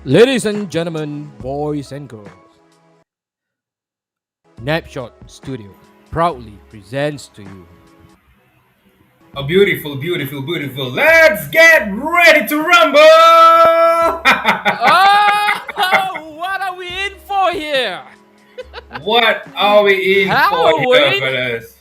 Ladies and gentlemen, boys and girls, Napshot Studio proudly presents to you. A beautiful, beautiful, beautiful. Let's get ready to rumble! Oh, what are we in for here? What are we in for here, Halloween? fellas?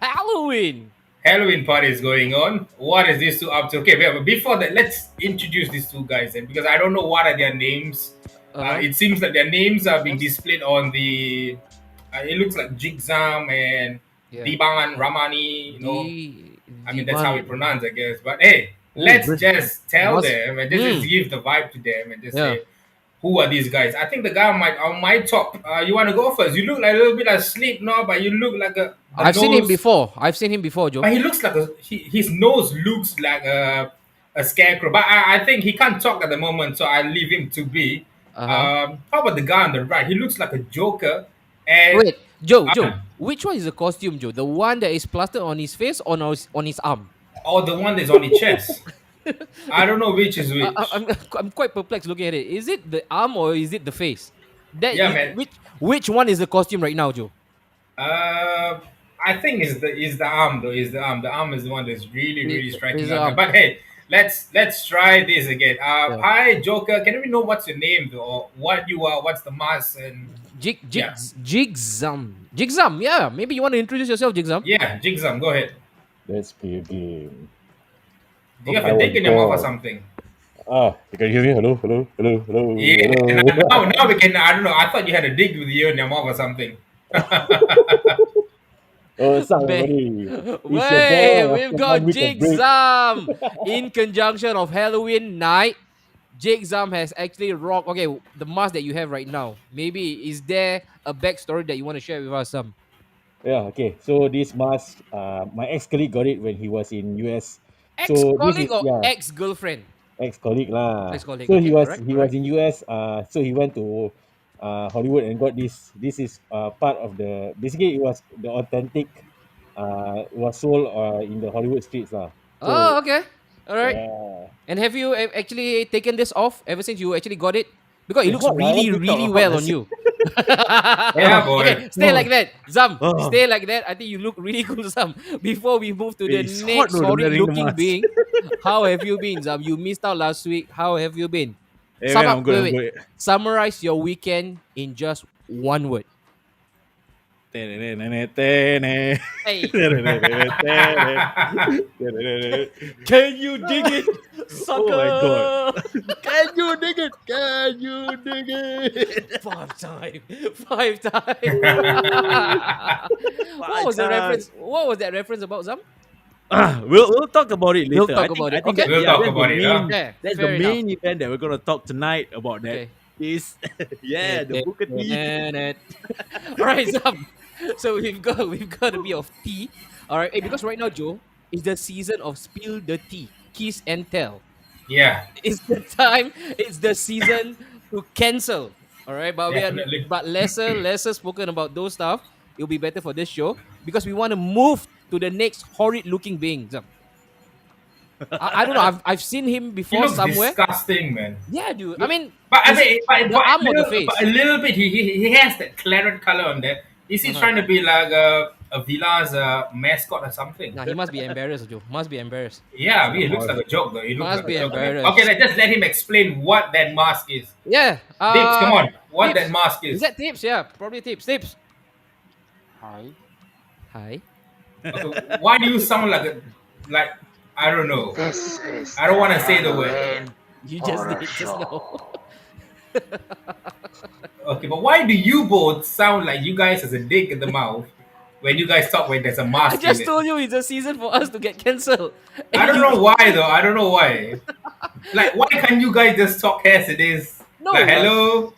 Halloween! Halloween party is going on. What is this two up to? Okay, but before that, let's introduce these two guys then, because I don't know what are their names. Uh huh. It seems that their names are being Yes. displayed on the. It looks like Jigzam and Yeah. Diban Ramani. I mean, that's how Diban. it pronounced, I guess. But hey, Oh, let's just tell must. them and just Hmm. give the vibe to them and just Yeah. say, who are these guys? I think the guy on my top. You want to go first? You look like a little bit asleep now, but you look like the I've seen him nose. before. I've seen him before, Joe. But he looks like his nose looks like a scarecrow. But I think he can't talk at the moment, so I leave him to be. Uh huh. How about the guy on the right? He looks like a Joker, and Wait, Joe, uh, which one is the costume, Joe? The one that is plastered on his face or on his arm? or the one that's on his chest. I don't know which is I, which. I'm I'm quite perplexed looking at it. Is it the arm or is it the face? That Yeah, is, man. which one is the costume right now, Joe? Uh, I think is the arm though. Is the arm? The arm is the one that's really really Is striking the out now. arm? But hey, let's try this again. Yeah. Hi Joker. Can we know what's your name though, or what you are? What's the mask and yeah, Jigzam. Yeah, maybe you want to introduce yourself, Jigzam. yeah, Jigzam. Go ahead. Let's play a game. Do you have I a was dick in your mouth or born. something? You can hear me? Hello, hello, hello, hello, Yeah. hello. Now we can. I don't know. I thought you had a dick with you in your mouth or something. Oh, what's up, Man, everybody? It's your wait, boy we've after 1 got week of break. Jigzam in conjunction of Halloween night. Jigzam has actually rocked. Okay, the mask that you have right now. Maybe is there a backstory that you want to share with us? Some Yeah, okay. So this mask, my ex-colleague got it when he was in US. So this ex-colleague is, or yeah, ex-girlfriend? ex-colleague lah. Ex-colleague. So Okay, all he right. was in US. So he went to Hollywood and got this. This is part of the. Basically, it was the authentic. It was sold in the Hollywood streets lah. Oh, So okay. All right. yeah, And have you actually taken this off ever since you actually got it? Because it looks hot lah. I really, want to talk really hot. well on you. Yeah, boy. Okay, stay like that. Zam, Oh, stay like that. I think you look really cool, Zam. Before we move to the it's hot next though, horrid wearing the looking mask. being, how have you been, Zam? You missed out last week. How have you been? Hey man, I'm good. Wait, I'm wait. good. Summarize your weekend in just one word. Hey, can you dig it, Oh my god! sucker? Can you dig it? Can you dig it? Five time. Five time. What My was the God. reference? What was that reference about, Zam? We'll talk about it We'll later. talk about I it. think Okay. that We'll yeah, talk about it, huh? Yeah, that's the fair enough. main event that we're gonna talk tonight about. That Okay. is yeah, the Booker T. All right, Zam. So we've got a bit of tea. All right, because right now, Joe, is the season of spill the tea, kiss and tell. Yeah, It's the time. It's the season to cancel. All right, but definitely. lesser spoken about those stuff. It'll be better for this show because we want to move to the next horrid looking being. Zam. I don't know. I've seen him He before looks somewhere. disgusting, man. Yeah, dude. I mean, But I is it mean, but, the but, arm a or the little, but a face? little bit, he has that claret color on there. Is he Uh-huh. trying to be like a Villa's mascot or something? Nah, he must be embarrassed, Joe. Must be embarrassed. Yeah, I mean, it looks Somehow. like a joke, though. It looks Must like be a joke. I mean, okay, embarrassed. just let him explain what that mask is. Yeah. Tips, come on. What that Tips. mask Is is. that tips? Yeah, probably tips. Tips. Hi. Hi. Okay, why do you sound like, I don't know. This is I don't the want to say the word. Halloween You just horror did just now. show. Okay, but why do you both sound like you guys has a dick in the mouth when you guys talk when there's a I mask in just it? told you it's a season for us to get cancelled. I And don't you know why though. I don't know why. Like, why can't you guys just talk as it is? no. Like, hello.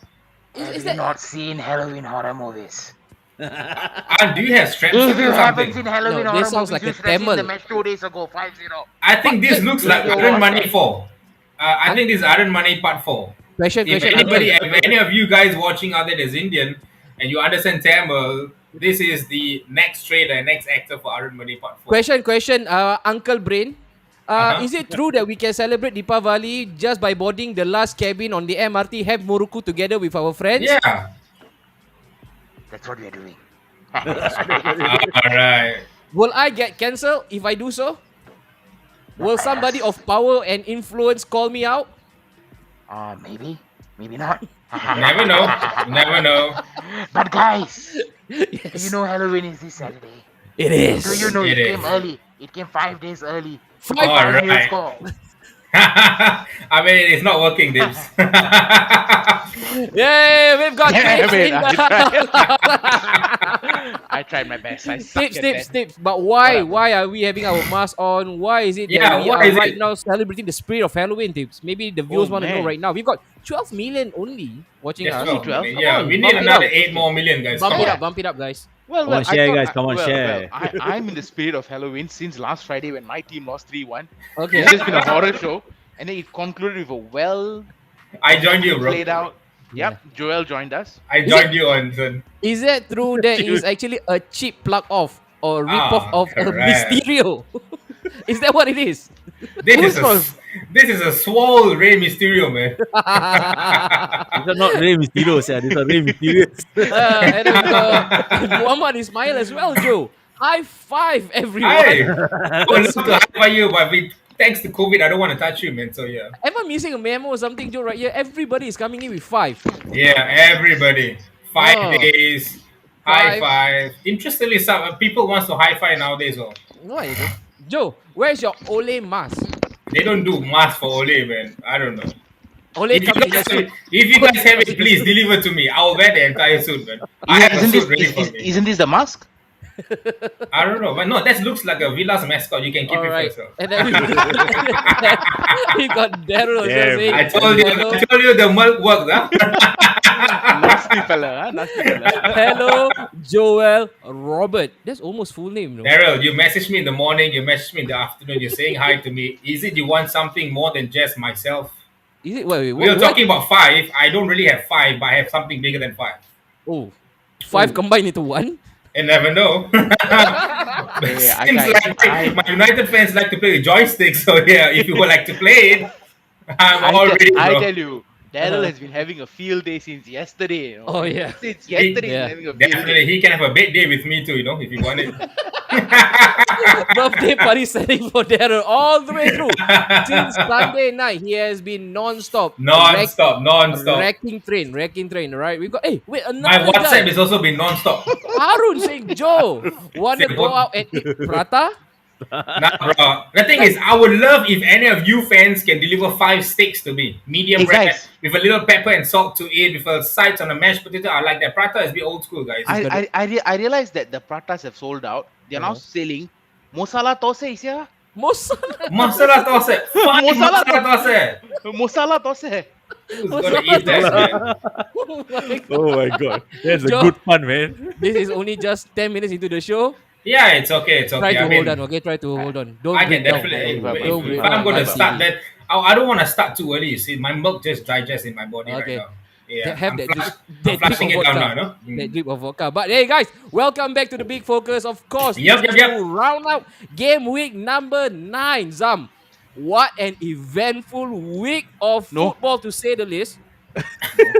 Is, Have is you that not seen Halloween horror movies? Do you have straps If you or haven't seen something? Halloween no? horror This sounds movies, like you a should have seen the Tamil. match 2 days ago, 5-0. I think this Wait, looks Did like you Iron watch Money it? 4. I think this is Iron Money Part 4. If Uncle. anybody, if any of you guys watching out there is Indian and you understand Tamil, this is the next trailer, next actor for Iron Money Part 4. Question. Uncle Brain. Uh-huh. Is it true that we can celebrate Deepavali just by boarding the last cabin on the MRT, have Moruku together with our friends? Yeah. That's what we're doing. All right. Will I get cancelled if I do so? Not Will by somebody us. of power and influence call me out? Maybe. Maybe not. Never know. Never know. But guys, do you Yes, know Halloween is this Saturday? it And do you is. know It it came is. early? It came 5 days early. Look at Five. the All email right. score. I mean, it's not working, Dibs. Yay, we've got Damn tips it, in the I tried my best. I suck tips, at tips, that. tips. But What why? up, bro? Why are we having our mask on? Why is it that Yeah, we why are is right it? now celebrating the spirit of Halloween, tips? Maybe the Oh viewers want to know man, right now. We've got 12 million only watching Just us. only 12 12. million. Come Yeah, on, we need bump it another up. 8 more million, guys. Bump Come it on. up, bump it up, guys. Well, Come on, I share, thought, guys. Come on, share. I'm in the spirit of Halloween since last Friday when my team lost 3-1. Okay. It's just been a horror show, and then it concluded with a well, I joined you, perfectly bro. played out. Yeah. Yep, Joel joined us. I Is it joined you on son. is that true that is actually a cheap plug off or rip off Ah, of a correct. Mysterio? Is that what it is? This is Who's a called? this is a swole Rey Mysterio, man. These are not Rey Mysterio, yeah. These are Rey Mysterious. And then we got Muhammad Ismail as well, Joe. High five, everyone. Hi. I would love to high five you, but thanks to COVID, I don't want to touch you, man. So yeah. Am I missing a memo or something, Joe, right here? Everybody is coming in with five. Yeah, everybody. 5 days. High Five. five. Interestingly, some people wants to high five nowadays. Oh, No, I don't. Joe, where's your Ole mask? they don't do mask for Ole, man. I don't know. Ole comes in a suit. If you guys have it, please deliver to me. I'll wear the entire suit, man. I have a Isn't this suit ready for me. isn't this the mask? I don't know, but no, that looks like a Villa's mascot. You can keep All it for right. yourself. And then we got Daryl as well Damn. saying, I told you the milk works, huh? Nasty fella, huh? Nasty fella. hello, Joel Robert. That's almost full name, no? Daryl, you message me in the morning, you message me in the afternoon, you're saying hi to me. Is it you want something more than just myself? Is it? Wait, We were what? talking about five. I don't really have five, but I have something bigger than five. Oh, five combined into one? And never know. Yeah, Seems like my United fans like to play with joysticks, so yeah, if you would like to play it, I'm all ready, I bro. tell you, Daryl has been having a field day since yesterday. You know? Oh, yeah. Since yesterday, Yeah. he's having a field Definitely, day. he can have a bed day with me too, if you want it. Birthday party setting for Daryl all the way through. Since Sunday night, he has been non-stop. Non-stop. Wrecking train, right? We got, hey, wait, My another WhatsApp guy. is also been non-stop. Harun saying, Joe, want to Say go what? out and eat prata? Nah, bro. The thing is, I would love if any of you fans can deliver 5 steaks to me. Medium Hey, rare, guys. with a little pepper and salt to it, with a sides on a mashed potato. I like that. Prata is a bit old school, guys. I realized that the pratas have sold out. They're now selling Mosala Tose is here. Mosala. Masala tosse. Fuck Masala masala tosse. Mosala Tose. Who's gonna eat that, man? Oh my God. Oh my god. That's a Joe. good fun, man. This is only just 10 minutes into the show. Yeah, it's okay. It's Try okay. to I mean, hold on, okay? Try to hold on. Don't I can break down. definitely. Don't If break I'm down. going to Bye-bye. start that, I don't want to start too early. You see, my milk just digests in my body Okay. right now. Yeah, Have I'm, that flush, drip, I'm that drip flushing of it down vodka. now, no? That drip of vodka. But hey, guys, welcome back to the Big Focus. Of course, Yep. to round out game week number 9. Zam, what an eventful week of No. football, to say the least. Come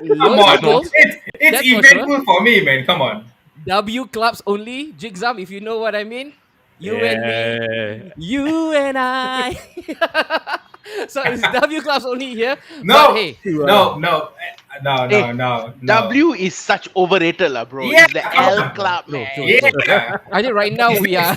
Loads on, of goals. it's That's for eventful for me, man. Come on. W clubs only. Jigzam, if you know what I mean. You and me. Yeah. You and I. So it's W clubs only here. No, But hey, no. W is such overrated, lah, bro. Yeah, It's the come L on. club, True, man. true. Yeah. I think right now we are.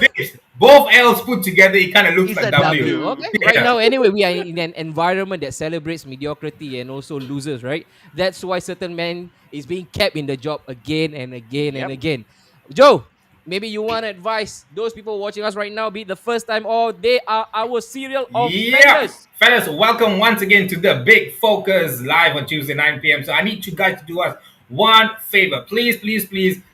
Both L's put together, it kind of looks It's like a W. W. Okay. Yeah. Right now, anyway, we are in an environment that celebrates mediocrity and also losers, right? That's why certain man is being kept in the job again and again and Yep. again. Joe, maybe you want to advise those people watching us right now, be it the first time or they are our serial Yeah, offenders. fellas, welcome once again to the Big Focus live on Tuesday 9 p.m. So I need you guys to do us one favor. Please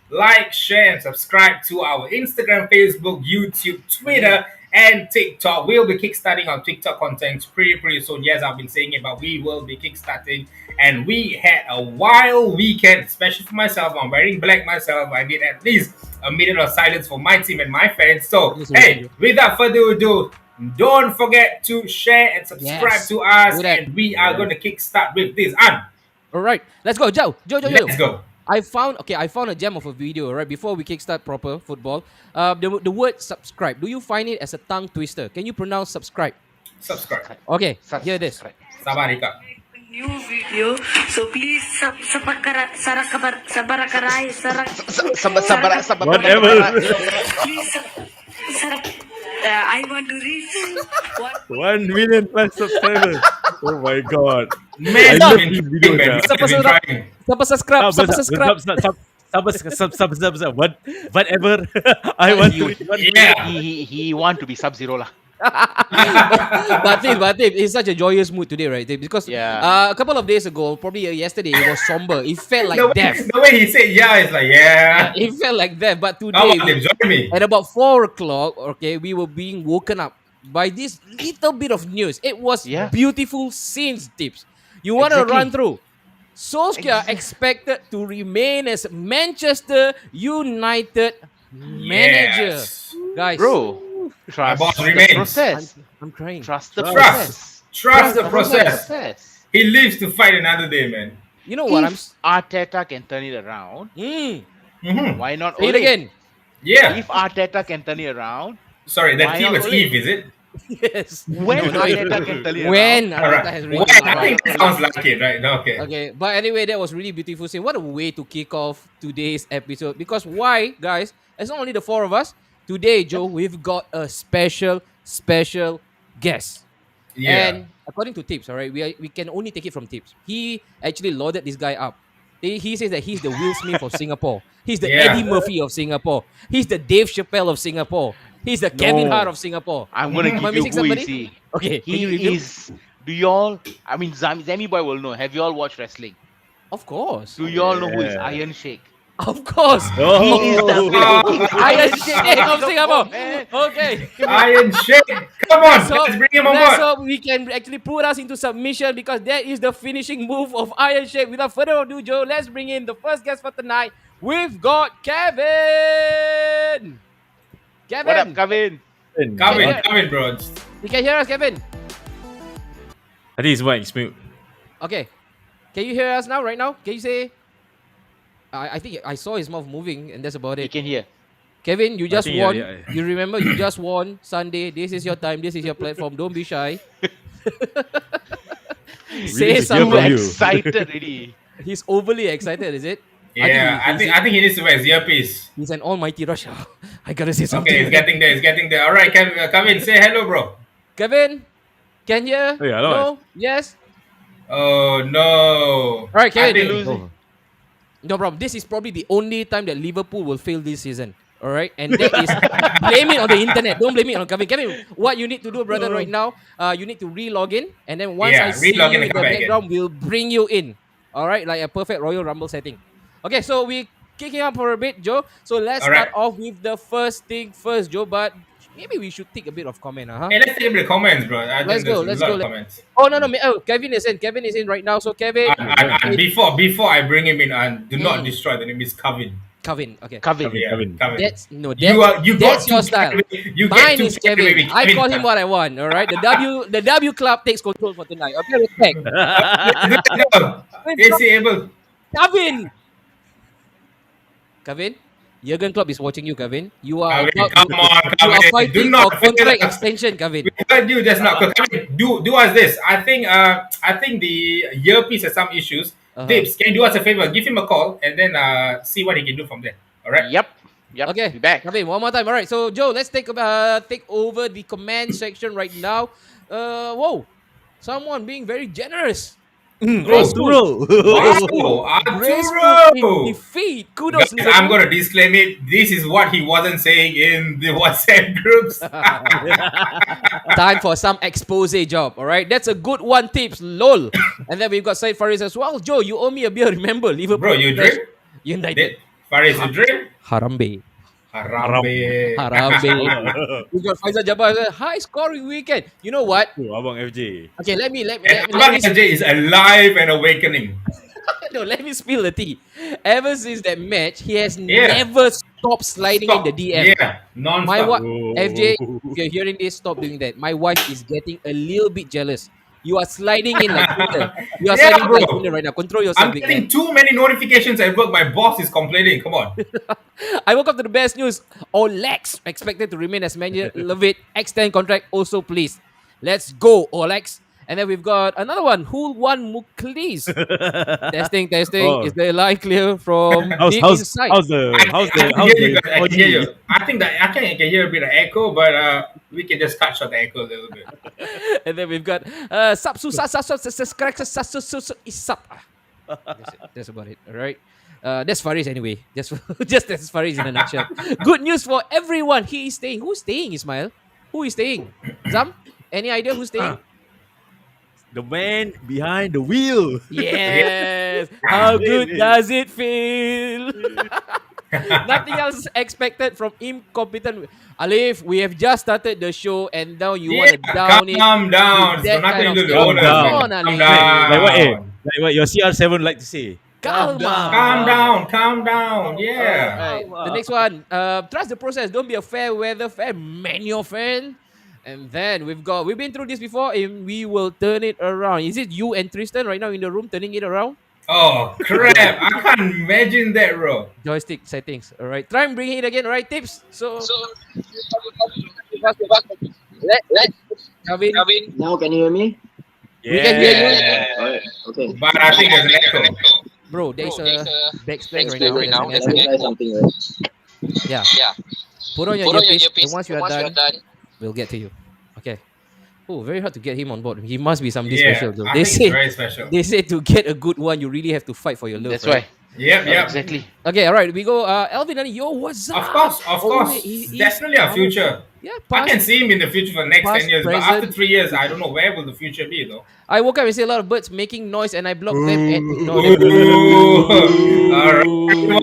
like, share, and subscribe to our Instagram, Facebook, YouTube, Twitter, and TikTok. We'll be kickstarting our TikTok content pretty soon. Yes, I've been saying it, but we will be kickstarting. And we had a wild weekend, especially for myself. I'm wearing black myself. I need at least a minute of silence for my team and my fans. So, Yes, hey, without further ado, Don't forget to share and subscribe Yes. to us, Do that. and we are going to kickstart with this. And All right. Let's go. Joe. let's go. I found a gem of a video, right? Before we kickstart proper football. The word subscribe. Do you find it as a tongue twister? Can you pronounce subscribe? Subscribe. Okay, hear this. Subscribe. Sabarika. New video, so please Whatever. please I want to reach 1 million plus subscribers. Oh my god. Man, I love been this trying, video, man. yeah. Man, Siapa been subscribe? trying. Siapa subscribe? Siapa subscribe? Whatever. I want to. Yeah. He want to be Sub-Zero lah. But it's such a joyous mood today, right? Because Yeah. a couple of days ago, probably yesterday, it was somber. It felt like the, way, death. the way he said yeah, it's like, yeah. It felt like death. But Come today, on, Lim, join me. at about 4 o'clock, okay, we were being woken up by this little bit of news. It was Yeah. beautiful scenes, tips. You want to Exactly. run through? Solskjaer expected to remain as Manchester United manager. Yes. Guys, Bro, trust boss the remains. process. I'm crying. Trust the Trust. process. Trust the process. Process. He lives to fight another day, man. You know what? If Arteta can turn it around, Mm-hmm. why not Say it Ole? again. Yeah. If Arteta can turn it around, Sorry, that Why T not was Ole? Eve, is it? Yes. when No, Arteta can turn it when around, Alright. Arteta has Well, really I think that sounds like it, right? Okay. Okay, but anyway, that was really beautiful scene. What a way to kick off today's episode. Because why, guys? It's not only the four of us. Today, Joe, we've got a special guest. Yeah. And according to Tips, all right, we can only take it from Tips. He actually lauded this guy up. He says that he's the Will Smith of Singapore. He's the Yeah. Eddie Murphy of Singapore. He's the Dave Chappelle of Singapore. He's the Kevin No. Hart of Singapore. I'm gonna Am I give you missing who somebody? is he. Okay, can you He reveal? is. Do y'all? I mean, Zami Boy will know. Have y'all watched wrestling? Of course. Do y'all know who is Yeah. Iron Shake? Of course. Oh. He is the fucking Iron Shake of Singapore. man. Okay. Iron Shake. Come on, So let's bring him on let's board. hope we can actually put us into submission because that is the finishing move of Iron Shake. Without further ado, Joe, let's bring in the first guest for tonight. We've got Kevin. Kevin, What up, Kevin? Come in, bro. you can hear us, Kevin? I think his mic's mute. Okay. Can you hear us now, right now? Can you say... I think I saw his mouth moving and that's about You it. can hear. Kevin, you just think, won. yeah. You remember you just won Sunday. This is your time. This is your platform. Don't be shy. Say Really something. from you. Excited already. He's overly excited, is it? Yeah, I think he needs to wear his earpiece. He's an almighty rush. I gotta say something. Okay, he's getting there. All right, come in. Say hello, bro. Kevin, can you hear? Oh, yeah, hello. No? Yes? Oh no. All right, I think- Kevin. No problem. This is probably the only time that Liverpool will fail this season. All right, and that is blame it on the internet. Don't blame it on Kevin. Kevin, what you need to do, brother, right now, you need to re-log in, and then once Yeah, I see you re-log in in and the come back again. background, we'll bring you in. All right, like a perfect Royal Rumble setting. Okay, so we kicking up for a bit, Joe. So let's All right. start off with the first thing first, Joe. But maybe we should take a bit of comment, huh? Hey, let's take a bit of comments, bro. I Let's think go, there's let's a lot go. of comments. Oh no, Kevin is in. Kevin is in right now. So Kevin, And before I bring him in, and do not Mm. destroy the name. It's Kevin. Kevin. Okay. Kevin. Yeah, Kevin. Kevin. That's no. You got that's your too style. carried away. You get Mine too is carried away Kevin. with I Kevin. call him what I want. All right. The W Club takes control for tonight. Okay, respect. Is he able? Kevin, Jurgen Klopp is watching you, Kevin. You are Kevin, about come on, you are Kevin. Do fighting not for contract fail us. extension, Kevin. We heard you just now. Kevin, do us this. I think the earpiece has some issues. Uh-huh. Tips, can you do us a favor? Give him a call and then see what he can do from there. All right. Yep. Okay, Be back. Kevin, one more time. All right. So Joe, let's take over the comment section right now. Whoa, someone being very generous. Arturo. Wow, Graceful in Arturo. defeat. Kudos, Guys, I'm Liverpool. gonna disclaim it. This is what he wasn't saying in the WhatsApp groups. Time for some expose job, all right? That's a good one, tips, lol. And then we've got Said Faris as well. Joe, you owe me a beer, remember? Liverpool. Bro, you drink? United. Did Faris, you drink? Harambe. Harambe. Harambe. We got Faisal Jabbar. High scoring weekend. You know what? Oh, Abang FJ. Okay, let me And Abang FJ is alive and awakening. no, let me spill the tea. Ever since that match, he has Yeah. never Stop sliding in the Stop. DM. Yeah, My non-stop. wife, FJ, if you're hearing this, stop doing that. My wife is getting a little bit jealous. You are sliding in like Tinder. You are Yeah, sliding in like bro. Tinder right now. Control yourself, I'm big man. getting too many notifications at work. My boss is complaining. Come on. I woke up to the best news. Olex expected to remain as manager. Love it. Extend contract also, please. Let's go, Olex. And then we've got another one. Who won Muklis? Testing, testing. Oh, Is the line clear from how's deep how's inside? how's the how's I the can how's hear you the guys. I can hear you. I think that I can hear a bit of echo, but we can just cut short the echo a little bit. And then we've got Sapsu Isap. That's it. That's about it. All right. That's Faris anyway. Just that's Faris in a nutshell. Good news for everyone. He is staying. Who's staying, Ismail? Who is staying? Zam? Any idea who's staying? the man behind the wheel? Yes. How good does it feel? Nothing else expected from incompetent. Alif, we have just started the show and now you want to down it. Calm down. with So that nothing kind to of do with the stuff. owners, Calm Come man. on, Calm Ali. Like what? down. Like what your CR7 like to say? Calm down. Calm down. Calm down. Yeah. Alright, the next one. Trust the process. Don't be a fair weather fan. Man your fan. And then we've been through this before and we will turn it around. Is it you and Tristan right now in the room turning it around? Oh crap! I can't imagine that, bro. Joystick settings. Alright. Try and bring it again, alright, tips. So let Kavin. Now can you hear me? We can hear you. Alright, okay. But I think there's an echo. Bro, there's a backspin right now. Let me try something, right? Yeah. Put on your earpiece. And once you are done, we'll get to you. Okay. Oh, very hard to get him on board. He must be somebody Yeah, special though. I They think say it's very special. they say to get a good one, you really have to fight for your love. That's right? why. Yep. Exactly. Okay, all right. We go. Alvin, yo, what's up? Of course. he's Definitely our future. Yeah, I can see him in the future for the next past, 10 years, but present. after 3 years, I don't know where will the future be, though. I woke up and see a lot of birds making noise, and I blocked them and ignored them. Ooh. All right.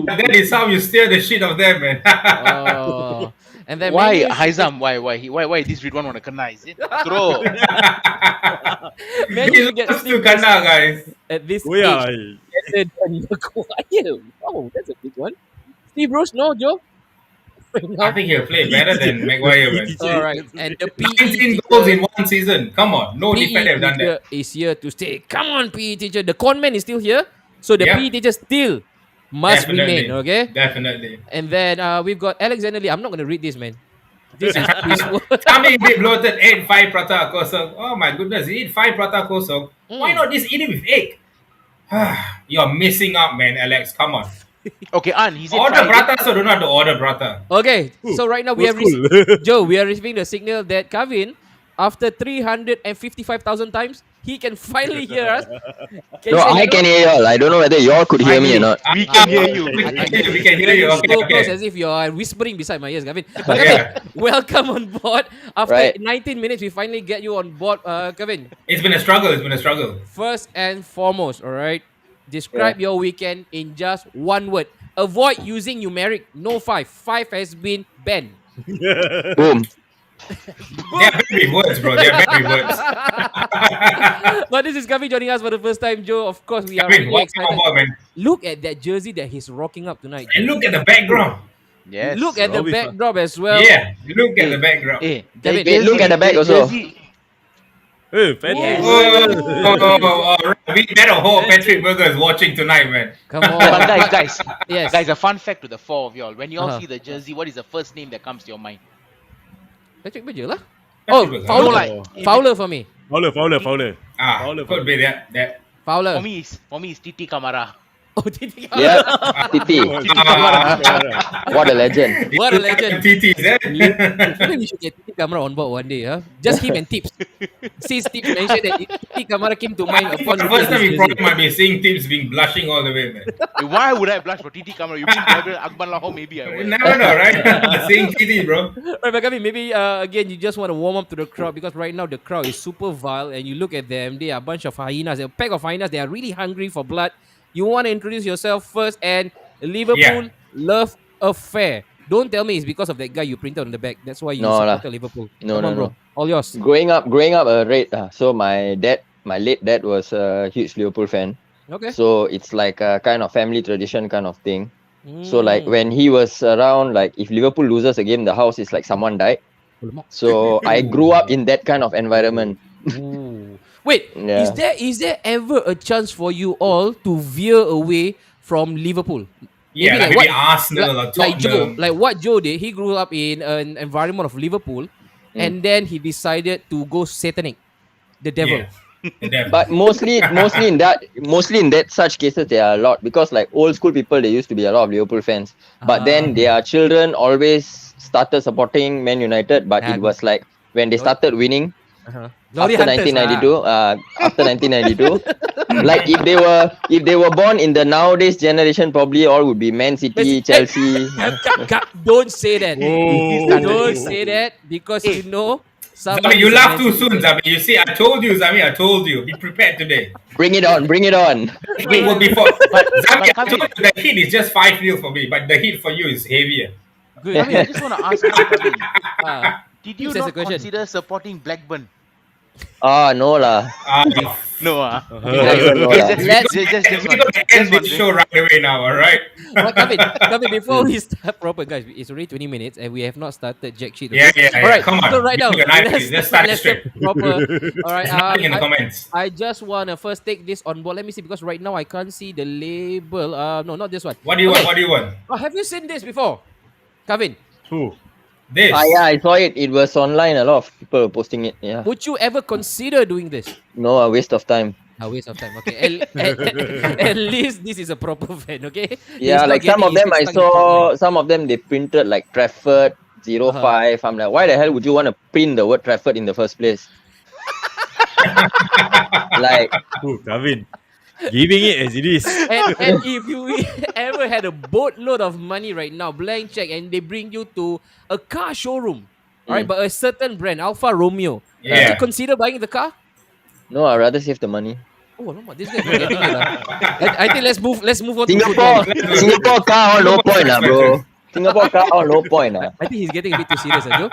That is how you steer the shit of them, man. Oh. And then Why, Manu- Haizam? Why this read one want to kena? Is it? Throw. Manu He to get loves to sleep kena, guys. at this Oh yeah. age. Better than Maguire. Oh, that's a big one. Steve Bruce, no, Joe. I think he'll play better than Maguire, man. All right, and the PE 19 teacher, goals in one season. Come on. No PE defender have done teacher that. is here to stay. Come on, PE teacher. The con man is still here, so the Yeah. PE teacher still must Definitely. remain. Okay. Definitely. And then we've got Alexander Lee. I'm not going to read this, man. This is peaceful. Coming a bit bloated, ate 5 prata kosong. Oh my goodness, you eat 5 prata kosong. Why not just eat it with egg? You're missing out, man, Alex. Come on. Okay, An, he said Order try again. prata, so do not to order prata. Okay, so right now we have Cool. Joe. We are receiving the signal that Kavin, after 355,000 times, he can finally hear us. Can No, you say I hello? can hear y'all. I don't know whether y'all could hear me or not. We can hear you. We can hear you. Okay, So close okay. as if you are whispering beside my ears, Gavin. But Yeah. Gavin, welcome on board. After Right. 19 minutes, we finally get you on board, Gavin. It's been a struggle. It's been a struggle. First and foremost, all right. Describe your weekend in just one word. Avoid using numeric. No 5. 5 has been banned. Boom. They are very words, bro. They are very words. But this is Gavin joining us for the first time, Joe. Of course, we are Kevin, really welcome on excited. board, man. Look at that jersey that he's rocking up tonight. And look at the background. Yes. Look at the Robbie Fa- backdrop as well. Yeah, look at the background. David, Wait, look at the back also. Hey, fantastic. Yes. Oh, all right. We better hope Patrick Berger is watching tonight, man. Come But on. guys, Yes. guys, a fun fact to the four of y'all. When y'all Uh-huh. see the jersey, what is the first name that comes to your mind? Patrick Berger lah. Oh, Patrick Berger. Fowler. No, like, Fowler for me. Fowler. Could be that. Fowler. For me, it's Titi Kamara. Oh, Titi. Yeah, Titi. What a legend. What a legend. TT, is that? Maybe we should get Titi Kamara on board one day, huh? Just him and Tips. Since Tips mentioned that Titi Kamara came to mind For upon the looking first at time, we this probably jersey. might be seeing teams being blushing all the way, man. Why would I blush for Titi Kamara? You mean Gabriel Akban Lahore? Maybe I You would. never know, right? Seeing TT, bro. Right, but Gavin, maybe again you just want to warm up to the crowd because right now the crowd is super vile and you look at them, they are a bunch of hyenas, a pack of hyenas, they are really hungry for blood. You want to introduce yourself first and Liverpool love affair. Don't tell me it's because of that guy you printed on the back. That's why you No lah. supported Liverpool. No, Come on, no, bro. no. All yours. Growing up, so my late dad was a huge Liverpool fan. Okay. So it's like a kind of family tradition kind of thing. So like when he was around, like if Liverpool loses a game, the house is like someone died. Alamak. So I grew up in that kind of environment. Ooh. Wait, Yeah. is there ever a chance for you all to veer away from Liverpool? Yeah, Maybe like like maybe what Arsenal or like Joe, Tottenham. like what Joe did. He grew up in an environment of Liverpool, Mm. and then he decided to go satanic, the devil. Yeah, the devil. But mostly in that such cases there are a lot, because like old school people, there used to be a lot of Liverpool fans. But then Ah, their children always started supporting Man United, but nah, it was like when they started winning Glory after Hunters lah. 1992, after 1992. Like if they were born in the nowadays generation, probably all would be Man City, Hey, Chelsea. don't say that. He started Don't it. say that because Hey, Zami, someone you is a laugh Man too City soon, fan. Zami. You see, I told you, Zami, I told you. Be prepared today. Bring it on, bring it on. It will wait, be for Zami. but I told you the heat is just 5-0 for me, but the heat for you is heavier. Good, Kavin, I good. just want to ask you, Kavin, did you Please ask a not question. consider supporting Blackburn? No lah. No, Guys, Blackburn no lah. let's We're going to end this show right away now, all right? well, Kevin, before we start proper, guys, it's already 20 minutes and we have not started jack shit. Yeah, Okay? yeah, All yeah. right. Come on. So right Give now, me your knife, let's start it straight. proper. All right. There's nothing in the comments. I just wanna first take this on board. Let me see because right now I can't see the label. No, not this one. What do you want? Okay. What do you want? Have you seen this before, Kevin? Who? This. Yeah, I saw it. It was online. A lot of people were posting it. Yeah. Would you ever consider doing this? No, a waste of time. A waste of time. Okay. At least this is a proper fan. Okay. Yeah, He's not like some getting of them his I head stuck in the front line. saw, some of them they printed like Trafford 05. I'm like, why the hell would you want to print the word Trafford in the first place? Like, Who? Kavin. Giving it as it is. And if you ever had a boatload of money right now, blank check, and they bring you to a car showroom, all right, but a certain brand, Alfa Romeo, would you Yeah. consider buying the car? no, I'd rather save the money. Oh, no, this guy's not getting it. I think let's move on to Singapore, football. Singapore car all no point lah, bro. Singapore car all no point lah. I think he's getting a bit too serious, Joe.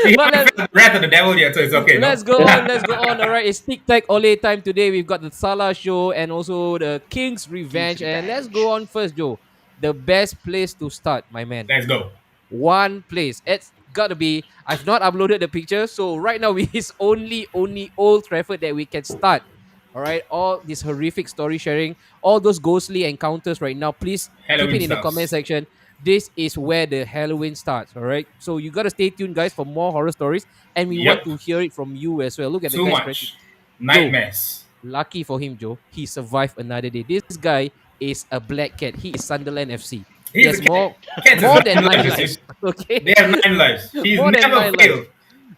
He But haven't felt the wrath of the devil yet, so it's okay. Let's go on. All right, it's Tic Tac Ole time today. We've got the Salah show and also the King's Revenge. And let's go on first, Joe. The best place to start, my man. Let's go. One place. It's gotta be. I've not uploaded the picture, so right now it's only Old Trafford that we can start. All right, all this horrific story sharing, all those ghostly encounters right now. Please Halloween keep it in the starts. comment section. This is where the Halloween starts. All right, so you gotta stay tuned, guys, for more horror stories, and we want Yep. to hear it from you as well. Look at Too the guy's much. practice. Nightmares. Lucky for him, Joe, he survived another day. This guy is a black cat. He is Sunderland FC. He He's has a cat. more Cats more is than not 9 like lives. Okay. They have 9 lives. He's More than never 9 failed. lives.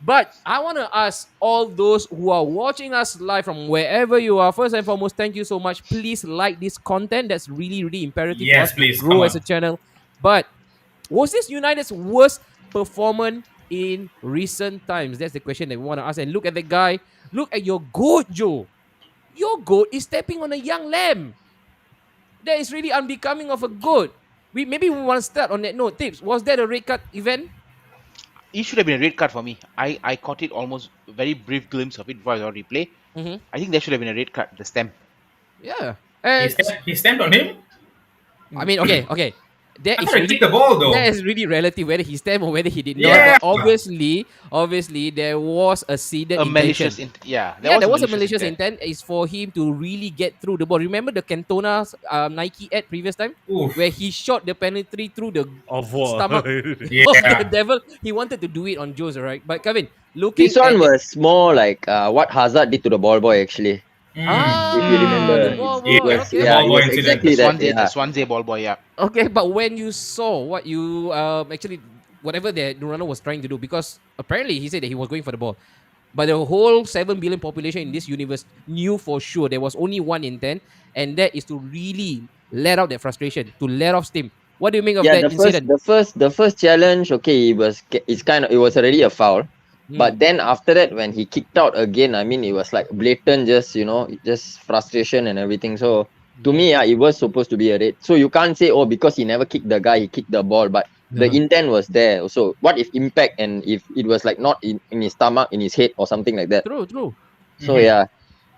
But I want to ask all those who are watching us live from wherever you are, first and foremost, thank you so much. Please like this content. That's really, really imperative for Yes, us please, to grow come as on. a channel. But was this United's worst performance in recent times? That's the question that we want to ask. And look at the guy. Look at your goat, Joe. Your goat is stepping on a young lamb. That is really unbecoming of a goat. Maybe we want to start on that note. Tips, was that a red card event? It should have been a red card for me. I caught it almost very brief glimpse of it before I saw replay. Mm-hmm. I think there should have been a red card. The stamp. Yeah. He stamped on him? I mean, okay. That I is thought he really kicked the ball, though. that is really relative whether he stamped or whether he did not. Yeah. But obviously, there was a seeded A intention. malicious yeah, There was a malicious intent. Is for him to really get through the ball. Remember the Cantona Nike ad previous time Oof. where he shot the penalty through the Of what? stomach Yeah. of the devil. He wanted to do it on Jose, right? But Kevin, looking This one at was more like what Hazard did to the ball boy actually. Mm. Ah, If you remember, the ball Yeah. boy, It was, okay. yeah, Ball it boy was incident. exactly the that. Swansea, Yeah. the Swansea ball boy, yeah. Okay, but when you saw what you actually whatever that Durano was trying to do, because apparently he said that he was going for the ball, but the whole 7 billion population in this universe knew for sure there was only one intent, and that is to really let out that frustration, to let off steam. What do you make of Yeah, that incident? the first challenge, okay, it was already a foul. But then after that, when he kicked out again, I mean, it was like blatant, just frustration and everything. So to me, yeah, it was supposed to be a red. So you can't say, oh, because he never kicked the guy, he kicked the ball. But the intent was there. So what if impact and if it was like not in his stomach, in his head or something like that? True. So yeah,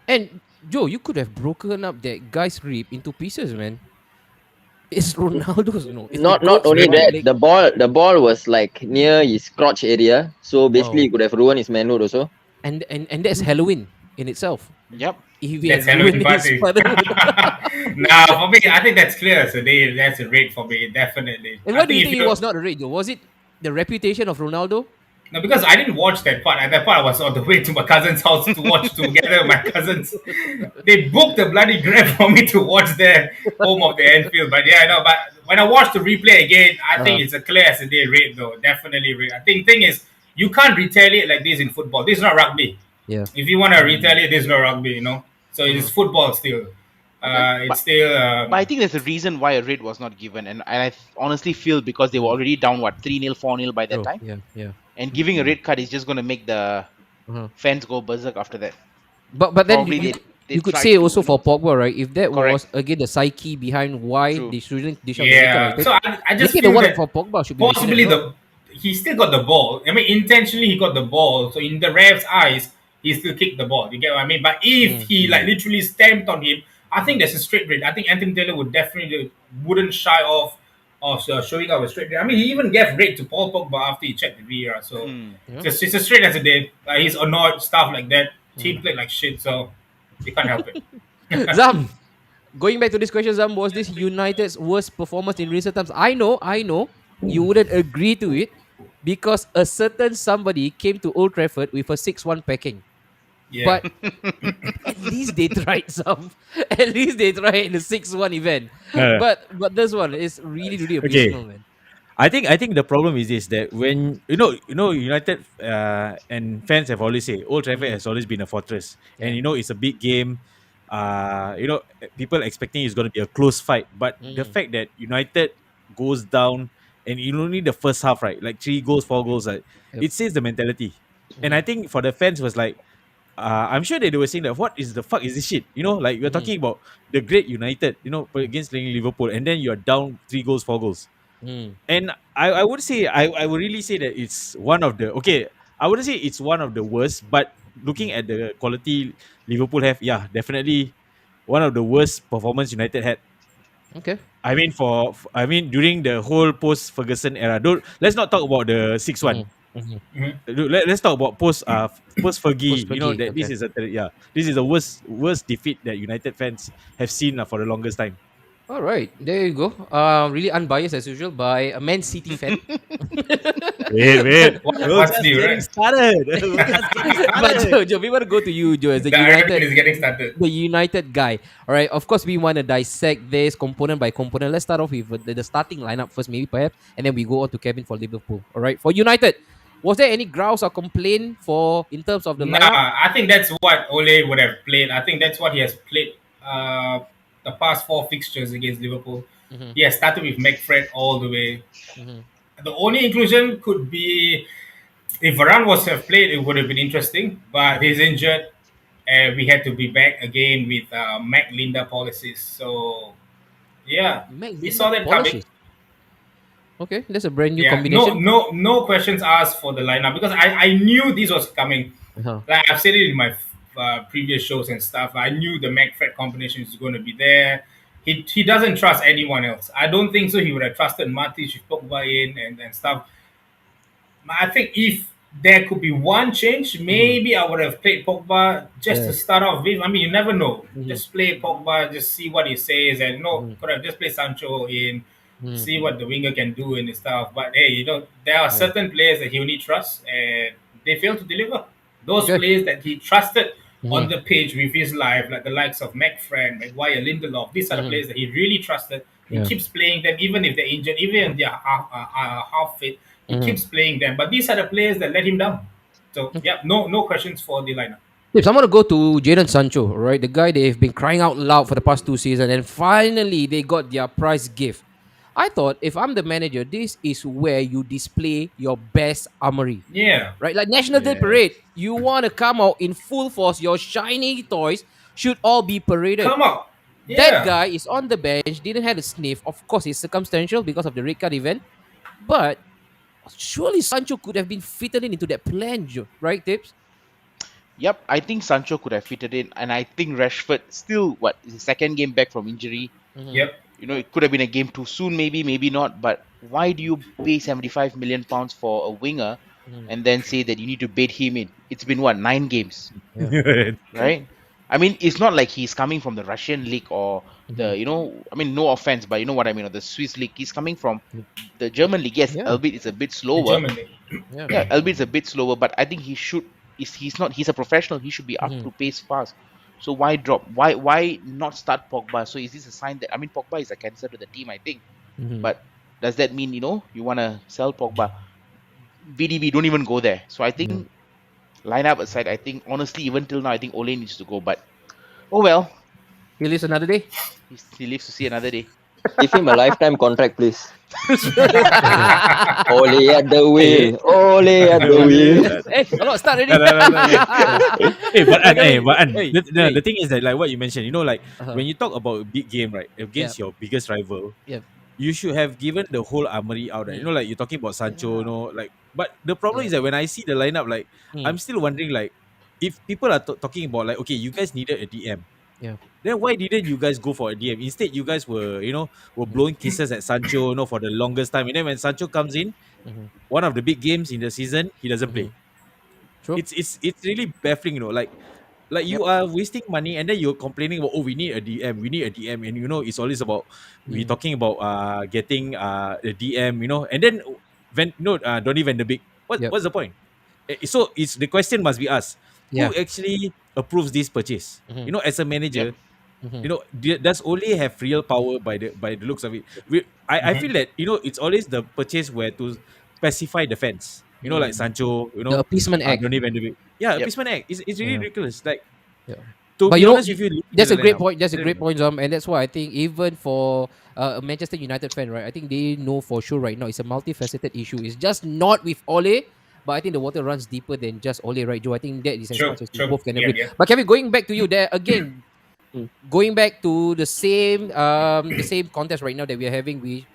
And Joe, you could have broken up that guy's rib into pieces, man. It's Ronaldo's. No, it's the Not goat's only right that, leg. the ball was like near his crotch area, so basically Wow. he could have ruined his manhood also. And that's Halloween in itself. Yep. If he That's has Halloween ruined his party. fatherhood. Now, for me, I think that's clear. So that's a rate for me, definitely. And I why do you think if think it you was not a raid though? Was it the reputation of Ronaldo? no, because I didn't watch that part. At that part, I was on the way to my cousin's house to watch together with my cousins. They booked a bloody grab for me to watch their home of the Anfield. But yeah, no. But when I watched the replay again, I think Uh-huh. it's a clear as a day rate, though. Definitely rate. I think thing is you can't retaliate like this in football. This is not rugby. Yeah. If you want to retaliate, this is not rugby. So it's Uh-huh. football still. Okay. It's But still. I think there's a reason why a red was not given, and I honestly feel because they were already down 3-0, 4-0 by that True. time, Yeah. Yeah. and giving a red card is just going to make the Uh-huh. fans go berserk after that. But then Probably they you could tried say to, also for Pogba, right? If that correct. was again the psyche behind why True. they shouldn't get red card, Yeah. right? So I just Making the feel one that for Pogba should be rated as possibly well. he still got the ball. I mean, intentionally he got the ball. So in the ref's eyes, he still kicked the ball. You get what I mean? But if Mm, he like mm, literally stamped on him, I think that's a straight red. I think Anthony Taylor would definitely wouldn't shy off of showing up a straight red. I mean, he even gave red to Paul Pogba after he checked the VAR. So Hmm. yeah. it's a straight as a day. He's annoyed, stuff like that. Team Mm. played like shit, so you can't help it. Zam, going back to this question, Zam, was this United's worst performance in recent times? I know, you wouldn't agree to it because a certain somebody came to Old Trafford with a 6-1 packing. Yeah. But at least they tried some. At least they tried in the 6-1 event. Uh, But this one is really okay. abysmal, man. I think the problem is this, that when United and fans have always say Old Trafford Mm, has always been a fortress, and yeah. it's a big game. People expecting it's going to be a close fight, but the Mm, fact that United goes down and you only the first half, right, like 3 goals, 4 goals, like, yep. it says the mentality. And I Mm, think for the fans was like, I'm sure that they were saying that what is the fuck is this shit? Like we're mm, talking about the great United, against playing Liverpool, and then you're down 3 goals, 4 goals. mm, And I would say I would really say that it's one of the okay. I wouldn't say it's one of the worst, but looking mm. at the quality Liverpool have, yeah, definitely one of the worst performance United had. Okay. I mean, during the whole post Ferguson era. Don't Let's not talk about the 6-1. Mm, mm. Mhm. Let's talk about post Fergie. Post Pergi. That Okay. this is the worst defeat that United fans have seen for the longest time. All right. There you go. Really unbiased as usual by a Man City fan. Wait. We're What's just new, getting right? started. We're just getting But started. Joe, we want to go to you, Joe, as The Arabian is getting started. The United guy. All right. Of course, we want to dissect this component by component. Let's start off with the starting lineup first, maybe perhaps, and then we go on to Kevin for Liverpool. All right. For United, was there any grouse or complaint for in terms of the lineup? Nah, I think that's what Ole would have played. I think that's what he has played the past 4 fixtures against Liverpool. Mm-hmm, He has started with McFred all the way. mm-hmm, The only inclusion could be if Varane was to have played, it would have been interesting. But he's injured, and we had to be back again with Mac Linda policies. So yeah, Mac we Linda saw that coming. polishes. Okay, that's a brand new Yeah, no, combination. no questions asked for the lineup because I knew this was coming. Uh-huh. Like I've said it in my previous shows and stuff. I knew the McFred combination is going to be there. He doesn't trust anyone else. I don't think so. He would have trusted Matic with Pogba in and stuff. I think if there could be one change, Mm-hmm. maybe I would have played Pogba just Yeah. to start off with. I mean, you never know. Mm-hmm. Just play Pogba, just see what he says, and no, Mm-hmm. could have just play Sancho in, Mm-hmm. see what the winger can do and stuff. But hey, there are Yeah. certain players that he only trusts, and they fail to deliver. Those Okay. players that he trusted on Mm-hmm. the pitch with his life, like the likes of McFred, Maguire, Lindelof, these are the Mm-hmm. players that he really trusted. He Yeah. keeps playing them, even if they're injured, even if they're half fit. He Mm-hmm. keeps playing them. But these are the players that let him down. So yeah, no questions for the lineup. If I'm gonna go to Jadon Sancho, right, the guy they've been crying out loud for the past 2 seasons, and finally they got their prize gift. I thought if I'm the manager, this is where you display your best armory, Yeah, right? Like National Day Yes. Parade, you want to come out in full force. Your shiny toys should all be paraded. come out. That Yeah, guy is on the bench, didn't have a sniff. Of course, it's circumstantial because of the red card event, but surely Sancho could have been fitted into that plan, right, Tips? Yep, I think Sancho could have fitted in, and I think Rashford still is his second game back from injury. Mm-hmm. yep. it could have been a game too soon, maybe not. But why do you pay 75 million pounds for a winger Mhm. and then say that you need to bid him in? It's been what, 9 games, Yeah. right? I mean, it's not like he's coming from the Russian league or Mhm. I mean, no offense, but you know what I mean, or the Swiss league. He's coming from the German league. Yes, Yeah. albeit it's a bit In slower. Germany. Yeah. Yeah, albeit it's a bit slower, but I think he should. He's not. He's a professional. He should be up Mhm. to pace fast. So why drop? Why not start Pogba? So is this a sign that, I mean, Pogba is a cancer to the team, I think. Mhm. But does that mean you want to sell Pogba? VDB, don't even go there. So I Yeah. think, lineup aside, I think honestly, even till now, I think Ole needs to go. But oh well, He lives another day. he lives to see another day. Give him a lifetime contract, please. Ole at the wheel. Ole at the wheel. Hey, Allah start already. No, no, no, no, no. Hey, Okay, but hey, the hey. thing is that like what you mentioned, like Uh-huh. when you talk about a big game, right, Yeah. against your biggest rival, Yeah. you should have given the whole armory out. Right? Mm. Like you're talking about Sancho, Yeah. like. But the problem Yeah. is that when I see the lineup, like I'm Mm. still wondering, like if people are talking about like, okay, you guys needed a DM, Yeah. then why didn't you guys go for a DM? Instead, you guys were were Mm. blowing kisses at Sancho, for the longest time. And then when Sancho comes in, Mhm. one of the big games in the season, he doesn't play. Mhm. True. It's really baffling, like Yep. you are wasting money and then you're complaining about, oh, we need a DM, and it's always about we Mm. talking about getting a DM, and then Donny van de Beek. Yep. What's the point? So it's the question must be asked: Yeah. who actually approves this purchase? Mhm. As a Yep. manager, Mhm. does Ole have real power by the looks of it? I feel that it's always the purchase where to pacify the fans. Like Mm. Sancho, The appeasement act. Donny van de Beek. Yeah, Yep. appeasement act. It's really Yeah. ridiculous. Like, Yeah. to But be honest with you, looking at that's the a great lineup, point. That's I a don't great know. point, and that's why I think even for a Manchester United fan, right? I think they know for sure right now it's a multifaceted issue. It's just not with Ole, but I think the water runs deeper than just Ole, right, Joe? I think that is as True, much as we true. both can Yeah, agree. yeah. But Kevin, going back to you there again, Mm. going back to the same contest right now that we are having, we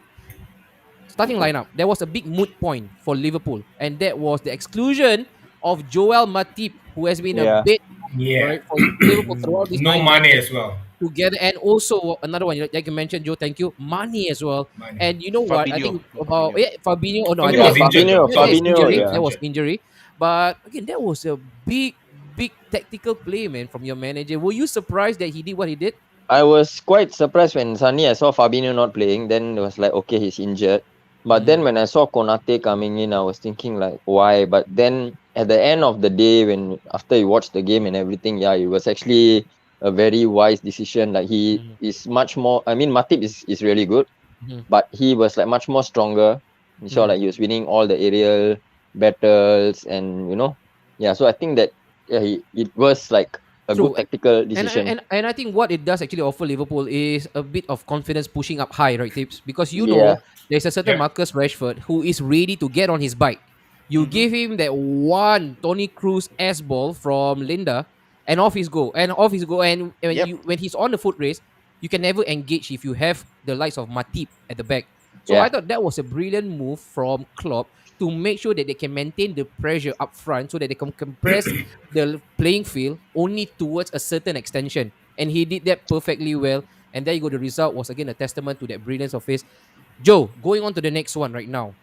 starting lineup, there was a big moot point for Liverpool, and that was the exclusion of Joel Matip, who has been a Yeah. bit Yeah. right for Liverpool throughout these No nine money matches as well. together, and also another one like you mentioned, Joe. Thank you, money as well. Money. And you know what? I Fabinho, think no, about Fabinho. Fabinho. Oh no, I Fabinho think Yeah, was that injured though. Fabinho. that is Fabinho. injury. Was Yeah. That was injured. injury. But again, that was a big tactical play, man, from your manager. Were you surprised that he did what he did? I was quite surprised when suddenly I saw Fabinho not playing. Then it was like, okay, he's injured. But Mm, then when I saw Konate coming in, I was thinking like, why? But then at the end of the day, when after you watch the game and everything, yeah, it was actually a very wise decision. Like he mhm, is much more. I mean, Matip is really good, mhm, but he was like much more stronger. You saw mm. like he was winning all the aerial battles, and yeah. So I think that yeah, it was like a good True. tactical And, decision. and and I think what it does actually offer Liverpool is a bit of confidence pushing up high, right, Tips? Because Yeah. there's a certain Yeah. Marcus Rashford who is ready to get on his bike. You Mm-hmm. give him that one Tony Cruz S ball from Linda, and off his go, and off his go, and Yep. when he's on the foot race, you can never engage if you have the likes of Matip at the back. So I Yeah. thought that was a brilliant move from Klopp to make sure that they can maintain the pressure up front so that they can compress the playing field only towards a certain extension. And he did that perfectly well. And there you go. The result was again a testament to that brilliance of his. Joe, going on to the next one right now.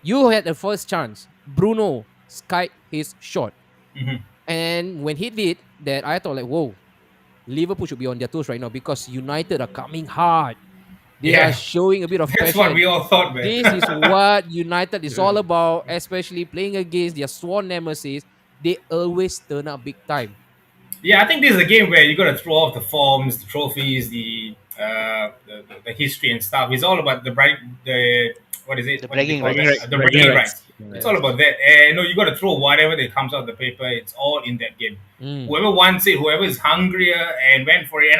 You had the first chance. Bruno skied his shot. Mm-hmm. And when he did that, I thought like, whoa, Liverpool should be on their toes right now because United are coming hard. They are Yeah. showing a bit of That's what passion. we all thought, man. This is what United is all about, especially playing against their sworn nemesis. They always turn up big time. Yeah, I think this is a game where you got to throw off the forms, the trophies, the history and stuff. It's all about the bright, the what is it? The What do they bragging call Bragging that? rights. rights, The bragging bragging rights. rights. Yeah. It's Yeah. all about that. And no, you got to throw whatever that comes out of the paper. It's all in that game. Mm. Whoever wants it, whoever is hungrier and went for it,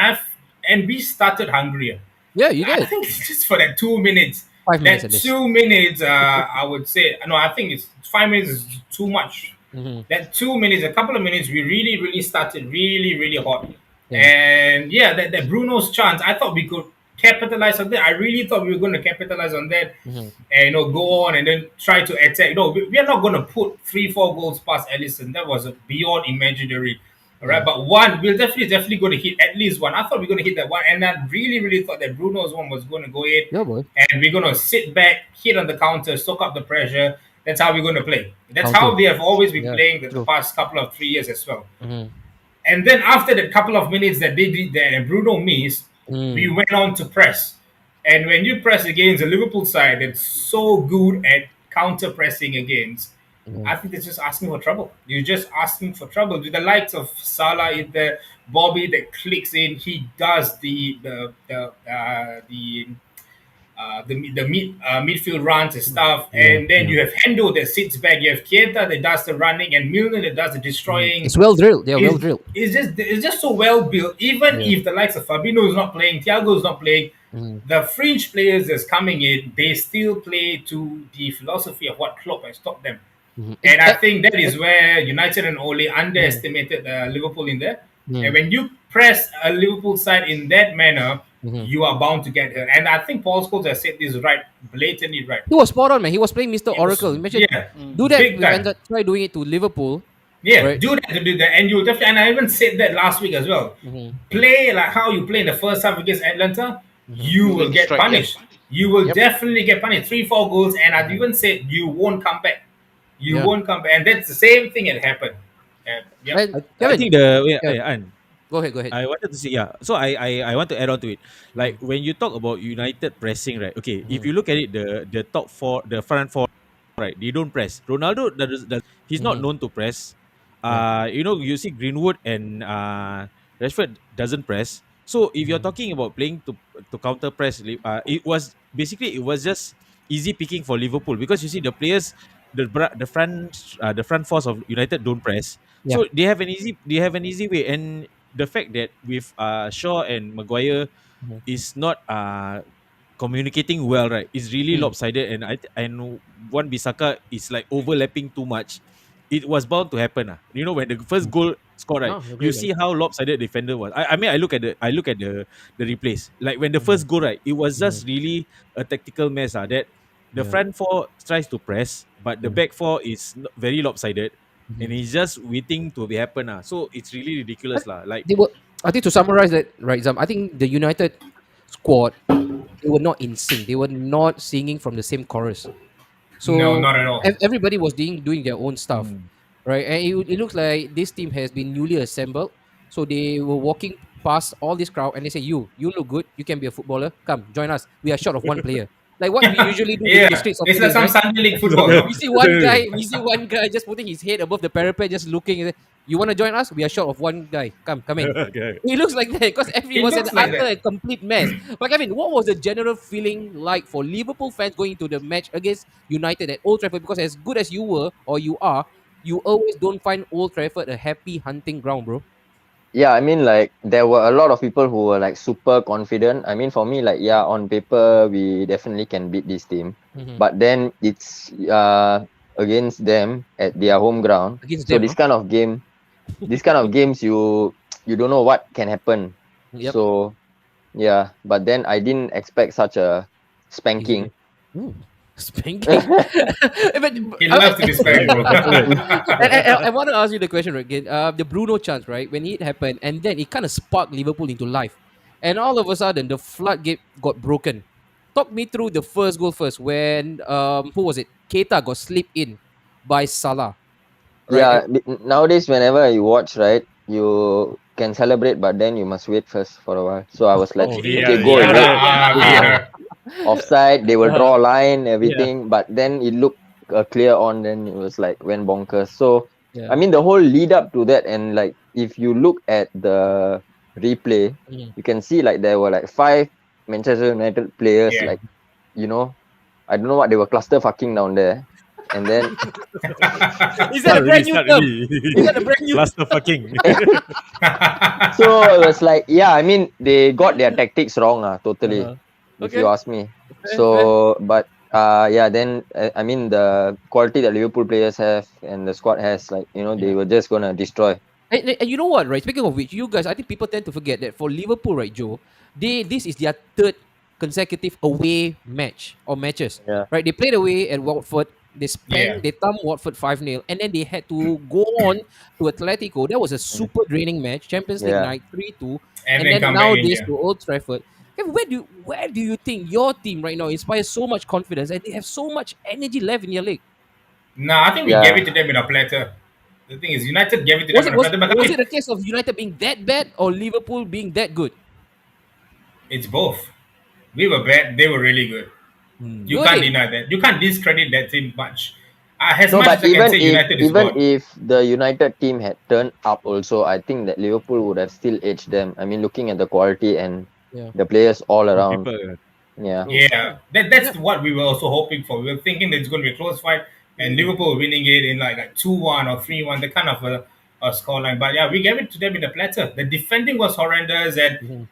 and we started hungrier. Yeah, you I did. think it's just for that 2 minutes. 5 minutes That at least. 2 minutes, I would say. No, I think it's 5 minutes is too much. Hmm. That 2 minutes, a couple of minutes, we really, really started really, really hot. Yeah. And yeah, that Bruno's chance, I thought we could capitalize on that. I really thought we were going to capitalize on that Hmm. and go on and then try to attack. No, we are not going to put 3, 4 goals past Ellison. That was beyond imaginary. All right, but one we're definitely going to hit at least one. I thought we are going to hit that one, and I really thought that Bruno's one was going to go in, Yeah, boy. and we're going to sit back, hit on the counter, soak up the pressure. That's how we're going to play. That's Counter. how they have always been Yeah, playing the true. past couple of 3 years as well. Mm-hmm. And then after the couple of minutes that they did that and Bruno missed, we went on to press. And when you press against a Liverpool side that's so good at counter pressing against, Mm-hmm. I think they're just asking for trouble. You're just asking for trouble. With the likes of Salah in there, Bobby that clicks in, he does the midfield runs and stuff, and then you have Hendo that sits back. You have Keita that does the running, and Milner that does the destroying. It's well drilled. They're well It's, drilled. it's just so well built. Even Yeah. if the likes of Fabinho is not playing, Thiago is not playing, Mm-hmm. the fringe players that's coming in, they still play to the philosophy of what Klopp has taught them. Mm-hmm. And I think that is where United and Ole underestimated Liverpool in there. And when you press a Liverpool side in that manner, you are bound to get hurt. And I think Paul Scholes has said this right, blatantly right. He was spot on, man. He was playing Mr. He was- Oracle. Imagine yeah, do that big time. and try doing it to Liverpool. Yeah, Right. do that, and you'll definitely. And I even said that last week as well. Play like how you play in the first half against Atlanta. You will get Strike, punished. You will Yep. definitely get punished. 3-4 goals, and I've even said you won't come back. You Yeah. won't come back, and that's the same thing that happened. Yep. And I Kevin, think the Yeah. An, go ahead. I wanted to say, yeah. So I want to add on to it. Like when you talk about United pressing, right? Okay, if you look at it, the top four, the front four, right? They don't press. Ronaldo does he's not known to press. You see Greenwood and Rashford doesn't press. So if you're talking about playing to counter press, it was just easy picking for Liverpool because you see the players, the front force of United don't press. Yeah. So they have an easy way, and the fact that with Shaw and Maguire is not communicating well, right? It's really lopsided, and and one Bisaka is like overlapping too much. It was bound to happen. When the first goal scored, right? No, I agree, You see how lopsided the defender was. I mean, I look at the replays. Like when the first goal, right? It was just really a tactical mess. That the front four tries to press, but the back four is very lopsided, and it's just waiting to be happen. So it's really ridiculous, Like They were. I think to summarize that, right, Zam, I think the United squad, they were not in sync. They were not singing from the same chorus. So No, not at all. everybody was doing their own stuff, Mm. right? And it looks like this team has been newly assembled. So they were walking past all this crowd and they say, "You look good. You can be a footballer. Come join us. We are short of one player." Like what we usually do in Yeah, the streets of it's like Sydney, some right? Sunday League football. No? We see one guy just putting his head above the parapet, just looking. And say, "You want to join us? We are short of one guy. Come in." Okay. It looks like that because It everyone was looks like utter that. a complete mess. But Kevin, what was the general feeling like for Liverpool fans going into the match against United at Old Trafford? Because as good as you were or you are, you always don't find Old Trafford a happy hunting ground, bro. Yeah, I mean, like, there were a lot of people who were like super confident. I mean, for me, like, yeah, on paper we definitely can beat this team, but then it's against them at their home ground. Against So them, this kind of games, you don't know what can happen. Yep. So yeah, but then I didn't expect such a spanking. Spanking. But He loves to be spanked, bro. I want to ask you the question right again. The Bruno chance, right? When it happened, and then it kind of sparked Liverpool into life, and all of a sudden the floodgate got broken. Talk me through the first goal first. When who was it? Keita got slipped in by Salah. Right. Yeah, nowadays whenever you watch, right, you can celebrate, but then you must wait first for a while. So I was like, Oh, okay, go and wait. Yeah. Offside, they will draw a line, everything, but then it looked clear on, then it was like went bonkers. So Yeah. I mean, the whole lead up to that, and like if you look at the replay, you can see like there were like 5 Manchester United players, Yeah. like, I don't know what they were cluster fucking down there, and then Is that a brand new term? Is that a brand new? Cluster fucking. so it was like, yeah, I mean, they got their tactics wrong, totally. If Okay. you ask me. So, but yeah, then I mean, the quality that Liverpool players have and the squad has, like, they were just gonna destroy. And you know what, right? Speaking of which, you guys, I think people tend to forget that for Liverpool, right, Joe, this is their 3rd consecutive away match or matches. Yeah. Right? They played away at Watford. Yeah. They thumped Watford 5-0, and then they had to go on to Atletico. That was a super draining match. Champions League Yeah. night 3-2, And and then then come back in nowadays here. to Old Trafford. Kevin, where do you think your team right now inspires so much confidence and they have so much energy left in your league? No, I think we gave Yeah. it to them in a platter. The thing is, United gave it to them in a platter. But I Was mean, it a case of United being that bad or Liverpool being that good? it's both. We were bad. They were really good. You Were can't they? deny that. You can't discredit that team much. No, Much but as I can say, United is even God. if the United team had turned up also, I think that Liverpool would have still edged them. I mean, looking at the quality and Yeah, the players all On around. paper. Yeah. true. Yeah, Yeah. that's Yeah. what we were also hoping for. We were thinking that it's going to be a close fight, and Mm, Liverpool were winning it in like 2-1 or 3-1, the kind of a scoreline. But yeah, we gave it to them in the platter. The defending was horrendous, and mhm,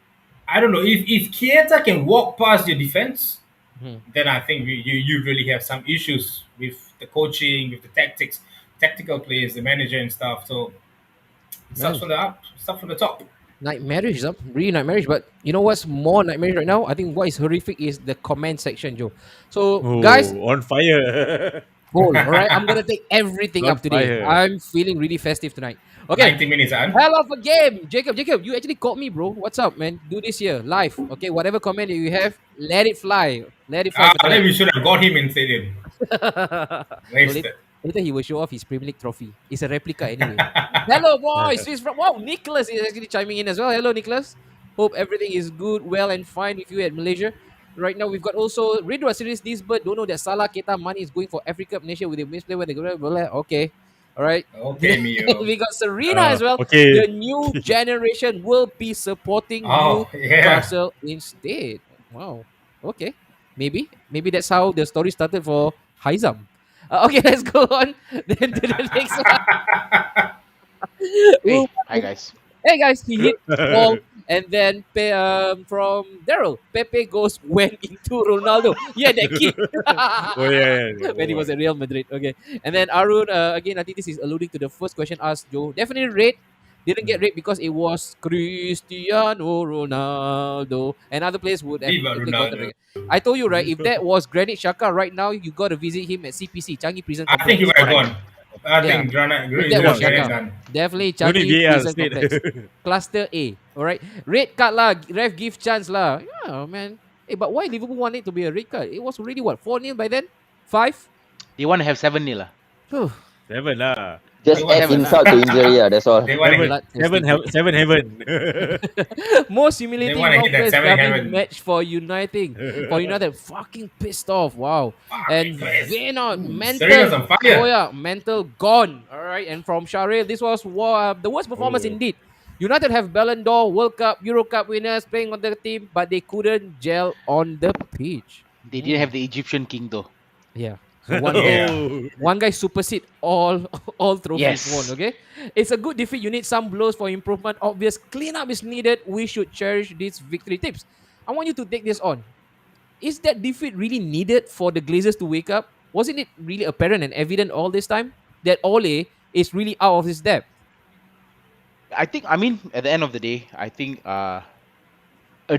I don't know if Kieta can walk past your defense, mhm. then I think you really have some issues with the coaching, with the tactics, tactical players, the manager and stuff. So it starts Man, from the up, starts from the top. nightmarish, really nightmarish. But you know what's more nightmarish right now? I think what is horrific is the comment section, Joe. So, guys, Oh, on fire. hold. All right, I'm gonna take everything On up today. fire. I'm feeling really festive tonight. Okay, 90 minutes, and hell of a game, Jacob. You actually called me, bro. What's up, man? Do this here live. Okay, whatever comment that you have, let it fly. Let it fly for then tonight. we should have got him in stadium. No, Wasted. later he will show off his Premier League trophy. It's a replica anyway. Hello, boys. He's from wow. Nicholas is actually chiming in as well. Hello, Nicholas. Hope everything is good, well, and fine with you at Malaysia. Right now, we've got also Ridwa Series. This bird don't know that Salah Keita money is going for Africa Malaysia with the misplay where they go. Okay, all right. Okay, Then Mio. we got Serena as well. Okay. The new generation will be supporting Oh, yeah. Newcastle instead. Wow. Okay. Maybe that's how the story started for Haizam. Okay, let's go on then to the next one. Hey, Who hi guys. Hey guys, he hit ball and then from Daryl, Pepe goes went into Ronaldo. Yeah, that kick. Oh yeah, yeah. When he was at Real Madrid. Okay. And then Arun, again, I think this is alluding to the first question asked Joe. Definitely red. Didn't get red because it was Cristiano Ronaldo. And other players would have Viva totally gotten Ronaldo. red. I told you, right? If that was Granit Xhaka right now, you got to visit him at CPC, Changi Prison I think he Complex. would have gone. I Yeah. think Granite If is that was not getting Shaka. done. Definitely No need Changi VAR Prison straight. Complex. Cluster A. Alright. Red card lah. Ref give chance lah. Yeah, man. Hey, but why Liverpool want it to be a red card? It was already what? 4-0 by then? 5? They want to have 7-0 lah. Phew. 7 lah. Just They want add seven, insult to injury, yeah, that's all. They want to hit. Seven heaven. Most humiliating They wanna hit that Northwest 7 derby heaven. match for United. For United, fucking pissed off. Wow. And pissed. Vena, Serena's on mental. fire. Oh yeah, mental gone. All right. And from Sharil, this was the worst performance Oh. indeed. United have Ballon d'Or, World Cup, Euro Cup winners playing on the team, but they couldn't gel on the pitch. They didn't have the Egyptian king though. Yeah. So Yeah. one guy supersede all trophies Yes. won. Okay, it's a good defeat. You need some blows for improvement. Obvious cleanup is needed. We should cherish these victory tips. I want you to take this on. Is that defeat really needed for the Glazers to wake up? Wasn't it really apparent and evident all this time that Ole is really out of his depth? I mean, at the end of the day, I think a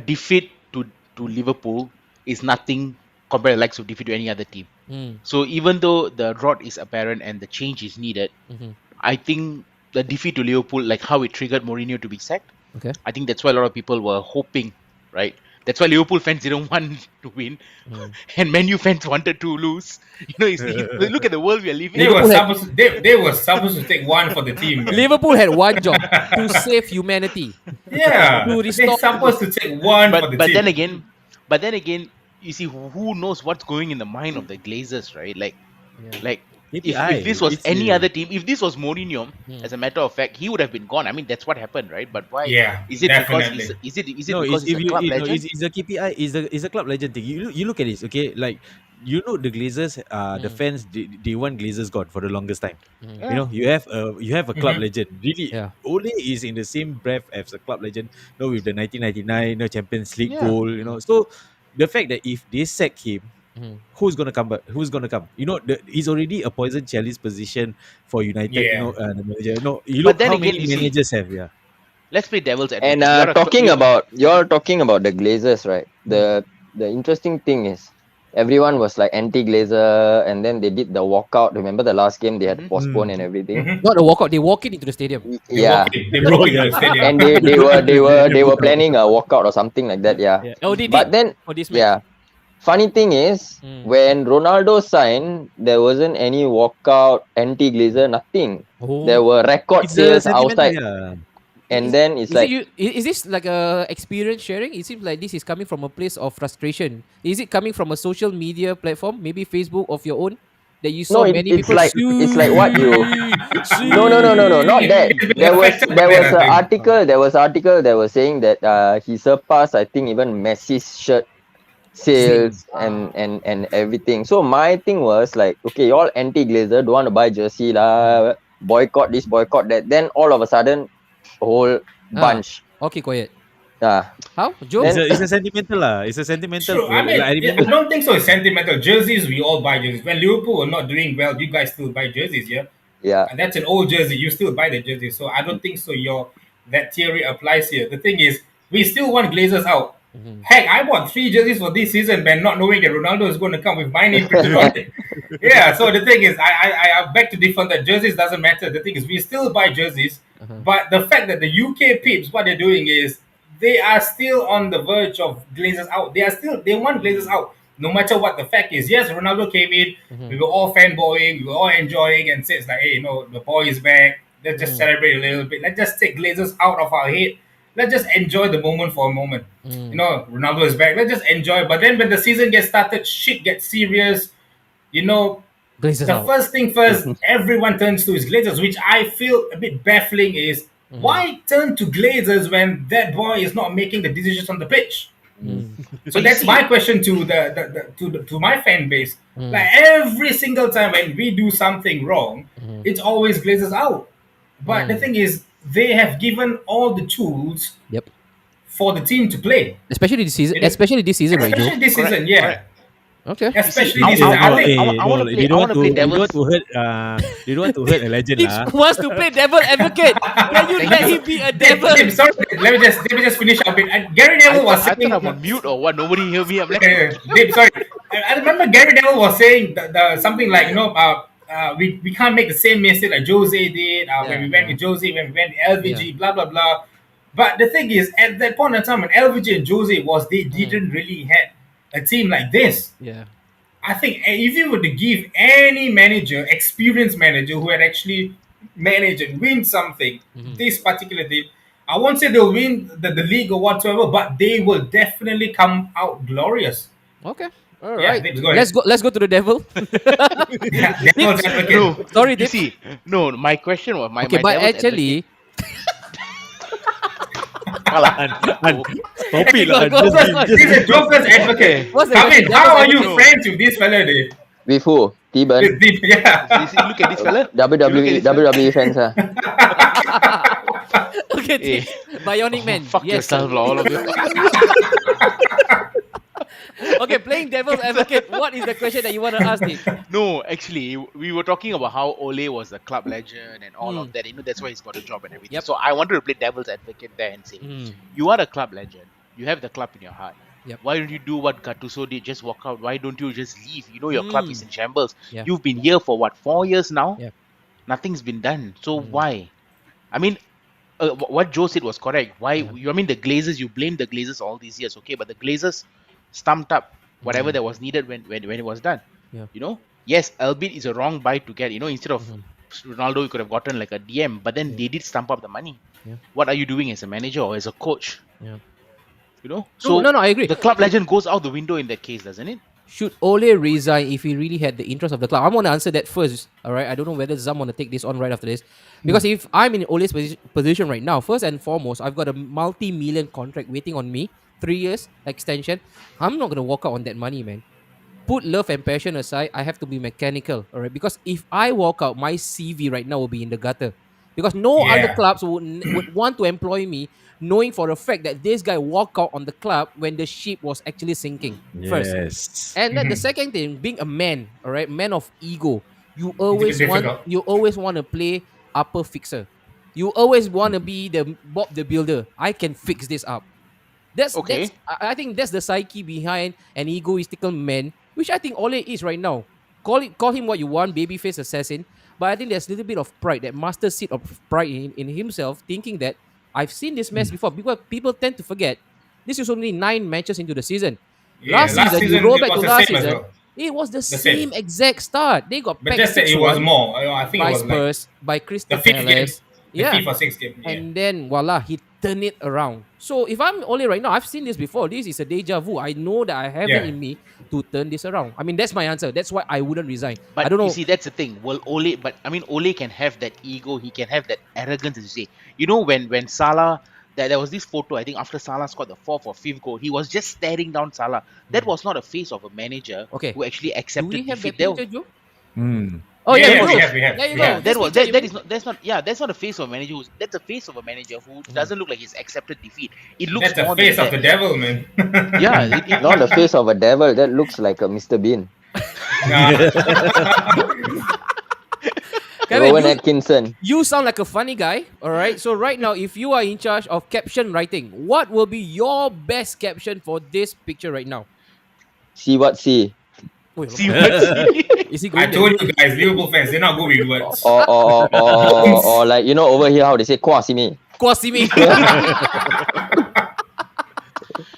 defeat to Liverpool is nothing compared to the likes of defeat to any other team. Mm, So even though the rot is apparent and the change is needed, mhm. I think the defeat to Liverpool, like how it triggered Mourinho to be sacked, Okay. I think that's why a lot of people were hoping, right? That's why Liverpool fans didn't want to win, and Man U fans wanted to lose. You know, look at the world we are living They in. were supposed. They were supposed to take one for the team. Man. Liverpool had one job to save humanity. Yeah, To they're restore- supposed to take one for the But team. then again, you see, who knows what's going in the mind of the Glazers, right? Like KPI. if this was It's, any other team, if this was Mourinho, Hmm. as a matter of fact, he would have been gone. I mean, that's what happened, right? But why? Yeah, Is it definitely. because is it No, because it's, he's a club legend? it's a KPI, it's a club legend thing. You look at this, okay? Like the Glazers, the fans, they want Glazers gone for the longest time. Mm. You know, you have a club Mhm. legend. Really, Yeah. Ole is in the same breath as a club legend. You know, with the 1999 Champions League Yeah. goal. You know, so the fact that if they sack him, Mhm. who's gonna come back? Who's gonna come? You know, he's already a poison chalice position for United. You Yeah. know, the manager. No, you But look then how again, many you see- managers have. Yeah. Let's play devil's advocate. And You gotta- talking you- about you're talking about the Glazers, right? The interesting thing is, everyone was like anti-Glazer, and then they did the walkout. Remember the last game they had to postpone and everything. Mhm. Not a walkout. They walk into the stadium. Yeah, They walk into the stadium. and they were planning a walkout or something like that. Yeah, Yeah. Oh, they but did then for this match. yeah, funny thing is when Ronaldo signed, there wasn't any walkout, anti-Glazer, nothing. Oh. There were record It's a sales sentimental, outside, yeah. and then it's Is like it you? Is this like a experience sharing? It seems like this is coming from a place of frustration. Is it coming from a social media platform, maybe Facebook of your own, that you no, saw many it's people? like what you. No, not that. He's been There was affected by there that, was I an think. article that was saying that he surpassed, I think, even Messi's shirt sales and everything. So my thing was like, okay, all anti-Glazer don't want to buy jersey lah, boycott this, boycott that. Then all of a sudden, a whole Ah, bunch. okay, quiet. Ah, How, Joe? It's then a sentimental lah. It's a sentimental. True. I mean, Like, I I remember. don't think so. It's sentimental. Jerseys, we all buy jerseys. When Liverpool were not doing well, you guys still buy jerseys, yeah? yeah, And that's an old jersey. You still buy the jersey. So I don't think so. That theory applies here. The thing is, we still want Glazers out. Heck, I bought 3 jerseys for this season, man, not knowing that Ronaldo is going to come with my name printed on it. Yeah. So the thing is, I beg to differ that jerseys doesn't matter. The thing is, we still buy jerseys, but the fact that the UK peeps, what they're doing is they are still on the verge of Glazers out. They want Glazers out, no matter what the fact is. Yes, Ronaldo came in, we were all fanboying, we were all enjoying, and says like, hey, the boy is back. Let's just celebrate a little bit. Let's just take Glazers out of our head. Let's just enjoy the moment for a moment. Ronaldo is back. Let's just enjoy. But then when the season gets started, shit gets serious. You know, Glazers the out. first thing first, everyone turns to is Glazers, which I feel a bit baffling is why turn to Glazers when that boy is not making the decisions on the pitch? So But you that's see- my question to to my fan base. Like every single time when we do something wrong, it's always Glazers out. But the thing is, they have given all the tools Yep. for the team to play. Especially this season. It is- Especially this season, right, Joe? Especially this Correct, season, yeah. correct. Okay. Especially I- this season. I- I think I wanna play- they don't want to. play They don't want devil's- to hurt. They don't want to hurt a legend He lah. wants to play devil advocate. Can you let him be a devil? Dave, sorry, let me just finish up a bit. Gary Neville was I saying, thought I'm on mute or what? Nobody hear me. I'm like, Dave, sorry. I remember Gary Neville was saying the something like we can't make the same mistake like Jose did when we went with Jose, when we went with LVG, blah blah blah. But the thing is, at that point in time, when LVG and Jose they didn't really had a team like this. Yeah. I think if you were to give any manager, experienced manager who had actually managed and win something, this particular team, I won't say they'll win the league or whatsoever, but they will definitely come out glorious. Okay. All Yeah, right. Dave, go ahead. Let's go to the devil. Yeah, devil's advocate. no. Sorry, You Dave. see, no. My question was Okay, my but devil's actually, Stop it lah. Go, Just go, be- He's a Joker's advocate. What's the Come in, question? how are you Devil's friends with this fella, Dave? with who? Tiban. Yeah. You see, look at this fella. WWE WWE fans ah. okay, Hey. Bionic Man. Fuck Yes. yourself, lah, all of you. Okay, playing devil's advocate. What is the question that you want to ask, Dave? No, actually, we were talking about how Ole was a club legend and all of that. That's why he's got a job and everything. Yep. So I wanted to play devil's advocate there and say, you are a club legend. You have the club in your heart. Yep. Why don't you do what Gattuso did? Just walk out. Why don't you just leave? You know your club is in shambles. Yeah. You've been here for what, 4 years now? Yeah. Nothing's been done. So why? I mean, what Joe said was correct. Why? I mean, the Glazers. You blame the Glazers all these years, okay? But the Glazers stumped up whatever that was needed when it was done. Yeah. You know, yes, albeit it's a wrong buy to get. You know, instead of Ronaldo, you could have gotten like a DM, but then they did stump up the money. Yeah. What are you doing as a manager or as a coach? Yeah. You know, No, I agree. The club legend goes out the window in that case, doesn't it? Should Ole resign if he really had the interest of the club? I'm going to answer that first. All right. I don't know whether Zam want to take this on right after this. Because if I'm in Ole's position right now, first and foremost, I've got a multi-million contract waiting on me. 3 years extension. I'm not going to walk out on that money, man. Put love and passion aside. I have to be mechanical. All right. Because if I walk out, my CV right now will be in the gutter. Because no other clubs would want to employ me, knowing for a fact that this guy walked out on the club when the ship was actually sinking. First. Yes. And then the second thing, being a man, all right, man of ego, you always want to play upper fixer. You always want to be the Bob the Builder. I can fix this up. That's Okay. I think that's the psyche behind an egoistical man which I think Ole is right now. Call him what you want, babyface assassin. But I think there's a little bit of pride, that master seed of pride in himself, thinking that I've seen this mess before. Because people tend to forget this is only 9 matches into the season. Yeah, Last last season, you season roll it back to was the last same as season, well. it was the The same. same exact start. They got But packed just that it was 6-1 more. I think it by was like Spurs, by the Crystal fifth game, Palace. the Yeah. fifth or sixth game. Yeah. And then voila, he turned it around. So if I'm Ole right now, I've seen this before. This is a deja vu. I know that I have it Yeah. in me to turn this around. I mean, that's my answer. That's why I wouldn't resign. I But don't you know. see, that's the thing. Well, Ole, but I mean, Ole can have that ego. He can have that arrogance, as you say. You know, when Salah, there was this photo. I think after Salah scored the fourth or fifth goal, he was just staring down Salah. That was not a face of a manager Okay. who actually Do we accepted have that defeat. There, picture, Joe? Hmm. Oh Yeah, yeah, that yeah, was we Joe. a have, we have, There you we go. have. This that was picture, that, you that bring is it. not that's not a face of a manager who's that's a face of a manager who doesn't look like he's accepted defeat. It looks That's the more face than of the that. devil, man. Yeah, Not the face of a devil. That looks like a Mr. Bean. Nah. Kevin, Rowan Atkinson. you sound like a funny guy. All right. So right now, if you are in charge of caption writing, what will be your best caption for this picture right now? See what see. Wait, see what see. is he I going there? told you guys, Liverpool fans, they're not good with words. Or like, you know, over here how they say kwa see me. Kwasimi.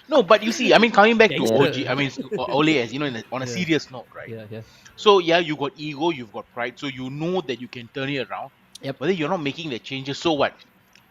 No, but you see, I mean, coming back to Gangster. OG, I mean, Ole, as you know, on a Yeah. serious note, right? Yeah. So yeah, you got ego, you've got pride, so you know that you can turn it around. Yep. But then you're not making the changes. So what?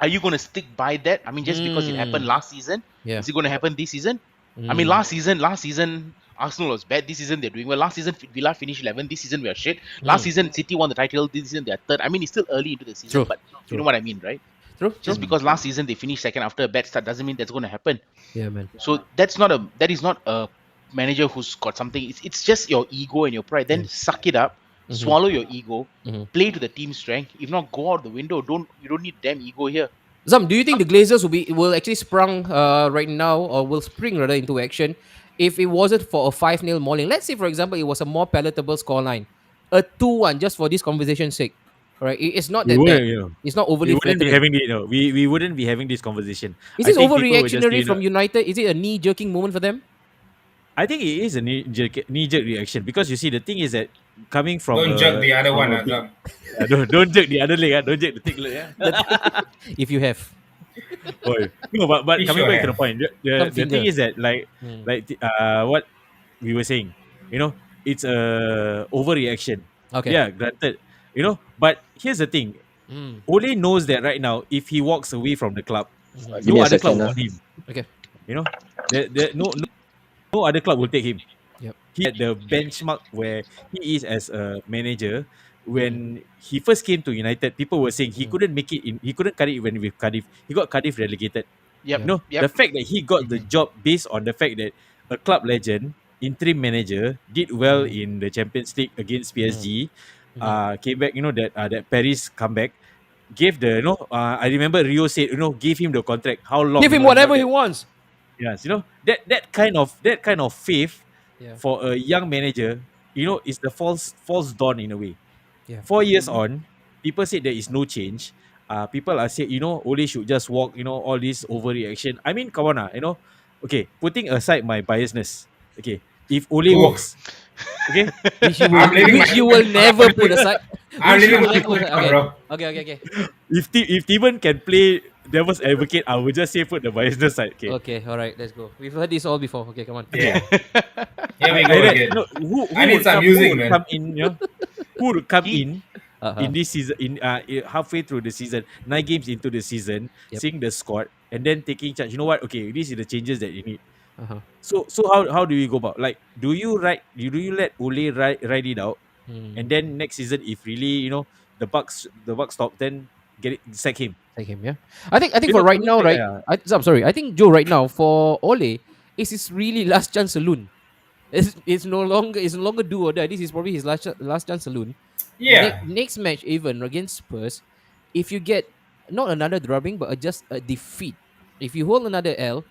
Are you going to stick by that? I mean, just because it happened last season, Yeah. is it going to happen this season? I mean, last season, Arsenal was bad. This season they're doing well. Last season Villa finished 11. This season we are shit. Last season City won the title. This season they're third. I mean, it's still early into the season, True. but you True. know what I mean, right? True. Just because last season they finished second after a bad start doesn't mean that's going to happen. Yeah, man. So that is not a manager who's got something. It's just your ego and your pride. Then suck it up, swallow your ego, play to the team's strength. If not, go out the window. You don't need damn ego here. Zam, do you think the Glazers will actually sprung right now, or will spring rather into action if it wasn't for a 5-0 mauling? Let's say, for example, it was a more palatable scoreline, a 2-1, just for this conversation's sake. All right, it's not We that wouldn't, bad. you know, It's not we overly wouldn't be flattering. having it. No, we wouldn't be having this conversation. Is I this think people would just overreactionary say, from United? Is it a knee-jerking moment for them? I think it is a knee-jerk reaction because you see the thing is that coming from Don't jerk the other one, from a big- Azam. don't jerk the other leg. Don't jerk the thick leg. If you have. Oi. No, but We coming sure back to the have. point, Some the thing finger. is that what we were saying, you know, it's a overreaction. Okay. Yeah, granted, you know, but here's the thing. Mm. Ole knows that right now, if he walks away from the club, Give me no a other club second. will want him. Okay. You know, no other club will take him. Yep. He at the benchmark where he is as a manager. When he first came to United, people were saying he couldn't make it in. He couldn't cut it even with Cardiff. He got Cardiff relegated. Yep. You know, Yep. the fact that he got the job based on the fact that a club legend, interim manager, did well in the Champions League against PSG. Came back, you know, that Paris comeback gave the, I remember Rio said, gave him the contract. How long? Give him you know, whatever that- he wants. Yes, that kind of faith Yeah. for a young manager, is the false dawn in a way. Yeah. 4 years on, people said there is no change. People are saying, Ole should just walk, all this overreaction. I mean, come on, okay, putting aside my biasness, okay, if Ole Oof. walks, okay, Which you I'm leaving which my- you will never put aside. I'm Which you leaving will my never put aside. account, bro. Okay. if Steven can play devil's advocate, I would just say put the biasness side. Okay. Okay, all right, let's go. We've heard this all before. Okay, come on. Yeah. Here we go I read- again. no, who I need would some come, music, who would man. come in, who would come He- in Uh-huh. in this season, halfway through the season, 9 games into the season, Yep. seeing the squad and then taking charge. You know what? Okay, these are the changes that you need. Uh-huh. So how do you go about? Like, do you let Ole ride it out, Hmm. and then next season, if really the bucks stop, then sack him. Take him, yeah. I think You for know, right to me, now, right? yeah. I'm sorry. I think Joe right now for Ole, it's his really last chance saloon. It's no longer do or die. This is probably his last chance saloon. Yeah. Next match even against Spurs, if you get not another drubbing but just a defeat, if you hold another L,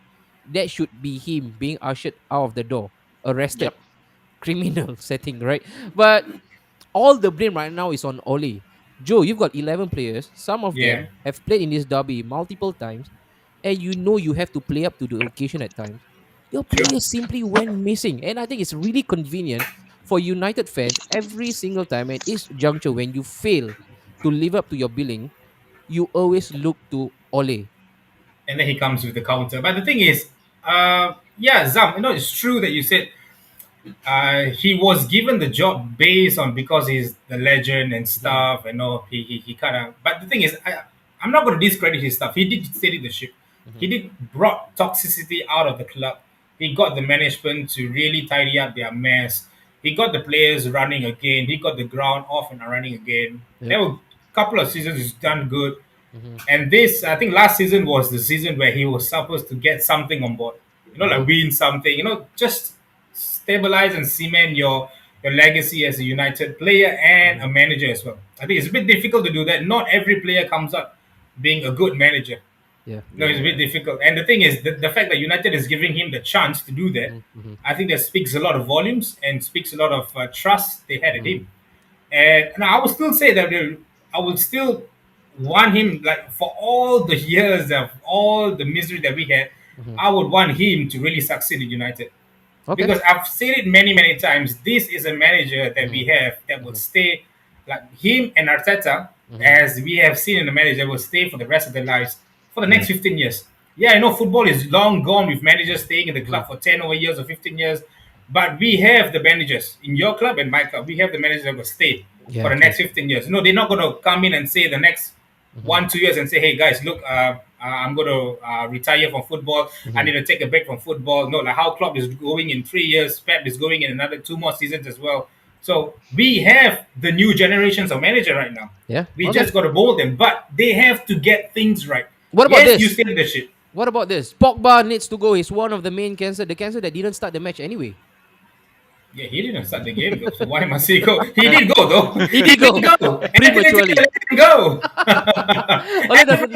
that should be him being ushered out of the door, arrested, Yep. criminal setting, right? But all the blame right now is on Ole. Joe, you've got 11 players. Some of them Yeah. have played in this derby multiple times, and you have to play up to the occasion at times. your True. players simply went missing. And I think it's really convenient for United fans every single time at each juncture when you fail to live up to your billing, you always look to Ole. And then he comes with the counter. But the thing is, yeah, Zam, it's true that you said he was given the job based on because he's the legend and Mhm, stuff. He kind of. But the thing is, I'm not going to discredit his stuff. He did steady the ship. He mhm, did brought toxicity out of the club. He got the management to really tidy up their mess. He got the players running again. He got the ground off and running again. yep, There were a couple of seasons he's done good. mhm, And this, I think last season was the season where he was supposed to get something on board. Like mhm, win something, just stabilize and cement your legacy as a United player and a mhm. manager as well. I think it's a bit difficult to do that. Not every player comes up being a good manager. Yeah, No, yeah, it's a yeah. bit difficult. And the thing is, the fact that United is giving him the chance to do that, Mhm, mhm, I think that speaks a lot of volumes and speaks a lot of trust they had in mhm, him. And I will still say that I will still want him, like, for all the years of all the misery that we had. mhm. I would want him to really succeed at United Okay. because I've said it many, many times. This is a manager that we Mhm, have that will mhm, stay, like him and Arteta, mhm. as we have seen in the manager, will stay for the rest of their lives for the Yeah. next 15 years. Yeah, I know football is long gone with managers staying in the Mhm. club for 10 over years or 15 years, but we have the managers in your club and my club. We have the managers that will stay for Yeah, the true. next 15 years. They're not going to come in and say the next Mhm, 1 2 years and say, hey guys, look, I'm going to retire from football. I mhm. need to take a break from football. No, like how Klopp is going in 3 years, Pep is going in another two more seasons as well. So we have the new generations of manager right now. Yeah. We Okay. just got to mold them, but they have to get things right. What about Yes, you this? still the shit. What about this? Pogba needs to go. He's one of the main cancer. The cancer that didn't start the match anyway. Yeah, he didn't start the game though, so why must he go? He did go though. He He did go did go. And let prematurely. him go. Ole doesn't.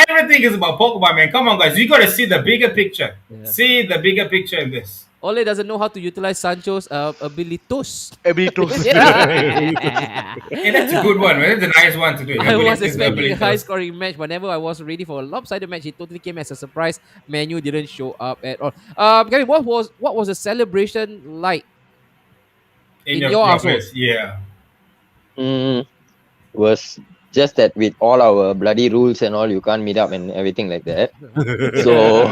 Everything is about Pogba, man. Come on, guys. You got to see the bigger picture. Yeah. See the bigger picture in this. Ole doesn't know how to utilize Sancho's abilitos. Abilitos. Yeah. Hey, that's a good one, man. That's a nice one to do. I was Abilities, expecting a high abilities. scoring match. Whenever I was ready for a lopsided match, it totally came as a surprise. Manu didn't show up at all. Kevin, what was the celebration like In in your your household? progress, yeah. Mm, was just that with all our bloody rules and all, you can't meet up and everything like that. So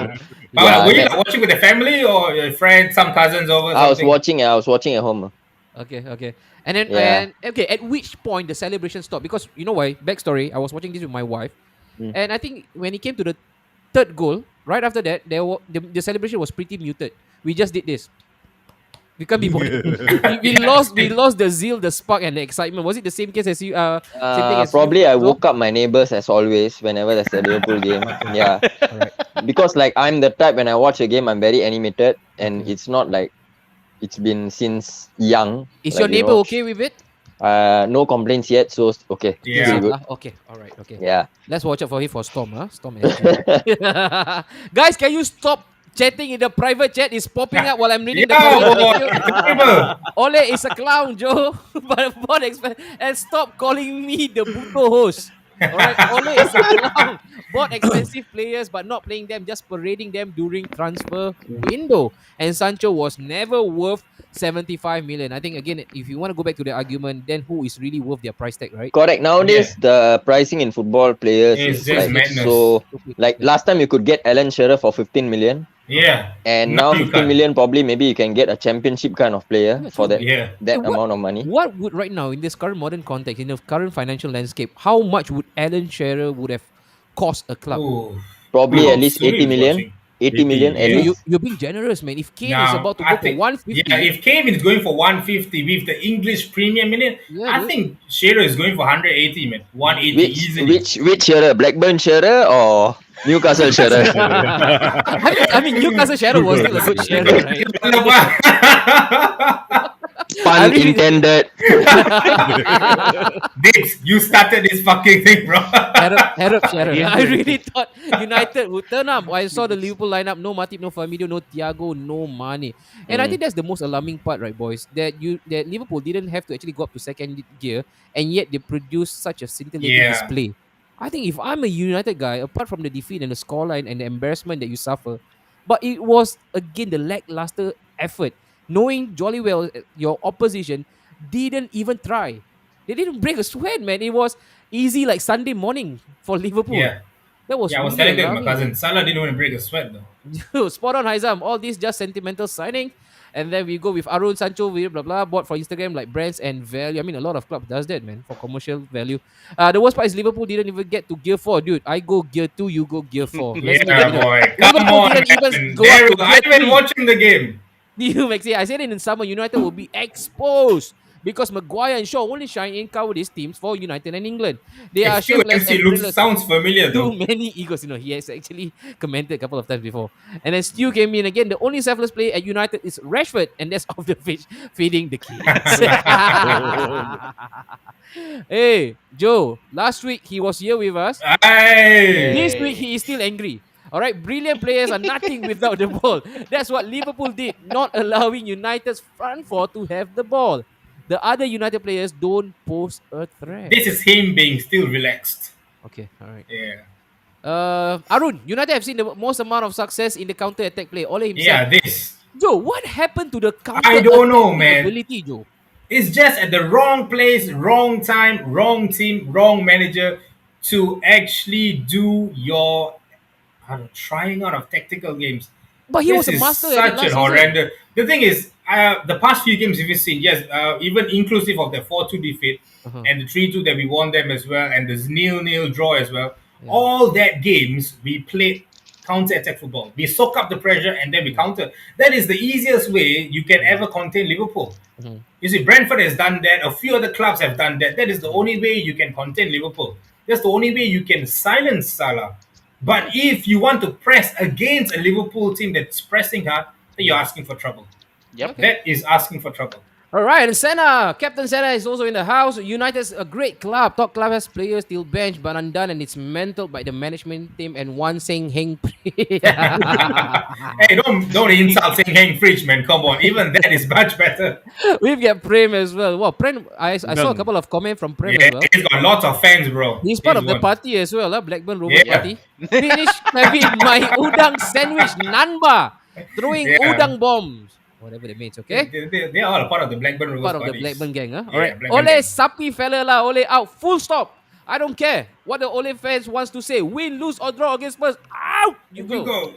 But yeah, were I you met. like, watching with the family or your friends, some cousins over I was something? watching. I was watching at home. Okay, okay. And then Yeah. okay, at which point the celebration stopped? Because you know why? Backstory, I was watching this with my wife, Mm. and I think when it came to the third goal, right after that, the celebration was pretty muted. We just did this. We can't be bothered. we lost the zeal, the spark, and the excitement. Was it the same case as you? Same thing as you? Probably I No. woke up my neighbors as always whenever there's a Liverpool game. Okay. Yeah, All right. because like I'm the type when I watch a game, I'm very animated, and Okay. it's not like it's been since young. Is like, your neighbor okay with it? No complaints yet, so okay, Still Yeah. still safe good. lah. Okay. All right. Okay. Yeah. Let's watch out for him for Storm, huh? Storm FC. Guys, can you stop chatting in the private chat? It's popping up while I'm reading the Yeah, comments. boy. Thank you. Incredible. Ole is a clown, Joe. But and stop calling me the Buto host. Alright, Ole is a clown. Bought expensive players but not playing them, just parading them during transfer window. And Sancho was never worth 75 million. I think again, if you want to go back to the argument, then who is really worth their price tag, right? Correct. Nowadays, Yeah. the pricing in football players It's is just like madness. so. Stupid. Like Yeah. last time, you could get Alan Shearer for 15 million, Yeah. and Now now you 15 can't. million probably maybe you can get a championship kind of player Yeah, for true. that Yeah. that What- amount of money. What would right now in this current modern context, in the current financial landscape, how much would Alan Shearer would have cost a club? Ooh. Probably I at hope least Sulu 80 is million. watching. 80 million at yeah. least. You're being generous, man. If Kane is Now, about to I go for think, 150, yeah, if Kane is going for 150 with the English Premier minute, Yeah, I dude. think Shearer is going for 180, man. 180 Which easily. which Shearer? Blackburn Shearer or Newcastle Shearer? I mean, Newcastle Shearer was still a good Shearer, right? Pun I really- intended. Dix, you started this fucking thing, bro. Harrop Shearer. Again, I really thought United would turn up. I saw the Liverpool lineup: no Matip, no Firmino, no Thiago, no Mane. And I think that's the most alarming part, right, boys? That Liverpool didn't have to actually go up to second gear, and yet they produced such a scintillating Yeah. display. I think if I'm a United guy, apart from the defeat and the scoreline and the embarrassment that you suffer, But it was again the lackluster effort, knowing jolly well your opposition didn't even try. They didn't break a sweat, man. It was easy like Sunday morning for Liverpool. Yeah. That was Yeah, I was really telling that to my alarming, cousin. man. Salah didn't even break a sweat though. Spot on, Haizam. All these just sentimental signing. And then we go with Arun Sancho, blah blah, bought for Instagram like brands and value. I mean, a lot of clubs does that, man, for commercial value. The worst part is Liverpool didn't even get to gear 4, dude. I go gear 2, you go gear 4. Let's meet in the Yeah, middle. boy. Come Liverpool on, didn't even man. go up There to I gear even 3. watching the game. You Maxi, I said it in summer. United will be exposed because Maguire and Shaw only shine in cover these teams for United and England. They Hey, are Stu shameless MC and looks brainless. sounds familiar Too though. many egos. He has actually commented a couple of times before. And then Stu came in again. The only selfless player at United is Rashford, and that's off the pitch feeding the kids. Hey, Joe, last week he was here with us. Hey. This week he is still angry. All right, brilliant players are nothing without the ball. That's what Liverpool did, not allowing United's front four to have the ball. The other United players don't pose a threat. This is him being still relaxed. Okay, all right. Yeah. Arun, United have seen the most amount of success in the counter attack play. Ole himself. Yeah, this. Joe, what happened to the counter I don't know, attacking man. ability, Joe? It's just at the wrong place, wrong time, wrong team, wrong manager to actually do your trying out of tactical games. But he This was a is master at it such a last season. horrendous. The thing is, the past few games if you've seen, yes, even inclusive of the 4-2 defeat Uh-huh. and the 3-2 that we won them as well, and the 0-0 draw as well, Yeah. all that games we played counter-attack football. We soak up the pressure and then we counter. That is the easiest way you can ever contain Liverpool. Mhm. You see, Brentford has done that. A few other clubs have done that. That is the only way you can contain Liverpool. That's the only way you can silence Salah. But if you want to press against a Liverpool team that's pressing hard, then you're asking for trouble. Yep. Okay. That is asking for trouble. All right, and Senna, Captain Senna is also in the house. United's a great club. Top club has players still bench, but undone, and it's mentored by the management team and one Seng Heng. Hey, don't insult Seng Heng Fridge, man. Come on. Even that is much better. We've got Prem as well. Well, Prem, I saw a couple of comments from Prem Yeah, as well. he's got lots of fans, bro. He's part of the one. party as well, Blackburn Rovers Yeah. party. Finish having my udang sandwich, Nanba, throwing Yeah. udang bombs. Whatever that means, okay? They are all a part of the Blackburn Rovers Part of the parties. Blackburn gang, huh? Yeah, Alright. Blackburn Ole gang. sapi fella lah, Ole out. Full stop. I don't care what the Ole fans wants to say. Win, lose or draw against Spurs. Out! You You go. go.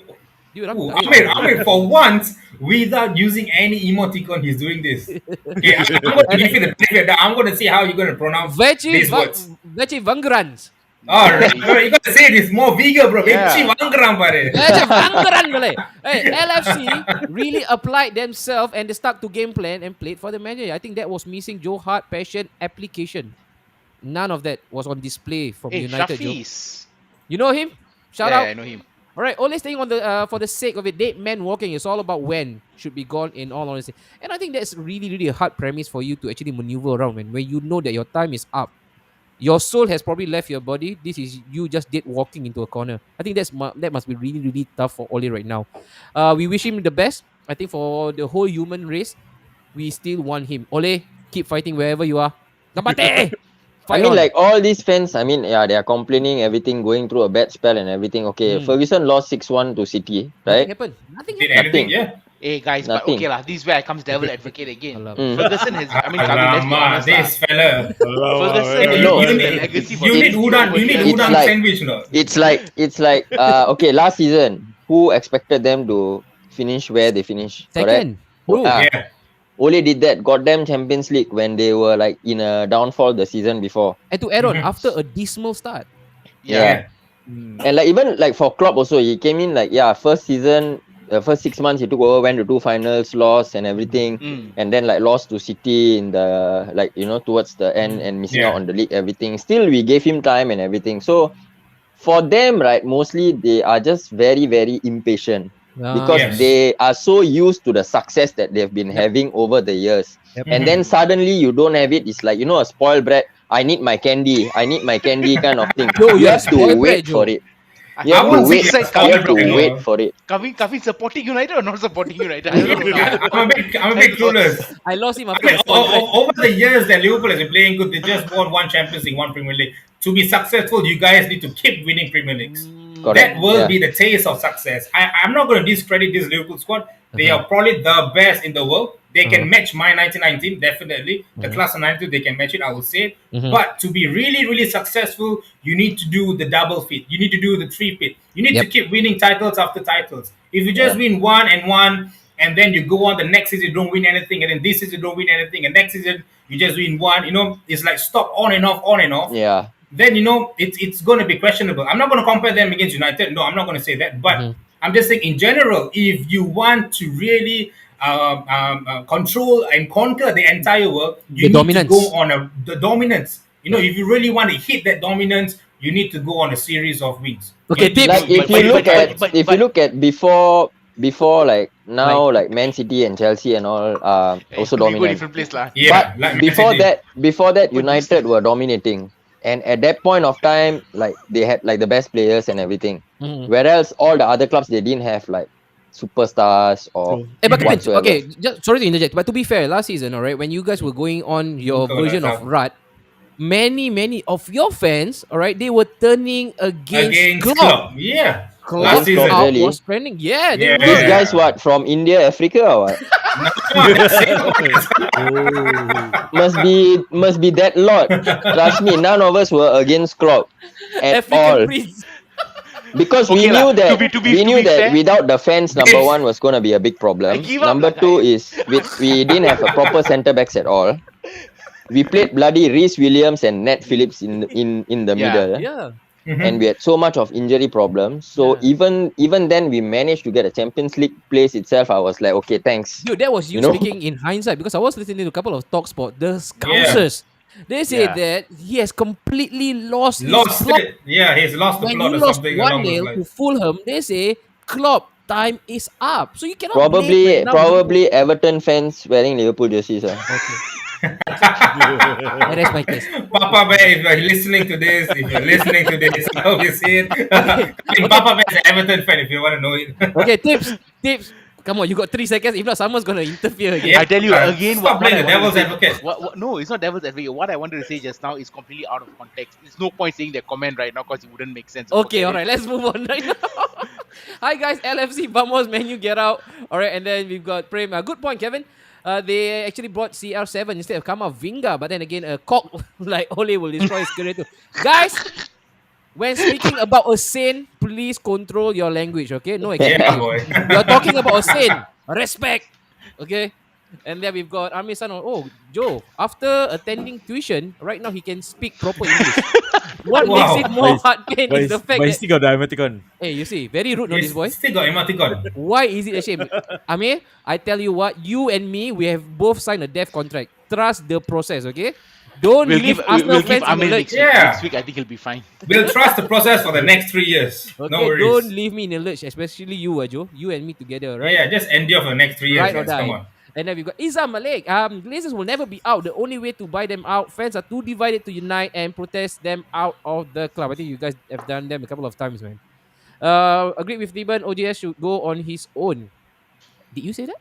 Dude, I'm Ooh, tired. Amir, for once, without using any emoticon, he's doing this. Okay, I'm going to give you the benefit. I'm going to see how you're going to pronounce these words. Veci Vangrans. Alright, you got to say this more vigor, bro. Yeah. Veci Vangram, pare. Veci Vangran, boleh. Hey, LFC really applied themselves and they stuck to game plan and played for the manager. I think that was missing Joe Hart, passion, application. None of that was on display from Hey, United, Joe. Shafiz. You know him? Shout Yeah, out. I know him. All right, only staying on the for the sake of it, dead man walking. It's all about when should be gone. In all honesty, and I think that's really a hard premise for you to actually maneuver around. When you know that your time is up, your soul has probably left your body. This is you just dead walking into a corner. I think that must be really tough for Ole right now. We wish him the best. I think for the whole human race, we still want him. Ole, keep fighting wherever you are. Gambate! I Fight mean, on. like all these fans, I mean, yeah, they are complaining everything, going through a bad spell and everything. Okay, Ferguson lost 6-1 to City, Nothing right? happened. Nothing Did happened. anything, Nothing. yeah. Hey guys, but Nothing. okay lah. This is where I comes devil advocate again. Alam. Ferguson has. I mean, Kami, let's be Alamak, honest lah. this fella. Ferguson Hey, has no. built you a need, legacy for you need 60 udang, over you need years. udang like- sandwich, no? It's like okay, last season, who expected them to finish where they finish? Second. Bro. Ah. Yeah. Ole did that goddamn Champions League when they were like in a downfall the season before. And to add on, Mhm. after a dismal start. Yeah. And like even like for Klopp also, he came in like first season, first 6 months he took over, went to 2 finals, lost and everything, and then like lost to City in the like towards the end and missing Yeah. out on the league, everything. Still we gave him time and everything. So for them, right, mostly they are just very impatient because Yes. they are so used to the success that they've been having over the years. And then suddenly you don't have it. It's like a spoiled brat. I need my candy kind of thing. Joe, You you're have to spoiled wait brat, for Joe. it. You I have to won't say wait. you're You spoiled have to brat, wait no. for it. Kavin supporting United or not supporting United? I don't know. I'm a bit clueless. I lost him I after mean, the spoil. over the years that Liverpool has been playing good, they just won 1 Champions League, 1 Premier League. To be successful, you guys need to keep winning Premier Leagues. Correct. that will Yeah. be the taste of success. I'm not going to discredit this Liverpool squad. They Uh-huh. are probably the best in the world. They Uh-huh. can match my 1919, definitely. The Uh-huh. class of 92, they can match it, I will say. Mhm. But to be really, really successful, you need to do the double fit. You need to do the three fit. You need to Yep. keep winning titles after titles. If you just Yeah. win one and one, and then you go on the next season, you don't win anything, and then this season, you don't win anything, and next season, you just win one, it's like stop on and off, on and off, Yeah. then it's going to be questionable. I'm not going to compare them against United. No, I'm not going to say that. But Mhm. I'm just saying, in general, if you want to really control and conquer the entire world, The you need to go dominance. on the dominance. Yeah. If you really want to hit that dominance, you need to go on a series of wins. Okay, You need to tips. Like go, if but you you look but, at but, if you look at before like Like now, like Man City and Chelsea and all also We go dominant. different place lah. yeah, But like Man before City. that What this United were dominating. And at that point of time, like they had like the best players and everything. Mhm. Whereas all the other clubs they didn't have like superstars or True. But Kevin, Mhm. whatsoever. okay, just, sorry to interject, but to be fair, last season, all right, when you guys were going on your Go lah, version of Sam. Rut, many of your fans, all right, they were turning against Against Klopp. Klopp. Yeah. Last Klopp Against Klopp, season. out really? was trending. Yeah, they These were. guys Yeah. what from India, Africa or what? No, Singaporeans. Oh. Must be that lot. Trust me, none of us were against Klopp at African all. Prince. Because we Okay lah, knew that to be fair, without the fans, number Babes. one was gonna be a big problem. I give up Number lah, two guys. is we didn't have a proper centre backs at all. We played bloody Reece Williams and Nat Phillips in the Yeah. middle, Yeah. and we had so much of injury problems. So even then we managed to get a Champions League place itself. I was like, okay, thanks. Dude, that was you, You know? speaking in hindsight because I was listening to a couple of talk sport. The Scousers, they say Yeah. that he has completely lost his Lost plot. it. Yeah, he's lost the When plot you or lost something one along those 0 to lines. Fulham, they say Klopp time is up. So you cannot blame right now. Probably Everton fans wearing Liverpool jerseys. Okay, that is my case. Papa Bear, if you're listening to this, I hope you see it. I mean, Papa Bear is an Everton fan if you want to know it. Okay, tips. Come on, you got 3 seconds. If not, someone's gonna interfere again. Yeah. I tell you again. Stop What playing I the wanted devil's to say- advocate. No, it's not devil's advocate. What I wanted to say just now is completely out of context. There's no point saying that comment right now because it wouldn't make sense. Okay, Forget all right, it. let's move on right now. Hi guys, LFC, Vamos, Menu, get out. All right, and then we've got Prem. Good point, Kevin. They actually brought CR7 instead of Kamavinga, but then again, a cock like Ole will destroy his career too. Guys, when speaking about a saint, please control your language, okay? No Yeah, excuses. boy. You're talking about a saint. Respect. Okay? And then we've got Amir San. Oh, Joe, after attending tuition, right now he can speak proper English. What Wow. makes it more But heart pain But is the fact he that... still got the emoticon. Hey, you see, very rude on He's this boy. still got emoticon. Why is it a shame? Amir, I tell you what, you and me, we have both signed a deaf contract. Trust the process, okay? Don't We'll leave give Arsenal we'll give fans in the Amir lurch. next week. Yeah. Next week I think he'll be fine. We'll trust the process for the next 3 years. Okay, No worries. don't leave me in the lurch, especially you, Joe. You and me together, right? Yeah, just endure for the next 3 years, Right or guys. die. Come on. And then we've got Iza Malik. Glazers will never be out. The only way to buy them out, fans are too divided to unite and protest them out of the club. I think you guys have done them a couple of times, man. Agreed with Liban. OJS should go on his own. Did you say that?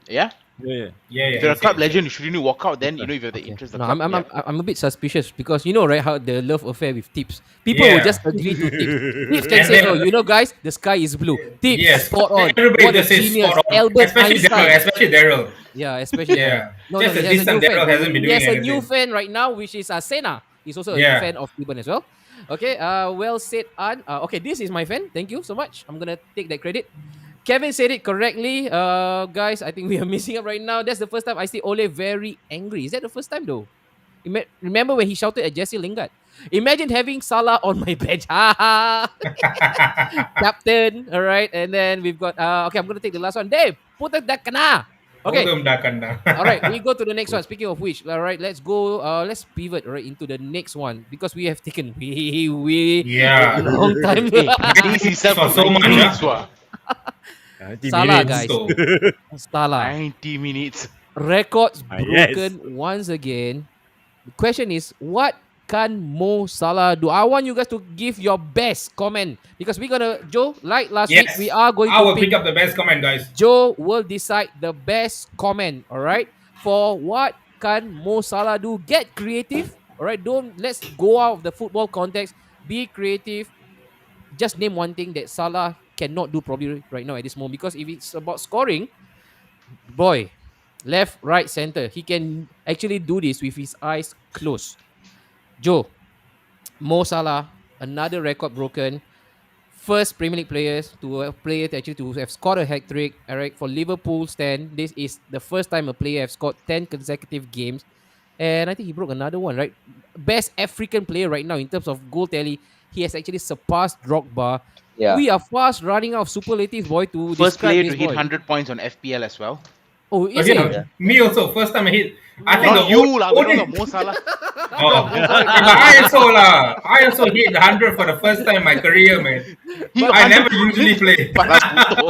Yeah. Yeah. Yeah, If you're a he club said- legend, you shouldn't walk out. Then you know if you have the Okay. interest. No, Of the I'm, club, I'm, I'm a bit suspicious because you know, right, how the love affair with tips. People Yeah. will just agree to tips. Tips can And say, then- oh, you know, guys, the sky is blue. Tips, Yes. spot on. Everybody What a just says genius. spot on. Albert Especially Einstein. Daryl. Especially Daryl. Yeah, especially Yeah. Daryl. No, Just no, that he has this a new time Daryl fan. hasn't been He has doing a new anything. fan right now, which is Sena. He's also a Yeah. new fan of Liban as well. Okay, well said, An. Okay, this is my fan. Thank you so much. I'm gonna take that credit. Kevin said it correctly. Guys, I think we are missing up right now. That's the first time I see Ole very angry. Is that the first time though? Remember when he shouted at Jesse Lingard? Imagine having Salah on my bench. Captain. All right. And then we've got okay, I'm gonna take the last one. Dave, put that kana. Okay. Hold them, Dakanda. All right, we go to the next one. Speaking of which, all right, let's go. Let's pivot right into the next one because we have taken way Yeah. long time. This is For so much, 90 minutes. huh? 90 Salah, minutes. guys. So, Salah 90 minutes. records Yes. broken once again. The question is, what can Mo Salah do? I want you guys to give your best comment because we're gonna Joe, like last week, yes. we are going I to will pick. pick up the best comment, guys. Joe will decide the best comment. All right, for what can Mo Salah do? Get creative. All right, let's go out of the football context. Be creative. just name one thing that Salah cannot do probably right now at this moment. Because if it's about scoring, boy, left, right, center, he can actually do this with his eyes closed. Joe, Mo Salah, another record broken. First Premier League players to a player to actually to have scored a hat trick. Alright, for Liverpool stand, this is the first time a player have scored 10 consecutive games, and I think he broke another one. Right, best African player right now in terms of goal tally. He has actually surpassed Drogba. Yeah. We are fast running out of superlatives, boy, to First describe player this to hit boy. 100 points on FPL as well. Oh, is Okay, he? now, me also. First time I hit. I think the Not you lah, we're talking only. about Mo Salah. Oh, but I also lah. I also hit 100 for the first time in my career, man. He But I 100 never usually play. Paras puto.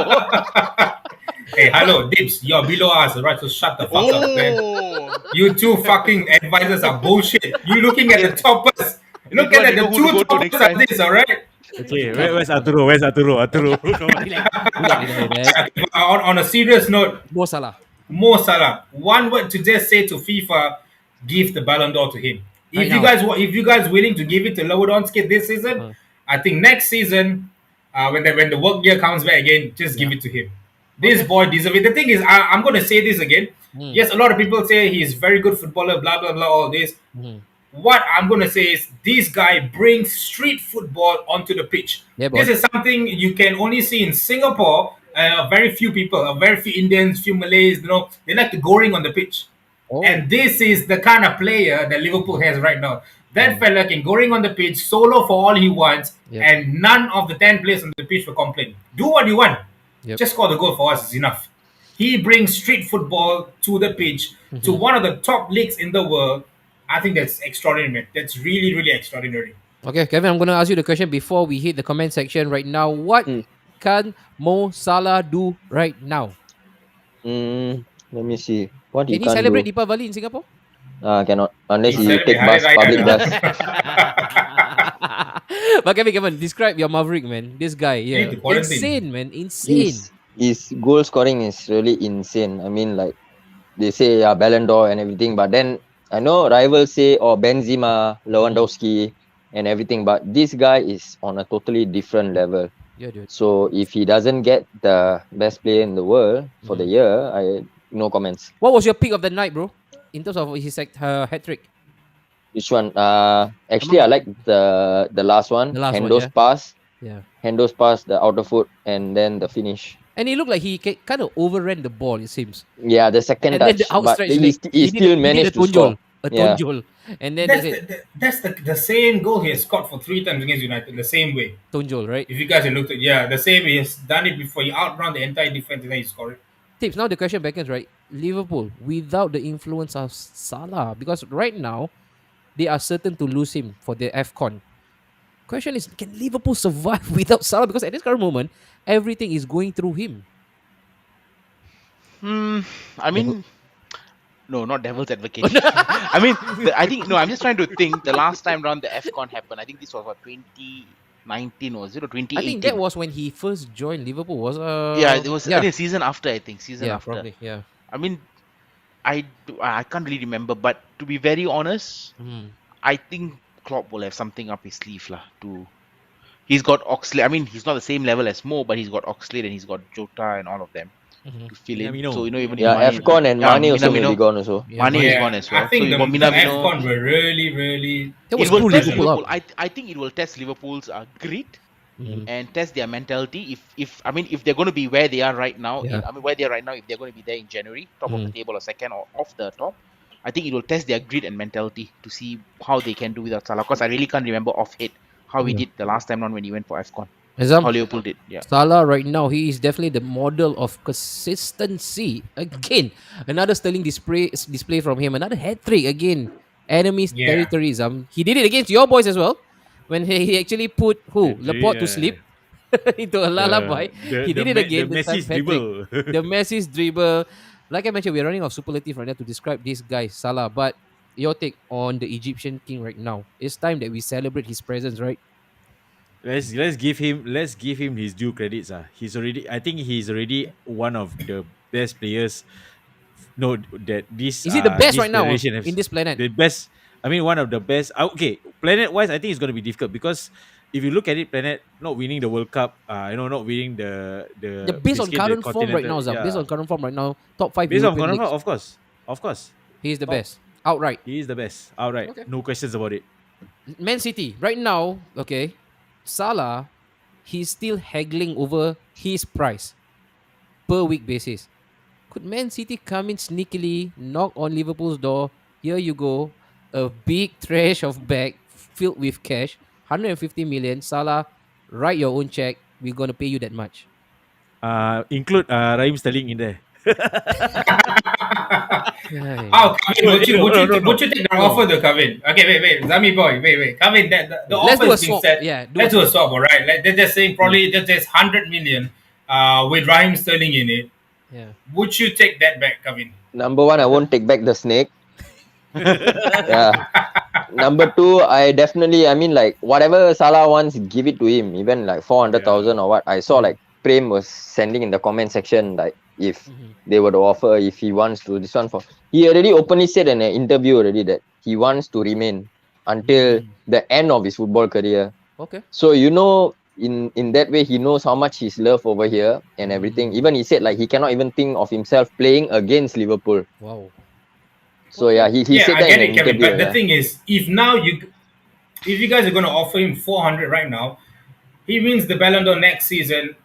Hey, hello, Dips. You're below us, right? So shut the fuck up, man. Oh, You two fucking advisors are bullshit. You looking at the toppers. Look Ridwan, at you the know who to two go to toppers next are time. this, alright? Okay, where's Arturo? Where's Arturo? Arturo, come on. Relax. On a serious note, Mo Salah. Mo Salah, one word to just say to FIFA, give the Ballon d'Or to him. Right If you now. guys if you guys willing to give it to Lewandowski this season, Uh. I think next season, when the work year comes back again, just give it to him. This boy deserves it. The thing is, I'm going to say this again. Mm. Yes, a lot of people say he's very good footballer, blah blah blah, all this. Mhm. What I'm going to say is this guy brings street football onto the pitch. Yeah, boy. This is something you can only see in Singapore. Very few people, very few Indians, few Malays, they like to go ring on the pitch. Oh. And this is the kind of player that Liverpool has right now. That fella can go ring on the pitch, solo for all he wants, Yep. and none of the 10 players on the pitch will complain. Do what you want. Yep. Just score the goal for us is enough. He brings street football to the pitch, to one of the top leagues in the world. I think that's extraordinary, man. That's really, really extraordinary. Okay, Kevin, I'm going to ask you the question before we hit the comment section right now. What Mm. can Mo Salah do right now? Let me see. What Can he he can't celebrate do? Deepavali in Singapore? Cannot. Unless He he celebrate take Hari bus, Raya public lah. bus. But Kevin, describe your Maverick, man. This guy, need yeah. to quarantine. Insane, man. Insane. His goal scoring is really insane. I mean, like they say, Ballon d'Or and everything, but then I know rivals say, Benzema, Lewandowski, and everything, but this guy is on a totally different level. Yeah, dude. So if he doesn't get the best player in the world for the year, I no comments. What was your pick of the night, bro? In terms of his hat trick? Which one? Actually, I like the last one. The last one, Hendo's yeah. pass. Yeah. Hendo's pass, the outer foot, and then the finish. And it looked like he kind of overran the ball, it seems. Yeah, the second And then touch, the outstretched but leg. he still managed to score. A Yeah. tonjol. And then That's, that's it. that's the same goal he has scored for 3 times against United, the same way. Tonjol, right? If you guys have looked at the same way, he has done it before. He outrun the entire defense and then he scored it. Tips. Now the question beckons, right? Liverpool, without the influence of Salah, because right now, they are certain to lose him for the AFCON. Question is, can Liverpool survive without Salah? Because at this current moment, everything is going through him. I mean, no, not devil's advocate. I mean, I think no. I'm just trying to think. The last time round the AFCON happened, I think this was what 2019 or 2018. I think that was when he first joined Liverpool. Was yeah, it was yeah, I think season after. I think season yeah, after. probably, yeah. I mean, I can't really remember, but to be very honest, I think Klopp will have something up his sleeve lah. He's got Oxlade. I mean, he's not the same level as Mo, but he's got Oxlade and he's got Jota and all of them to fill in. Minamino. So even Yeah, Mane- AFCON and Mane also may Minamino. be gone also. Yeah, Mane is gone as well. I think so you the got Minamino. AFCON were really, really. That It was will cool test Liverpool Liverpool. up. I think it will test Liverpool's grit Mhm. and test their mentality. If they're going to be where they are right now, Yeah. where they are right now, if they're going to be there in January, top of the table or second or off the top, I think it will test their grit and mentality to see how they can do without Salah. Because I really can't remember off hit how he did the last time round when he went for AFCON. How Liverpool did, yeah. Salah right now, he is definitely the model of consistency. Again, another sterling display from him. Another hat trick again. Enemies Yeah. territories. He did it against your boys as well. When he actually put Laporte to Yeah. sleep into a lullaby. He did it again. The this time, Messi's hat trick. dribble. The Messi's dribble. Like I mentioned, we're running out of superlative right now to describe this guy, Salah. But your take on the Egyptian king right now? It's time that we celebrate his presence, right? Let's give him his due credits. I think he's already one of the best players. No, that this Is he the best this right now generation has- in this planet? The best. I mean, one of the best. Okay, planet wise, I think it's going to be difficult because if you look at it, Planet not winning the World Cup, not winning The the based on basically the current form right continental, now, Zam. Based on yeah. current form right now, top five Based on European confirm, leagues. of course, He is the top. best. Outright. He is the best. Outright, Okay. no questions about it. Man City, right now, okay, Salah, he's still haggling over his price per week basis. Could Man City come in sneakily, knock on Liverpool's door? Here you go, a big trash of bag filled with cash, 150 million. Salah, write your own check. We're gonna pay you that much. Include Raheem Sterling in there. Aye. Oh, Kevin, would you No, would no, you no, would no. you take the No. offer though, Kevin? Okay, wait, Zami boy, wait, Kevin. That the Let's offer do a is being swap. set. Yeah, do a Let's do a swap. swap, all right? Like they're just saying probably just 100 million, with Raheem Sterling in it. Yeah. Would you take that back, Kevin? Number one, I won't take back the snake. Yeah. Number two, I definitely, I mean, like whatever Salah wants, give it to him. Even like 400,000 or what. I saw like Prem was sending in the comment section, like if Mhm. they were to offer, if he wants to this one for. He already openly said in an interview already that he wants to remain until the end of his football career. Okay. So in that way, he knows how much he's loved over here and everything. Even he said like he cannot even think of himself playing against Liverpool. Wow. So yeah, he Yeah, said I that get in it, an Kevin. interview. But the Yeah. thing is, if you guys are going to offer him 400 right now, he wins the Ballon d'Or next season.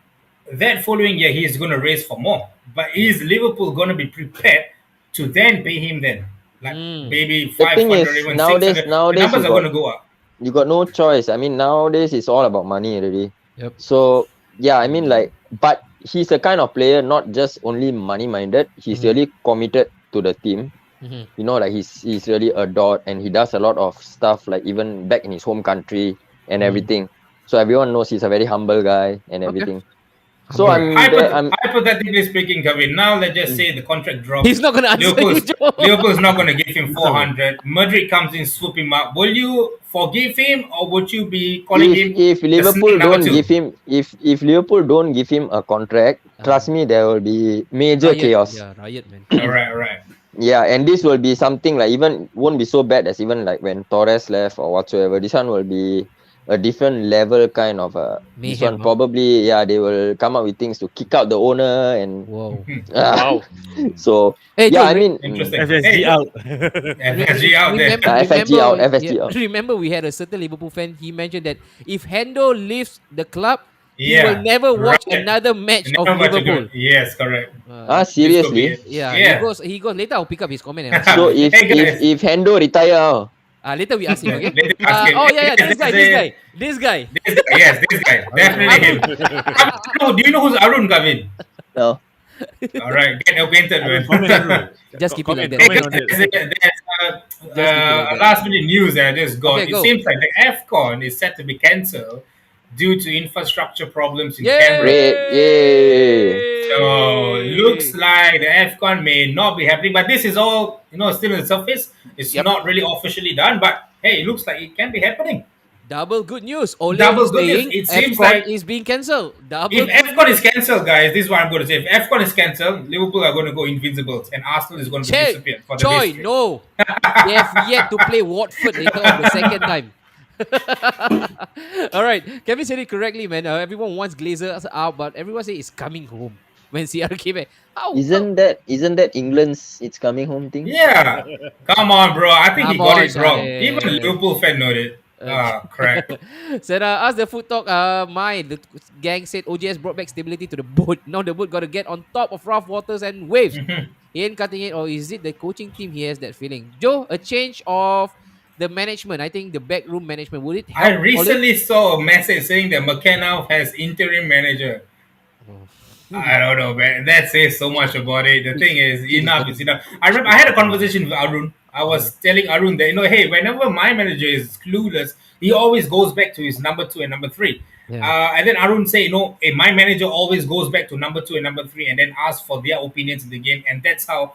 That following year, he is going to race for more. But is Liverpool going to be prepared to then pay him then? Like Mm. maybe The thing 500, is even 600. The nowadays numbers are going to go up. you got no choice. I mean, nowadays it's all about money already. Yep. So yeah, I mean like, but he's a kind of player not just only money minded. He's really committed to the team. Mhm. You know, like he's really adored and he does a lot of stuff like even back in his home country and everything. So everyone knows he's a very humble guy and everything. So Alright. I'm Hypothetically speaking, Kevin, now let's just say the contract drops. He's not gonna answer you, Joe. Liverpool's not going to give him 400. Madrid comes in, swoop him up. Will you forgive him or would you be calling him if the Liverpool snake number don't two? give him if Liverpool don't give him a contract, trust me, there will be major Riot. chaos. Yeah, riot, man. Alright. Yeah, and this will be something like even won't be so bad as even like when Torres left or whatsoever. This one will be a different level kind of this Mayhem, one huh? probably they will come up with things to kick out the owner and Whoa. Wow. so Hey, yeah, Joe, I mean Interesting. FSG Hey, out. FSG out there. FSG out, FSG out. Remember, we had a certain Liverpool fan. He mentioned that if Hendo leaves the club, he Yeah, will never watch right. another match of Never much Liverpool. good. Yes, correct. Uh, This could be seriously? it. yeah, Yeah. he goes. Later, I'll pick up his comment. And So I'll if Hey, guys. if Hendo retire, oh, later we ask him. Okay. Later ask him. Oh yeah. Yes, This guy. This guy, yes, this guy. Definitely him. Do you know who's Arun, Kevin? no. Alright, get acquainted with. Just keep it like that. Hey, Comment on guys, it. there's Just keep it like that. last minute news that I just got. Okay, It go. seems like the AFCON is set to be cancelled due to infrastructure problems in Yay! Canberra. Great, yay. So looks like the AFCON may not be happening, but this is all still on the surface. It's Yep. not really officially done, but hey, it looks like it can be happening. Double good news. Ole Double is good news. saying It seems AFCON like is being cancelled. Double if good AFCON news. is cancelled, guys, this is what I'm going to say. If AFCON is cancelled, Liverpool are going to go invincibles, and Arsenal is going to be Che, disappeared for the Choi, history. no. They have yet to play Watford later on the second time. All right, Kevin said it correctly, man. Everyone wants Glazers out, but everyone say it's coming home when CR came back. How? Isn't that England's it's coming home thing? Yeah, come on, bro. I think he Come got on, it wrong. Shahid. Even Liverpool fan know it. Crap. Said, ask the food talk. The gang said OGS brought back stability to the boat. Now the boat got to get on top of rough waters and waves. He ain't cutting it, or is it the coaching team? He has that feeling. Joe, a change of the management. I think the backroom management, would it I help? recently saw a message saying that McKenna has interim manager. I don't know, man. That says so much about it. The thing is, enough is enough. I remember I had a conversation with Arun. I was telling Arun that, hey, whenever my manager is clueless, he always goes back to his number 2 and number 3. Yeah. And then Arun say, hey, my manager always goes back to number 2 and number 3 and then asks for their opinions in the game. And that's how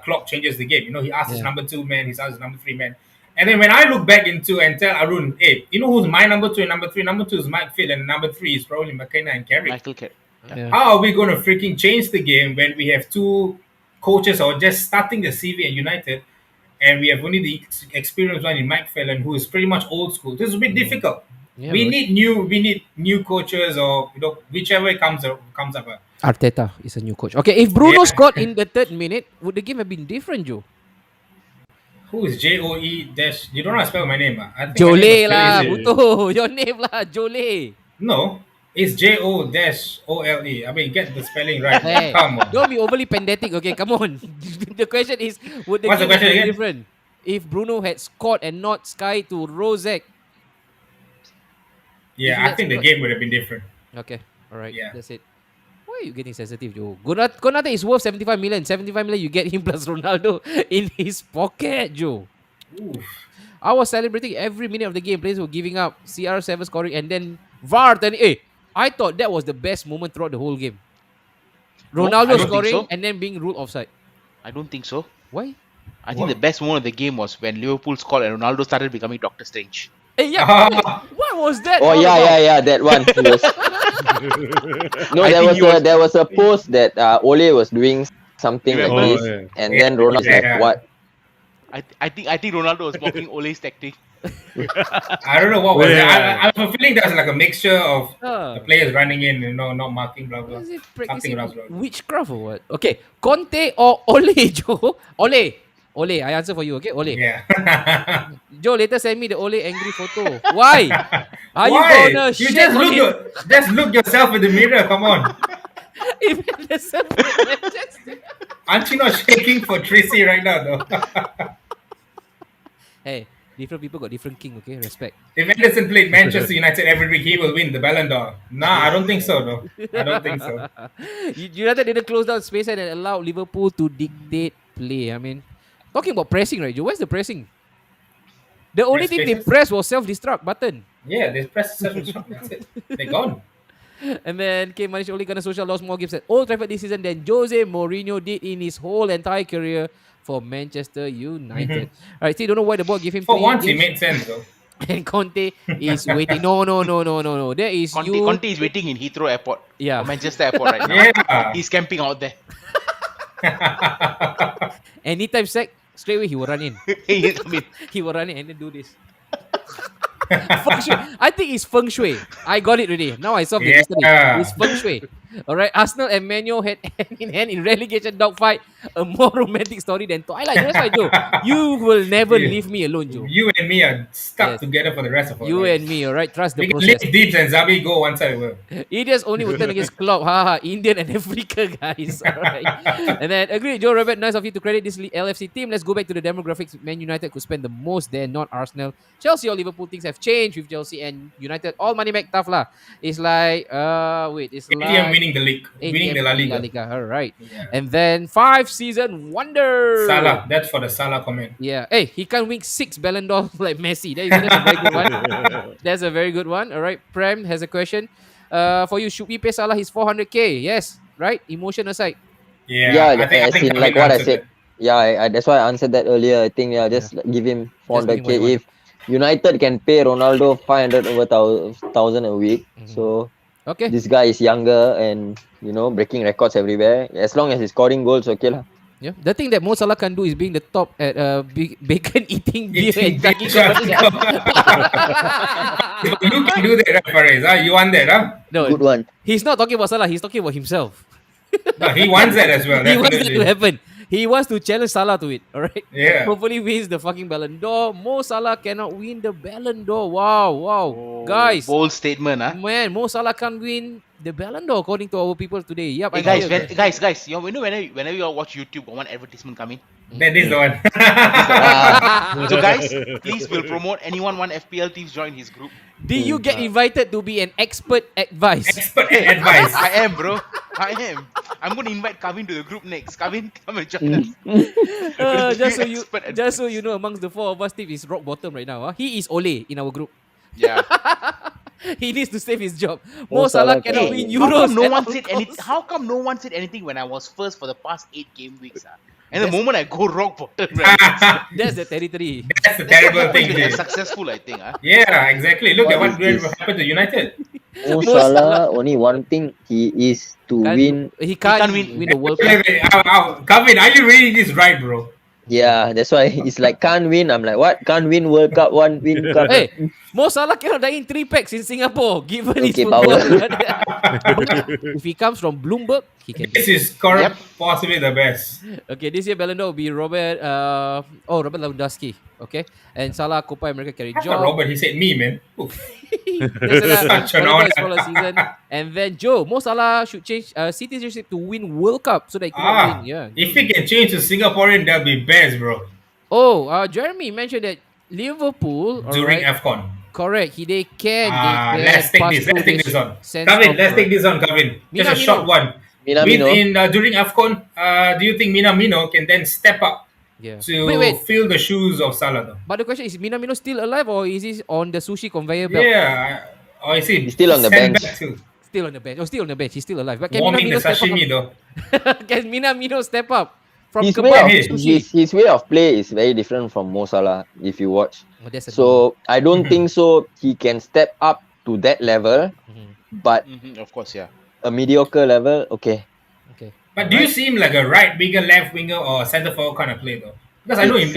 Klopp changes the game. He asks his number 2 man, he asks his number 3 man. And then when I look back into and tell Arun, hey, you know who's my number 2 and number 3? Number 2 is Mike Phil and number 3 is probably McKenna and Carrick. Michael Carrick. Yeah. How are we going to freaking change the game when we have 2 coaches or just starting the CV at United and we have only the experienced one in Mike Phelan who is pretty much old school? This is a bit difficult. Yeah, we bro. need new coaches, or whichever comes up. Arteta is a new coach. Okay, if Bruno Yeah. scored in the third minute, would the game have been different, Joe? Who is Joe dash? You don't know how to spell my name. I think my name was Jole spelled lah, easy. buto. Your name lah, Jole. No, it's J O dash O L E. I mean, get the spelling right. Hey, Come on. don't be overly pedantic. Okay, come on. The question is, would the What's the game have question been again? different if Bruno had scored and not Sky to Rozek? Yeah, If I think the let's- game would have been different. Okay, all right, Yeah. that's it. Why are you getting sensitive, Joe? Konate is worth 75 million. 75 million, you get him plus Ronaldo in his pocket, Joe. Oof. I was celebrating every minute of the game. Players were giving up. CR7 scoring and then VAR turning. I thought that was the best moment throughout the whole game. No, I Ronaldo don't think scoring so. and then being ruled offside. I don't think so. Why? I think What? the best moment of the game was when Liverpool scored and Ronaldo started becoming Doctor Strange. Hey, yeah. What was that? Oh all yeah, about? yeah, that one. Yes. No, I think he was- there was a post that Ole was doing something like Remember? this, yeah. and then Ronald Yeah. like, what? I think Ronaldo was mocking Ole's tactic. I don't know what was it. Yeah. I have a feeling there's like a mixture of Ah. the players running in, not marking, blah blah. Was it Something practicing else, blah, blah. witchcraft or what? Okay, Conte or Ole, Joe? Ole, I answer for you, okay? Ole. Yeah. Joe, later send me the Ole angry photo. Why? Are you Why? gonna You shit just on him? just look yourself in the mirror. Come on. If there's a- Aren't you not shaking for Tracy right now, though? Hey, different people got different king, okay? Respect. If Anderson played Manchester United every week, he will win the Ballon d'Or. Nah, I don't think so, though. I don't think so. United didn't close down space and allow Liverpool to dictate play. I mean, talking about pressing, right, Joe? Where's the pressing? The only Press thing they spaces? pressed was self-destruct button. Yeah, they press such a shot. That's it. They're gone. And then Kane managed only gonna social lost more games at Old Trafford this season than Jose Mourinho did in his whole entire career for Manchester United. Alright, still don't know why the ball gave him For 3 once, it games. made sense, though. And Conte is waiting. No. There is Conte is waiting in Heathrow Airport. Yeah. Or Manchester Airport right now. Yeah. He's camping out there. Anytime sack, straight away he will run in. I mean, He will run in and then do this. Feng shui. I think it's feng shui. I got it already. Now I solved the mystery. Yeah. It's feng shui. Alright, Arsenal and Man U had hand in hand in relegation dogfight. A more romantic story than Twilight. That's why, Joe. You will never Yeah. leave me alone, Joe. You and me are stuck Yes. together for the rest of our You lives. and me, alright? Trust the We can process. leave Deeps and Zabi go one side. Well. Idiots only will turn against Klopp. Haha, Indian and Africa, guys. Alright. And then, agree, Joe Robert, nice of you to credit this LFC team. Let's go back to the demographics. Man United could spend the most there, not Arsenal. Chelsea or Liverpool, things have changed with Chelsea and United. All money back tough lah. It's like, it's ATM like winning the league, winning the La Liga. Alright. Yeah. And then 5-season wonder. Salah, that's for the Salah comment. Yeah. Hey, he can't win 6 Ballon d'Or like Messi. That's a very good one. That's a very good one. All right. Prem has a question. For you, should we pay Salah his 400k? Yes. Right? Emotion aside. Yeah, I as think in like Kevin what I answered said. Yeah, that's why I answered that earlier. I think just give him Just give him 400k. what he If United can pay Ronaldo 500 over thousand a week, Mhm. so Okay. this guy is younger and breaking records everywhere. As long as he's scoring goals, okay lah. Yeah. The thing that Mo Salah can do is being the top at bacon eating beer Eating and chugging beer. coffee. If you can do that, right, Faris? You want that, huh? No, Good one. he's not talking about Salah. He's talking about himself. No, he wants that as well. He wants that definitely. to happen. He wants to challenge Salah to it. All right. Yeah. Hopefully wins the fucking Ballon d'Or. Mo Salah cannot win the Ballon d'Or. Wow. Guys. bold statement, huh? Man, Mo Salah can't win the Ballon d'Or according to our people today. Yep. Hey I'm guys, here. guys, you know whenever you all watch YouTube, got one advertisement coming. That is the one. So guys, please will promote anyone want FPL teams join his group. Did you get invited to be an expert advice? Expert advice. I am, bro. I am. I'm going to invite Kavin to the group next. Kavin, come and join us. Just so you know, amongst the four of us, Steve is rock bottom right now. He is Ole in our group. Yeah. He needs to save his job. Mo Mo Salah Salah cannot can- win How Euros. come no at one all said costs. anything? How come no one said anything when I was first for the past 8 game weeks? And the moment I go rock bottom, right, That's the territory. That's a terrible thing. when you're Jay. successful, I think. Yeah, exactly. Look at what is this? happened to United. Mo Mo Salah- Salah only one thing he is to win. He can't can't win, win. the World Wait, Cup. wait, Kevin, are you reading this right, bro? Yeah, that's why it's like can't win. I'm like, what? Can't win World Cup, one win cup. Hey, Mo Salah cannot die in 3 packs in Singapore, given his Okay, football. power. But if he comes from Bloomberg, he can do This it. is correct, possibly the best. Okay, this year Ballon d'Or will be Robert. Robert Lewandowski. Okay, and Salah Copa America carry I thought job. Robert, he said me, man. Oof. There's Such an Ballon d'Or honor. is for a season, and then Joe Mo Salah should change citizenship to win World Cup so that he could not win. Yeah. If he can change to Singaporean, that'll be best, bro. Oh, Jeremy mentioned that Liverpool. All During right, AFCON. correct. They can Let's take pass this. through Let's take this on. sense Kevin, of, let's take this on, Kevin. Just a Minamino. short one. Minamino. During AFCON, do you think Minamino can then step up Yeah. to Wait. fill the shoes of Salah, though? But the question is, Minamino still alive or is he on the sushi conveyor belt? Yeah. Or is he He's still on the sent bench. back to Still on the bench. Oh, still on the bench. He's still alive. But can warming the Minamino step sashimi, up? though? Can Minamino step up from His kebab way, of, to Hey. sushi? his way of play is very different from Mo Salah, if you watch. Oh, that's a So I don't think so he can step up to that level, but Of course, yeah. a mediocre level, okay. okay. But do you see him like a right winger, left winger, or centre forward kind of play, though? Because I know him.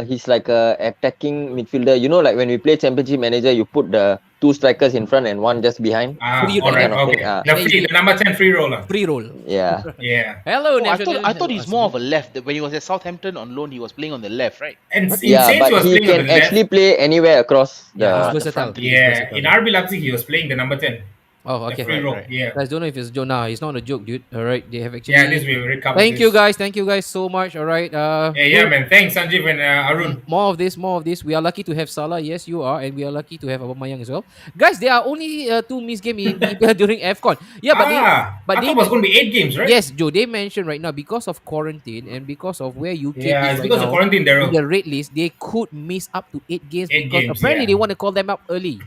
He's like a attacking midfielder. You know, like when we play Championship Manager, you put the 2 strikers in front and 1 just behind. Free All right, kind of okay. thing, The number 10 free roller. Free roll. Yeah. Yeah. Hello, Oh, Napshot. I thought he's more of a left. When he was at Southampton on loan, he was playing on the left, right? And Yeah, Saints but was he playing on can the left. actually play anywhere across Yeah, he's the versatile. front. He's Yeah, versatile. in RB Leipzig, he was playing the number 10. Oh, The okay. free roll. right. Yeah. Guys, don't know if it's a joke. Nah, it's not a joke, dude. All right, they have actually. Yeah, this will recover. Thank you guys. Thank you guys so much. All right. Yeah, man. Thanks, Sanjeev and Arun. More of this. We are lucky to have Salah. Yes, you are, and we are lucky to have Aubameyang as well. Guys, there are only 2 missed games in during AFCON. Yeah, but I thought it was going to be 8 games, right? yes, Joe. They mentioned right now because of quarantine and because of where UK Yeah, is it's right because now, of quarantine, Daryl. in the red list, they could miss up to 8 games 8 because games, apparently yeah. they want to call them up early.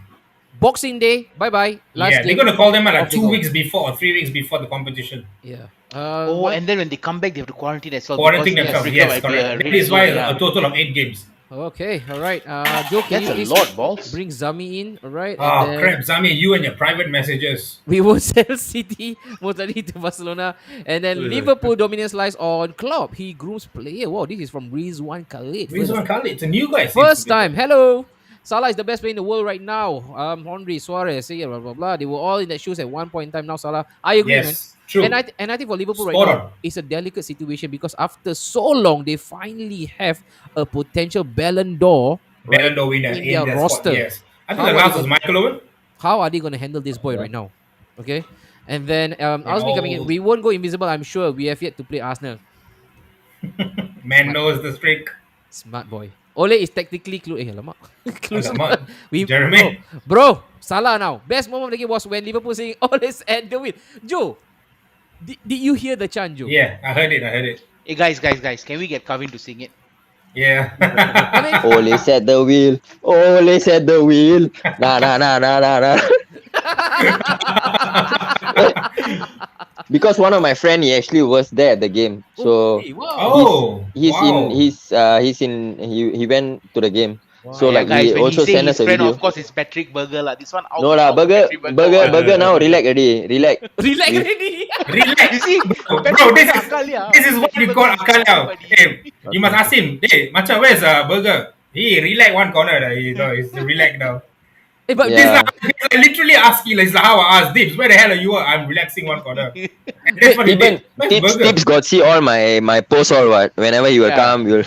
Boxing Day, bye bye. Last Yeah, they're game. going to call them out like off they 2 go. weeks before or 3 weeks before the competition. Yeah. And then when they come back, they have to quarantine as well. Quarantine because themselves, Africa yes, might be correct. a That red is why zone, yeah. a total of 8 games. Okay, all right. Joe, can That's you a please lot, balls. bring Zami in? All right. Oh, and then crap, Zami, you and your private messages. we will sell City mostly to Barcelona, and then Liverpool dominance lies on Klopp. He grooms player. Wow, this is from Rizwan Khalid. Rizwan Khalid, it's a new guy. First time. Hello. Salah is the best player in the world right now. Henry Suarez, blah blah blah. They were all in that shoes at one point in time. Now Salah, I agree, man. Yes, true. And I think for Liverpool Spot right on. now, it's a delicate situation because after so long, they finally have a potential Ballon d'Or. Ballon d'Or winner in in their their roster. squad, yes. I think How the are last they was Michael Owen. How are they going to handle this boy right now? Okay. And then Osby coming in. all- We won't go invisible, I'm sure. We have yet to play Arsenal. Man knows the streak. Smart boy. Ole is technically alamak. Close. Alamak. We Jeremy. bro, Salah now. Best moment of the game was when Liverpool saying Ole's at the wheel. Joe, did you hear the chant, Joe? Yeah, I heard it. Hey, guys, can we get Kevin to sing it? Yeah. I mean, Ole set the wheel. Ole set the wheel. Nah, nah, nah, nah, nah, nah. Because one of my friend, he actually was there at the game. So okay, wow. Oh, he went to the game. So Yeah, like guys, he when also he say sent us his a friend, video. of course, it's Patrick Burger lah. This one out. No lah, out burger, Patrick burger now relax already. Relax. Relax already. relax. You see, Bro, Patrick this Burger is akal ya. this is what you call akal now. Hey, you must ask him. Hey, macam where's burger? He relax one corner. He's relax now. Hey, but Yeah. This like literally asking. Like, it's like how I asked Dibs, where the hell are you? I'm relaxing one corner. And that's what he Even did. Where's burger? tips got see all my posts all what. Whenever you will Yeah. come, you'll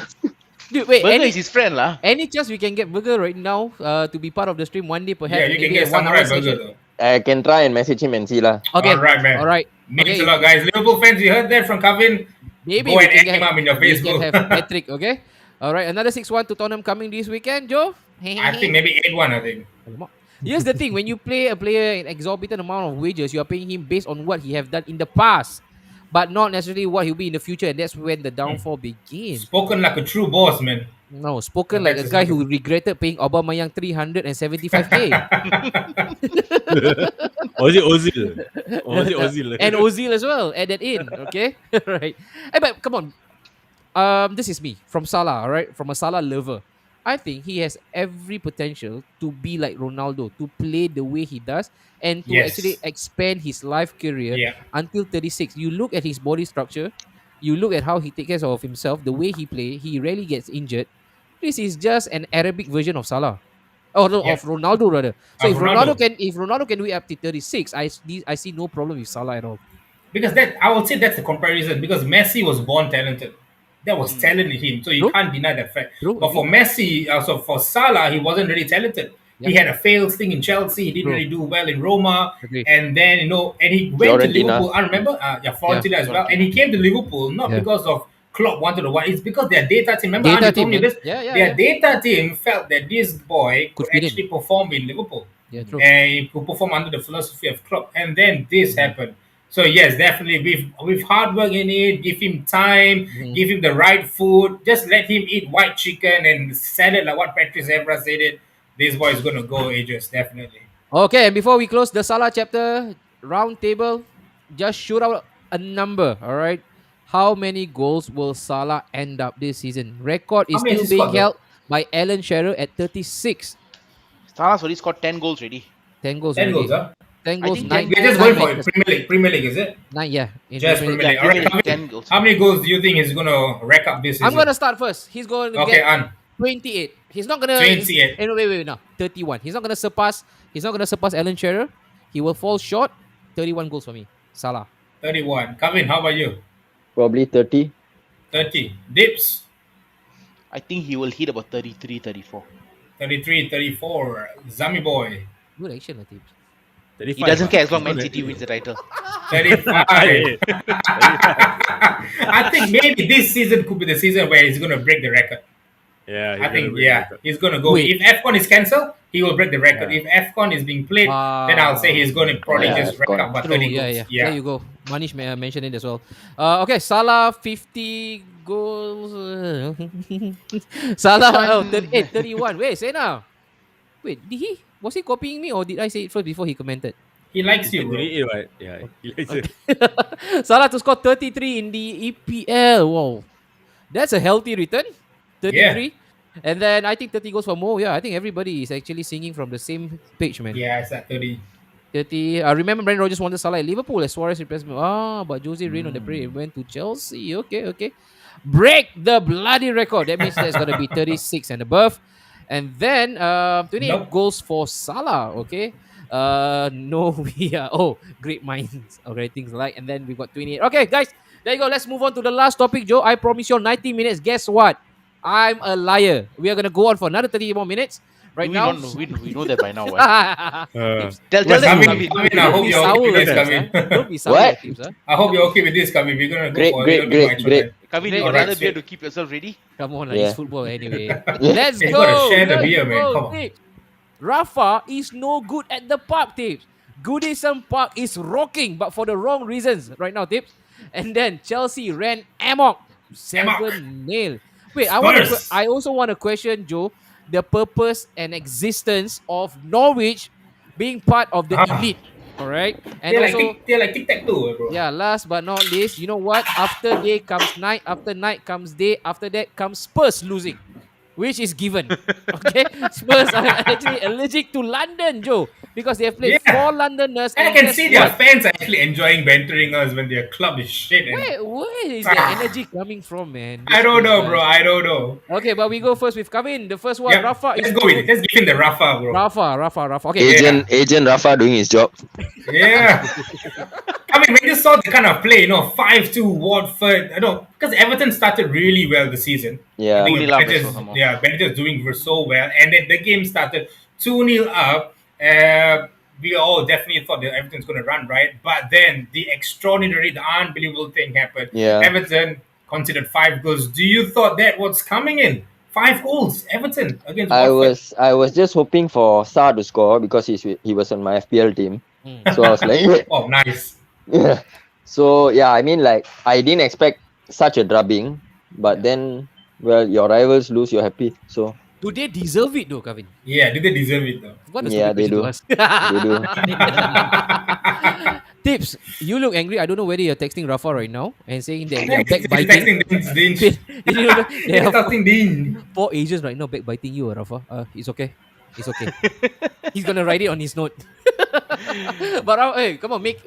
dude, wait, Burger any, is his friend lah. any chance we can get Burger right now to be part of the stream one day perhaps? Yeah, you can maybe get a 1 hour samurai burger session? though. I can try and message him and see lah. Okay. Alright, man. All right. Means Okay. a lot, guys. Liverpool fans, you heard that from Kevin. Maybe Go we and can add him up in your we can Facebook. have Patrick, okay? All right, another 6-1 to Tottenham coming this weekend, Joe. I think maybe 8-1, I think. Here's the thing: when you play a player an exorbitant amount of wages, you are paying him based on what he have done in the past, but not necessarily what he'll be in the future, and that's when the downfall begins. Spoken like a true boss, man. No, spoken Yeah, like a that's guy just- who regretted paying Aubameyang 375k Or is it Ozil? Or is it Ozil? and Ozil as well. Add that in, okay? Right. Hey, but come on. This is me from Salah, all right? From a Salah lover. I think he has every potential to be like Ronaldo, to play the way he does, and to Yes. actually expand his life career Yeah. until 36. You look at his body structure, you look at how he takes care of himself, the way he play, he rarely gets injured. This is just an Arabic version of Salah. Oh no, Yeah, of Ronaldo rather. So Ronaldo. if Ronaldo can do it up to 36, I see no problem with Salah at all. Because that I would say that's the comparison because Messi was born talented. There was talent in him, so you True, can't deny that fact. true, But for agree. Messi, so for Salah, he wasn't really talented. Yeah, He had a failed thing in Chelsea. He didn't true, really do well in Roma, agree. and then and he went to Fiorentina. Liverpool. I remember, yeah, Yeah, Fiorentina as well. And Fiorentina. he came to Liverpool not yeah. because of Klopp wanted to win. It's because their data team. Remember, Data Andy told team, me man. this. Yeah, yeah, Their yeah. data team felt that this boy Could could fit in. actually perform in Liverpool Yeah, true. and he could perform under the philosophy of Klopp. And then this happened. So yes, definitely with hard work in it, give him time, Mhm. give him the right food, just let him eat white chicken and salad like what Patrice Evra said it. This boy is gonna go ages, definitely. Okay, and before we close the Salah chapter, round table, just shoot out a number, all right? How many goals will Salah end up this season? Record How is many has still he being scored though? held by Alan Shearer at 36. Salah's already scored 10 goals already. 10 goals 10 goals, already. huh? 10 I goals, think 10 nine We're just goals nine going for matches. Premier League. Premier League, is it? Nine, yeah. In Just Premier League. Premier Yeah, League. All Premier right, League, Calvin. 10 goals. How many goals do you think he's gonna rack up this I'm season? gonna start first. He's going to Okay, get An. 28. He's not gonna. 28, No, wait, no, 31. He's not gonna surpass. He's not gonna surpass Alan Shearer. He will fall short. 31 goals for me. Salah. 31. Calvin, how about you? Probably 30. 30. Dips. I think he will hit about 33, 34. 33, 34. Zami boy. Good action, Latif. 35. He doesn't care as long It's not Man that- City wins the title. 35. Hey, 35. I think maybe this season could be the season where he's going to break the record. Yeah, I think, he's gonna break the yeah, record. he's going to go. Wait. If AFCON is cancelled, he will break the record. Yeah. If AFCON is being played, then I'll say he's going to probably Yeah, just rack AFCON. up about True, 30 yeah, goals. yeah. There you go. Manish mentioned it as well. Okay, Salah 50 goals. Salah 38, 31. Wait, say now. Wait, was he copying me or did I say it first before he commented? He likes He's you, bro. 28, right? Yeah, he likes it. Salah to score 33 in the EPL. Wow. That's a healthy return. 33. And then I think 30 goals for Mo. Yeah, I think everybody is actually singing from the same page, man. Yeah, it's at 30. 30. I remember Brendan Rodgers wanted Salah at Liverpool as Suarez replacement. But Jose rained on the parade. Went to Chelsea. Okay, okay. Break the bloody record. That means there's going to be 36 and above. And then 28 Nope. goals for Salah. Okay. No, we are. Oh, great minds. Okay, things like. And then we got 28. Okay, guys. There you go. Let's move on to the last topic, Joe. I promise you 90 minutes. Guess what? I'm a liar. We are going to go on for another 30 more minutes. Right we now. don't know. We know that by now. What? Tips. Tell them. Coming, Kavin. coming, I hope you're okay with this, coming. Don't be sour, What? Tips, huh? I hope you're okay with this, coming. We're going to go Great, for a great, little bit great, more extra great. time. Kavin, Great. you got Alright, another beer sweet. to keep yourself ready? Come on, Yeah. it's football anyway. Let's You go. gotta share the Let's beer, man. go, Come on. Tips. Rafa is no good at the park, Tips. Goodison Park is rocking, but for the wrong reasons right now, Tips. And then Chelsea ran amok. 7-0. Wait, Spurs. I also want to question, Joe, the purpose and existence of Norwich being part of the Ah. elite. All right. And They're also, like tic-tac-toe, bro. yeah, last but not least, you know what? After day comes night, after night comes day, after that comes Spurs losing, which is given. Okay? Spurs are actually allergic to London, Joe, because they have played Yeah. 4 Londoners. And I And can guess see their what? fans are actually enjoying bantering us when their club is shit. And Where is their energy coming from, man? I don't know, bro. I don't know. Okay, but we go first with Kavin. The first one, Yeah, Rafa let's is go with it. Let's give him the Rafa, bro. Rafa. Okay. Agent Rafa doing his job. Yeah. I mean, when you saw the kind of play, 5-2 Watford, because Everton started really well the season. Yeah. I think 2-0 up Benitez, as well, some more. Benitez doing so well. And then the game started 2-0 up. We all definitely thought that Everton's going to run, right? But then the unbelievable thing happened. Yeah. Everton conceded 5 goals. Do you thought that was coming in? 5 goals, Everton against Watford. I was just hoping for Sa to score because he was on my FPL team. So I was like, Oh, nice. yeah. So yeah, I mean, like, I didn't expect such a drubbing, but then, well, your rivals lose, you're happy. So Do they deserve it though, Kavin? Yeah, did they deserve it though? What a Yeah, stupid they question to do. ask. they do. Tips, you look angry. I don't know whether you're texting Rafa right now and saying that they're He's backbiting. texting Dean. Did you know that there He's are texting Dean. 4 Asians right now backbiting you, Rafa? It's okay. It's okay. He's gonna write it on his note. But hey, come on, make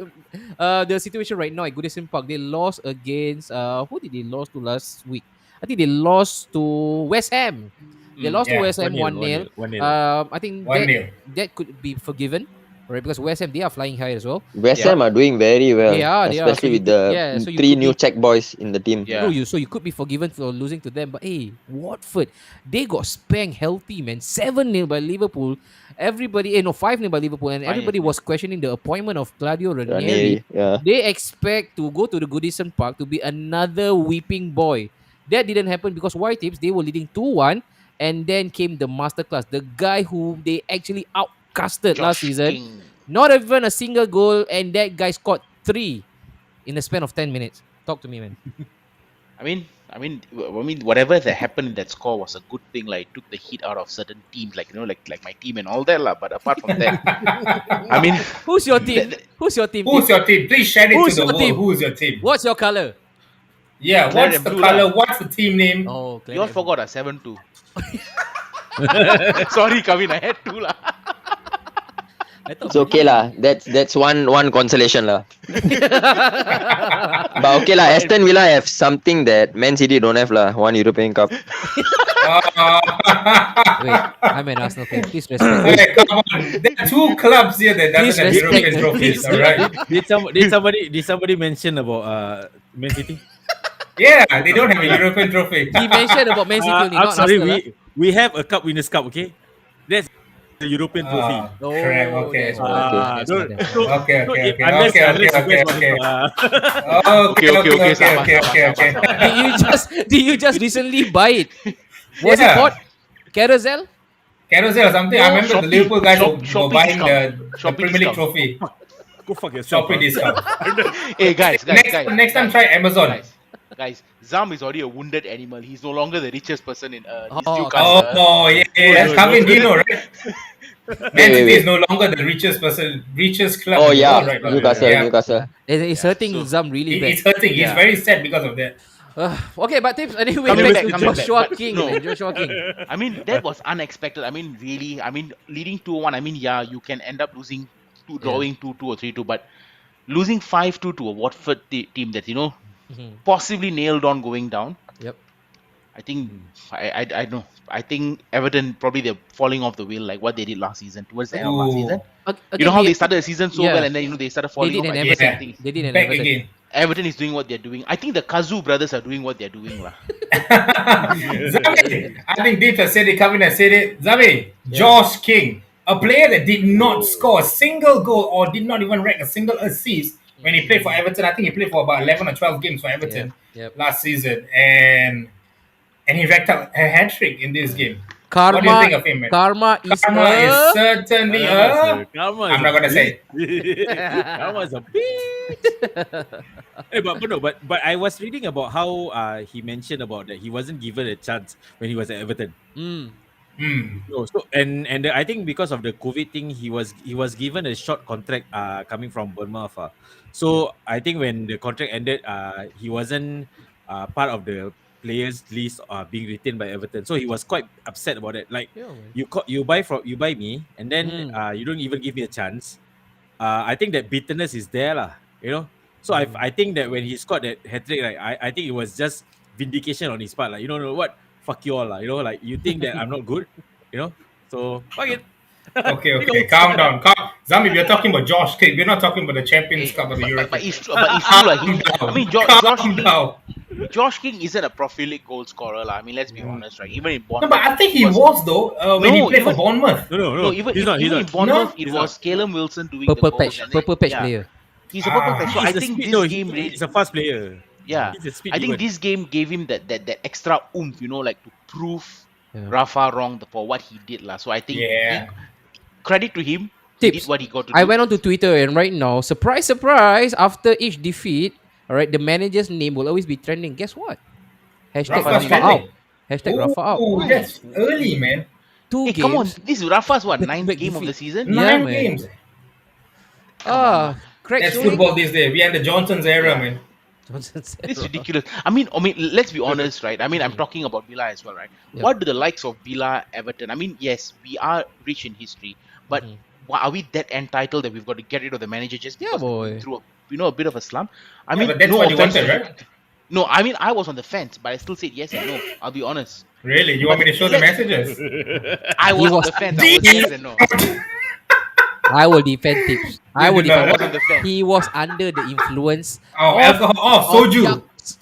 the situation right now at Goodison Park. They lost against who did they lost to last week? I think they lost to West Ham. They lost to Yeah, West Ham 1-0, 1-0. 1-0. I think 1-0. that could be forgiven, right? Because West Ham, they are flying high as well. West Yeah. Ham are doing very well, They are. So especially you with could, the yeah. So you three could new be Czech boys in the team. Yeah. no, you could be forgiven for losing to them, but hey, Watford, they got spanked healthy, man. 7-0 by Liverpool. Everybody, no, 5-0 by Liverpool, and everybody was questioning the appointment of Claudio Ranieri. Ranieri, yeah. They expect to go to the Goodison Park to be another weeping boy. That didn't happen because White Tips, they were leading 2-1, and then came the masterclass. The guy who they actually outcasted last Josh season. King. Not even a single goal, and that guy scored 3 in the span of 10 minutes. Talk to me, man. Whatever that happened in that score was a good thing. Like, it took the heat out of certain teams, like like my team and all that, lah. But apart from that, I mean, Who's your team? Who's your team? Who's your team? Please share it Who's to the your world. team? Who's your team? What's your color? Yeah, Claret what's and the blue color? lah. What's the team name? Oh, you all forgot 7-2. Sorry, Kavin, I had to lah. It's okay lah. That's one consolation lah. But okay lah, Aston Villa have something that Man City don't have lah. One European Cup. Wait, I'm an Arsenal fan. Please respect. Hey, come on. There are two clubs here that Please doesn't have respect European me. trophies, Please. alright? Did somebody mention about Man City? Yeah, they don't have a European trophy. He mentioned about Man City only, I'm not sorry, Arsenal. we have a cup winners cup, okay? That's the European trophy. Oh, crap, okay. that's why. That's why. Okay, Unless okay. you guys want to, Okay. Did you just recently buy it? Was it Yeah. bought? Carousel? Carousel or something. I No, remember the Shopee. Liverpool guys were Shopee buying discount. the Shopee Premier League discount. trophy. go fuck yourself. Shopee discount. Hey guys, Next time try Amazon. Guys, Zam is already a wounded animal. He's no longer the richest person in this Oh, Newcastle. Yeah. That's coming, you know, right? Man City wait. is no longer the richest club. Oh in the yeah, world right now. Newcastle, Yeah. Newcastle. It's hurting so Zam really It's bad. hurting. He's Yeah. very sad because of that. Okay, but tips anyway. Coming Back back, to coming Joshua back, but King. no. Man, Joshua King. I mean, that was unexpected. I mean, really. I mean, leading 2-1. I mean, yeah, you can end up losing, drawing 2-2 or 3-2, but losing 5-2 to a Watford team that possibly nailed on going down. Yep. I think I know. I think Everton probably they're falling off the wheel like what they did last season towards the end of last Ooh. season. Okay, You know how they started the season so Yeah. well and then they started They falling did off. an I guess Everton. I think They did an Back Everton. again. Everton is doing what they're doing. I think the Kazu brothers are doing what they're doing lah. Zami, I think Deep has said it, Kevin has said it. Zami, Josh King, a player that did not score a single goal or did not even rank a single assist when he played for Everton. I think he played for about 11 or 12 games for Everton Yep. last season. And he racked up a hat trick in this game. What do you think of him, man? Karma is Certainly I'm not gonna say it. Karma is a bitch. Hey, but I was reading about how he mentioned about that he wasn't given a chance when he was at Everton. I think because of the COVID thing, he was given a short contract coming from Bournemouth. So I think when the contract ended, he wasn't part of the players list being retained by Everton. So he was quite upset about it. Like you buy me and then you don't even give me a chance. I think that bitterness is there lah, So I think that when he scored that hat-trick, right, I think it was just vindication on his part. Like, what? Fuck you all lah. Like you think that I'm not good, So fuck it. Okay. Calm down. Zami, we're talking about Josh King. We're not talking about the Champions Cup of the Europe. But it's true. Like, Calm down. Josh King isn't a prolific goal scorer lah. I mean, let's be honest, right? Even in No, Bournemouth, but I think he was though when he played for Bournemouth. No. even he's not. in Bournemouth, He's it not. was Callum Wilson doing Purple the goals. patch, purple patch yeah. player. He's a purple patch. So I He's a think speed- this no, game really, he's a fast player. yeah, He's a speed I think demon. this game gave him that extra oomph, like to prove Yeah. Rafa wrong for what he did lah. So I think credit to him. He Tips. did what he got to I do. went on to Twitter and right now, surprise, after each defeat, all right, the manager's name will always be trending. Guess what? Hashtag Rafa's Rafa out. trending. Hashtag Rafa out. Oh, that's early, man. 2 Hey, games. come on, this is Rafa's what Back- ninth back game of the defeat. season. Yeah, 9 man. games. Craig That's Showing. football these days. We are in the Johnson's era, man. Johnson said- It's ridiculous. I mean, let's be honest, right? I mean, I'm talking about Villa as well, right? Yep. What do the likes of Villa, Everton? I mean, yes, we are rich in history, but are we that entitled that we've got to get rid of the manager just Yeah, because we're boy. going through a bit of a slump? I Yeah, mean, but that's no what you offense wanted, to- right? No, I mean, I was on the fence, but I still said yes and no. I'll be honest. Really? You But want me to show the messages? I He was on was the fence. I was yes and no. I will defend tips. I You will did defend I not. was tips. on the fence. He was under the influence Oh, of alcohol. Oh, of soju.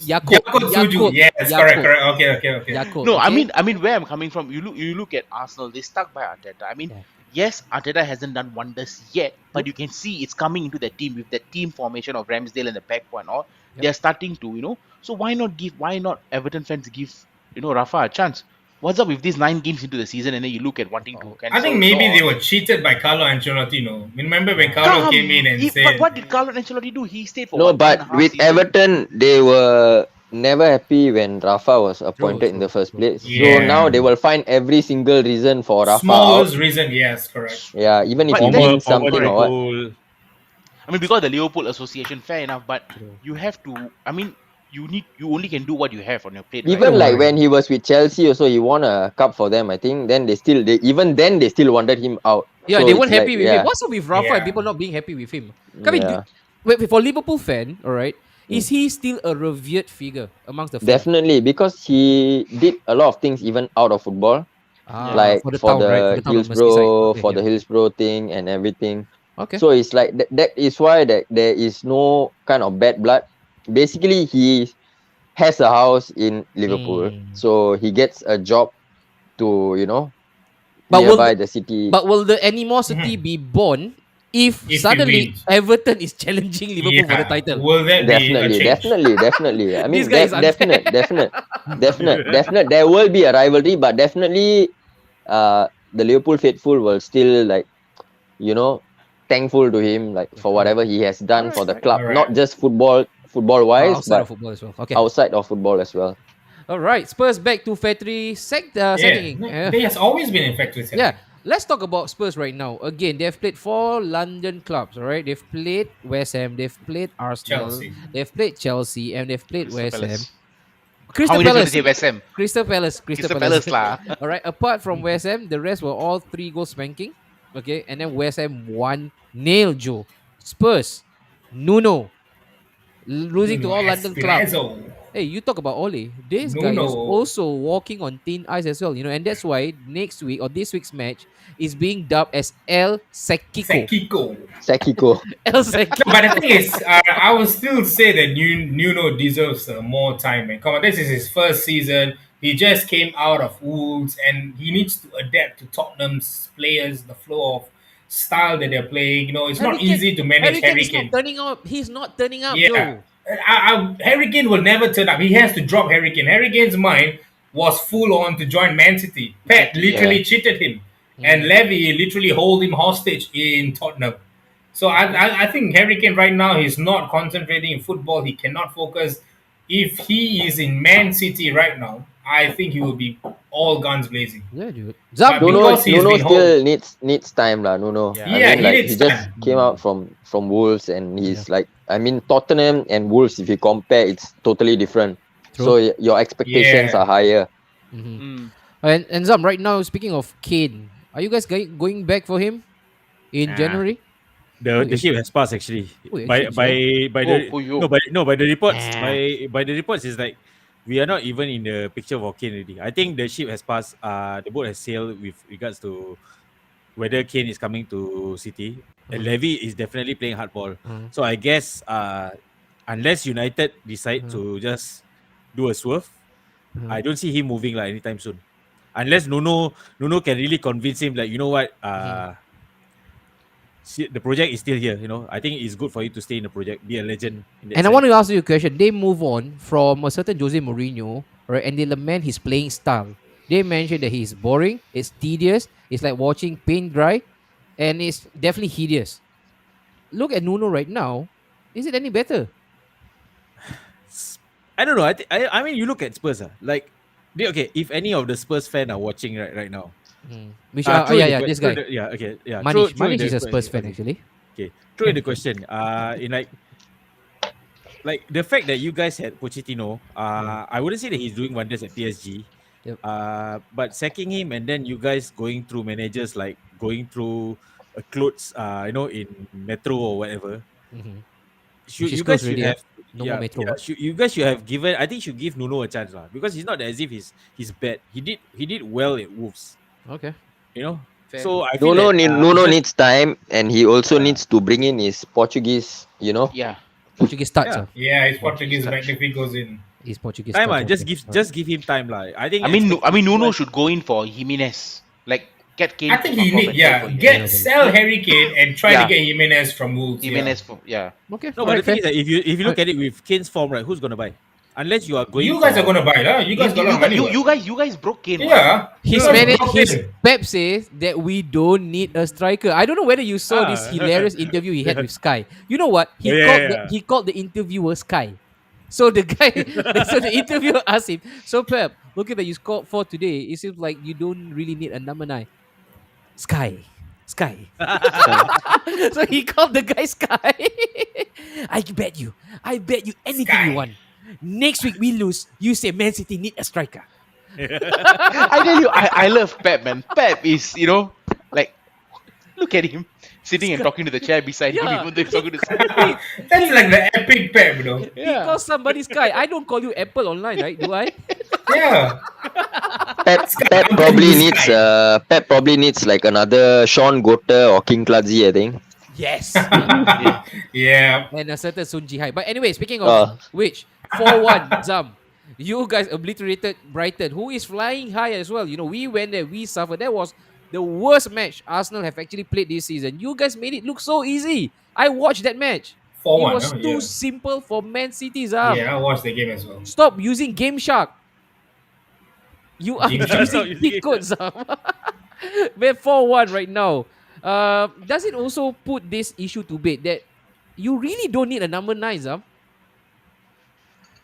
Yakult. Yakult soju. Yakult. Yes, correct, Yakult. correct. Okay, okay, okay. Yakult. No, Okay. I mean where I'm coming from. You look at Arsenal. They stuck by Arteta. I mean, Yeah. yes, Arteta hasn't done wonders yet, but you can see it's coming into the team with the team formation of Ramsdale and the back four and all. Yep. They're starting to, So why not Everton fans give Rafa a chance? What's up with these 9 games into the season and then you look at wanting to Oh, I think cancel maybe they or were cheated by Carlo Ancelotti. No, remember when oh. Carlo came in and But said, what did Carlo Ancelotti do? He stayed for No, what, one and but a half with season? Everton, they were never happy when Rafa was True, appointed in true, the first true. place. So Yeah. now they will find every single reason for Rafa out. smallest reason, yes, correct. Yeah, even if But he that wins Former something or correct. what. Liverpool. I mean, because the Liverpool Association, fair enough, but True. you have to. I mean, you only can do what you have on your plate, right? Even like True. when he was with Chelsea, also he won a cup for them. I think then they still wanted him out. Yeah, So they it's weren't like happy with him. yeah, What's up with Rafa and Yeah. people not being happy with him? I mean, yeah, for Liverpool fan, all right, Mm. is he still a revered figure amongst the fan? definitely because he did a lot of things even out of football, Yeah. like For the for town, right? For the the town of Merseyside. Okay, For yeah. the Hillsborough thing and everything. Okay. So it's like that is why that there is no kind of bad blood. Basically, he has a house in Liverpool, Mm. so he gets a job to But will nearby the city. but will the animosity Mhm. be born if If he suddenly wins, Everton is challenging Liverpool for the yeah, title? will that be a Definitely, change? definitely, definitely. I This mean, guy is unfair. definite. There will be a rivalry, but definitely, the Liverpool faithful will still like, you know, thankful to him like for whatever he has done for Correct, the correct. club, All right. not just football wise, Outside but of football as well. Okay. outside of football as well. All right. Spurs back to factory Yeah, setting. they has always been in factory Yeah. setting. Let's talk about Spurs right now. Again, they've played 4 London clubs, all right? They've played West Ham, they've played Arsenal, Chelsea. they've played Chelsea, and they've played Crystal West Ham. Palace. How Crystal many times you want to Palace. say West Ham? Crystal Palace. Crystal Crystal Palace. Palace lah. All right. Apart from West Ham, the rest were all 3 goal spanking. Okay. And then West Ham 1-0, Joe. Spurs. Nuno. Losing to Nuno all London club. Espirito. Hey, you talk about Ole. This guy is Nuno. also walking on thin ice as well, and that's why next week or this week's match is being dubbed as El Sekiko. Sekiko. Sekiko. El No, but the Sekiko. thing is, I would still say that Nuno deserves more time, man. Come on, this is his first season. He just came out of Wolves, and he needs to adapt to Tottenham's players, the flow of style that they're playing. It's not easy to manage Harry Kane Harry is not Kane. turning up. He's not turning up, Yeah, Joe. Harry Kane will never turn up. He has to drop Harry Kane. Harry Kane's mind was full on to join Man City. Pep Exactly. literally cheated him, and Levy literally hold him hostage in Tottenham. So I think Harry Kane right now he's not concentrating in football. He cannot focus. If he is in Man City right now, I think he will be all guns blazing. Yeah, dude. But Zab, because he's Nuno been hold, still needs time lah. Nuno. Yeah. I yeah, mean, he like needs he just time. came out from Wolves, and he's like, I mean, Tottenham and Wolves. If you compare, it's totally different. True. So your expectations Yeah. are higher. Mm. And Zam, right now, speaking of Kane, are you guys going back for him in Nah. January? The ship has passed actually. Oh, By actually, by by the Oh, yo. by the reports Nah. by the reports is like we are not even in the picture for Kane already. I think the ship has passed. The boat has sailed with regards to whether Kane is coming to City. And Levy is definitely playing hardball. So I guess unless United decide to just do a swerve, I don't see him moving like anytime soon. Unless Nuno can really convince him like, you know what, the project is still here. I think it's good for you to stay in the project, be a legend. In that And I sense. want to ask you a question. They move on from a certain Jose Mourinho, right? And they lament his playing style. They mention that he's boring, it's tedious, it's like watching paint dry, and it's definitely hideous. Look at Nuno right now. Is it any better? I don't know. I mean, you look at Spurs. Like, okay, if any of the Spurs fan are watching right now, Which throw in yeah, the this throw guy. the- yeah, okay, yeah. Manish, throw in Manish is a the- Spurs fan okay, actually. Okay, throw in the question. In like the fact that you guys had Pochettino, I wouldn't say that he's doing wonders at PSG. Yep. But sacking him and then you guys going through managers like going through clothes, in Metro or whatever. Mhm. Which is you guys close should already. have No more Metro. you guys should have given. I think should give Nuno a chance lah, because he's not as if he's bad. He did well at Wolves. Okay. You know. Fair. So I feel that Nuno just- needs time, and he also needs to bring in his Portuguese. Yeah. Portuguese starts. Yeah. Yeah, his Portuguese Magnific goes in. He's Portuguese time starts. just give him time lah. I think. I mean, Nuno should go in for Jimenez. Like get Kane. I think to he knock off need, and yeah, go for get Jimenez. sell Harry Kane and try Yeah. to get Jimenez from Wolves. Jimenez for Okay. No, but the thing is that if you look at it with Kane's form, right, who's gonna buy? Unless you are going. You guys for- are gonna buy, huh? You guys got a lot of money. You guys broke Kane. what? Yeah. His You guys manager, broke his him. Pep says that we don't need a striker. I don't know whether you saw this Ah. hilarious interview he had with Sky. You know what? He Yeah, called yeah. he called the interviewer Sky. So the guy, so the interviewer asked him, "So Pep, looking that you scored 4 today, it seems like you don't really need a number 9." Sky. So he called the guy Sky. I bet you anything Sky. you want. Next week we lose. You say Man City need a striker. I tell you, I love Pep, man. Pep is, like, look at him sitting and talking to the chair beside him, Yeah. even though he's talking to That's like the epic Pep, you know. He calls somebody Sky. I don't call you Apple online, right? Do I? Yeah. Pep probably needs like another Sean Goater or King Kladzi, I think. Yes. Yeah. And a certain Sun Ji Hai. But anyway, speaking of Uh. which, 4-1, Zam. You guys obliterated Brighton, who is flying high as well. You know, we went there, we suffered. That was the worst match Arsenal have actually played this season. You guys made it look so easy. I watched that match. 4-1. It was huh? too simple for Man City, Zam. Yeah, I watched the game as well. Stop using Game Shark. You are Game Shark. using cheat codes, Zam. We're 4-1 right now. Does it also put this issue to bed that you really don't need a number 9, Zam?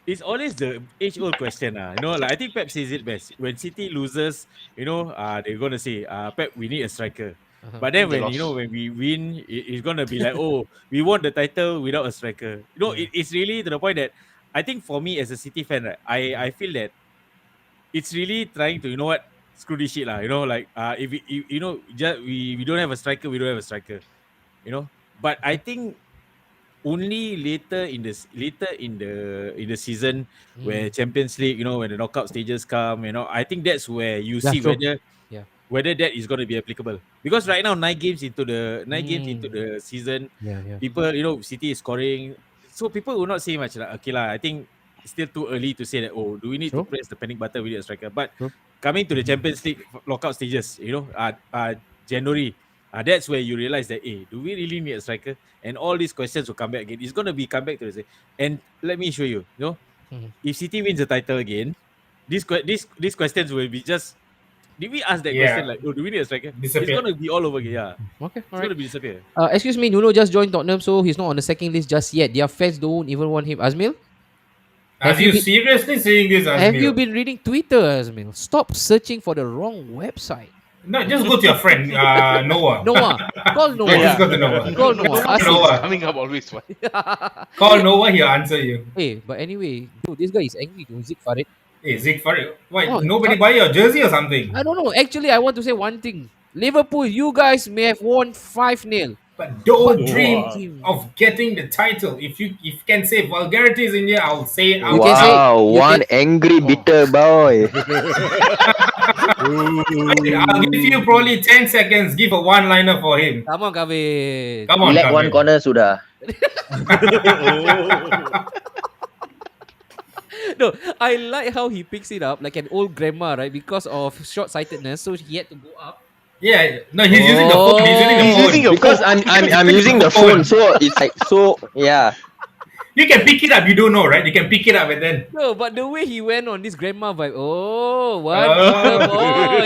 It's always the age-old question, You know, like I think Pep says it best. When City loses, you know, they're gonna say, Pep, we need a striker. But then They when lost. when we win, it's gonna be like, oh, we won the title without a striker. You know, it's really to the point that I think for me as a City fan, right, I feel that it's really trying to, you know what, screw this shit lah. You know, like if you know, just we don't have a striker, we don't have a striker. You know, but I think only later in the season where Champions League, you know, when the knockout stages come, you know, I think that's where you Yeah, see true. whether that is going to be applicable. Because right now 9 games into the season, people, you know, City is scoring, so people will not say much like, okay lah, I think it's still too early to say that, oh, do we need to True. press the panic button, we need a striker. But True. coming to the Champions League knockout stages, you know, January, that's where you realize that, hey, do we really need a striker? And all these questions will come back again. It's going to be come back to the same. And let me show you, you know, if City wins the title again, these questions will be just, did we ask that Yeah. question like, oh, do we need a striker? Disappear. It's going to be all over again, yeah. Okay, It's going to be disappear. Excuse me, Nuno just joined Tottenham, so he's not on the second list just yet. Their fans don't even want him. Azmil, Are Have you you been- seriously saying this, Azmil? have you been reading Twitter, Azmil? Stop searching for the wrong website. No, just go to your friend, Noah. Noah, call Yeah, Noah. just go to Noah. Call Noah. Ask him. Noah. coming up always. What? Call Noah, he'll answer you. Hey, but anyway, dude, this guy is angry to Zik Farid. Hey, Zig Farid, why Oh, nobody buy your jersey or something? I don't know. Actually, I want to say one thing. Liverpool, you guys may have won 5-0. But don't But dream wow. of getting the title. If you can say vulgarities in here, I'll say it out. You can say- Wow, you one angry bitter boy. I'll give you probably 10 seconds. Give a one-liner for him. Come on, Kavin. Come on, Let one Kavin. corner sudah. No, I like how he picks it up like an old grandma, right? Because of short-sightedness, so he had to go up. Yeah, no, he's using the phone. He's using the He's phone. using your Because I'm using the phone, so it's like so yeah. You can pick it up. You don't know, right? You can pick it up and then. No, but the way he went on this grandma vibe, oh, what Oh. the boy?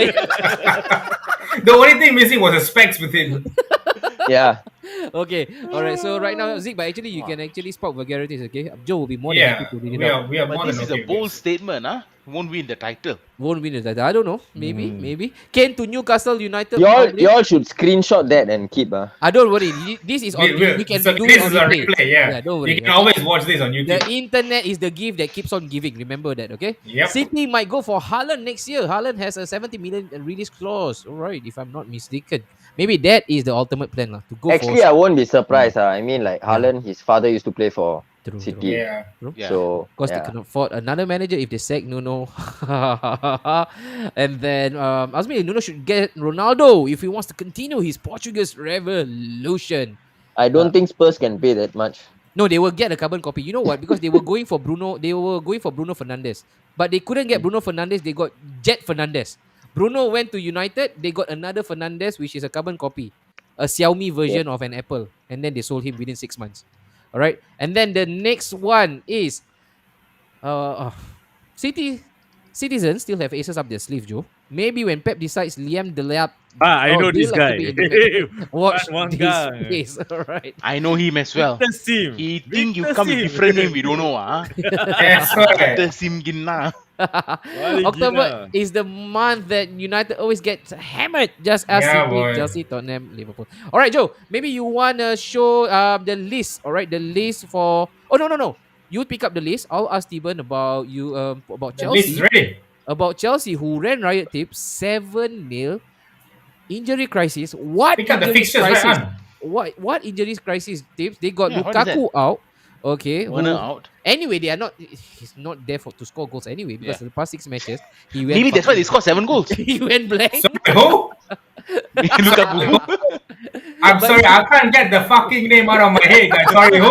The only thing missing was the specs with him. Yeah. Okay, all right. So right now, Zik, but actually you can actually spout vulgarities. Okay, Joe will be more than Yeah, happy to read it we out. are more But than this is okay a with bold this. statement, huh? Won't win the title. Won't win the title. I don't know. Maybe. Kane to Newcastle United. Y'all probably. y'all should screenshot that and keep I don't worry. This is on. We can so do this it on is on replay. replay. Yeah, don't worry. you can always watch this on YouTube. The internet is the gift that keeps on giving. Remember that, okay? Yep. City might go for Haaland next year. Haaland has a 70 million release clause. All right, if I'm not mistaken. maybe that is the ultimate plan lah, to go Actually, for. I won't be surprised. I mean, like Haaland, his father used to play for True. City. Yeah. Yeah. So Of course, they yeah. can afford another manager if they sack Nuno. And then Azmi, Nuno should get Ronaldo if he wants to continue his Portuguese revolution. I don't think Spurs can pay that much. No, they will get a carbon copy. You know what? Because they were going for Bruno. They were going for Bruno Fernandes, but they couldn't get Bruno Fernandes. They got Jet Fernandes. Bruno went to United. They got another Fernandes, which is a carbon copy, a Xiaomi version of an Apple, and then they sold him within 6 months. All right, and then the next one is City. Citizens still have aces up their sleeve, Joe. Maybe when Pep decides Liam Delap, I know they this like to guy. be in the back. Watch One this guy. space. All right. I know him as well. Victor Sim. He think you Victor come with Sim. different name, we don't know. That's right. The Simgina. October is the month that United always get hammered. Just as Yeah, City, boy. Chelsea, Tottenham, Liverpool. All right, Joe. Maybe you wanna show the list. All right, the list for. Oh no. You pick up the list. I'll ask Steven about you about The list is Chelsea. ready. About Chelsea, who ran riot tips 7-0. Injury crisis. What Pick up the injuries fixtures right crisis? on. What injuries crisis tips? They got Yeah, what is Lukaku out. Okay. Werner who- out. Anyway, they are not. He's not there to score goals anyway because Yeah. the past 6 matches he went. Maybe that's why they scored 7 goals. he went blank. Sorry, who? Lukaku. I'm sorry, I can't get the fucking name out of my head, guys. Sorry, who?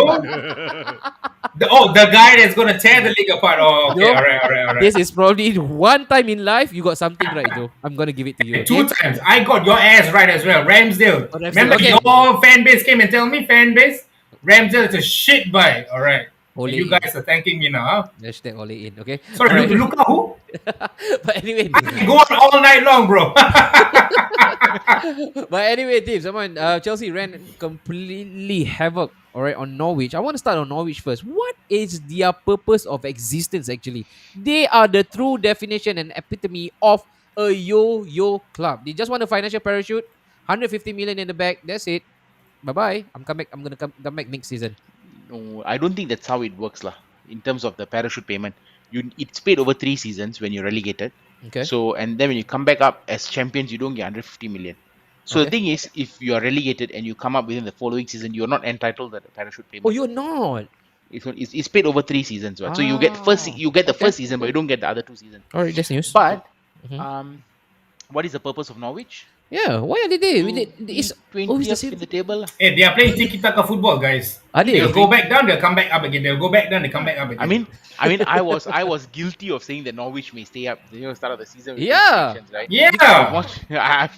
The guy that's gonna tear the league apart. Oh, okay, Nope. all right. This is probably one time in life you got something right, Joe. I'm gonna give it to you. Two Okay? times. I got your ass right as well. Ramsdale. Oh, Ramsdale. Remember Okay. your fan base came and tell me, fan base, Ramsdale is a shit buy. All right. So Ole you in. guys are thanking me now. Huh? Hashtag Ole in. Okay. Sorry, Alright. look at who? But anyway, I can go on all night long, bro. but anyway, teams, come on. Chelsea ran completely havoc. All right, on Norwich. I want to start on Norwich first. What is their purpose of existence? Actually, they are the true definition and epitome of a yo-yo club. They just want a financial parachute, 150 million in the bank. That's it. Bye bye. I'm gonna come back next season. No, I don't think that's how it works, lah. In terms of the parachute payment, it's paid over 3 seasons when you're relegated. Okay. So and then when you come back up as champions, you don't get 150 million. So the Okay. thing is, if you are relegated and you come up within the following season, you're not entitled to the parachute payment. Oh, you're not. It's paid over 3 seasons, right? So you get the okay. first season, but you don't get the other 2 seasons. All right, that's news. But Mhm. what is the purpose of Norwich? Yeah, why are they there? It's always the 20th same. in the table. Hey, they are playing tiki-taka football, guys. Are they? They'll go back down, they'll come back up again. They'll go back down, they come back up again. I mean, I was guilty of saying that Norwich may stay up. Start of the season. With Yeah. predictions, right? Yeah.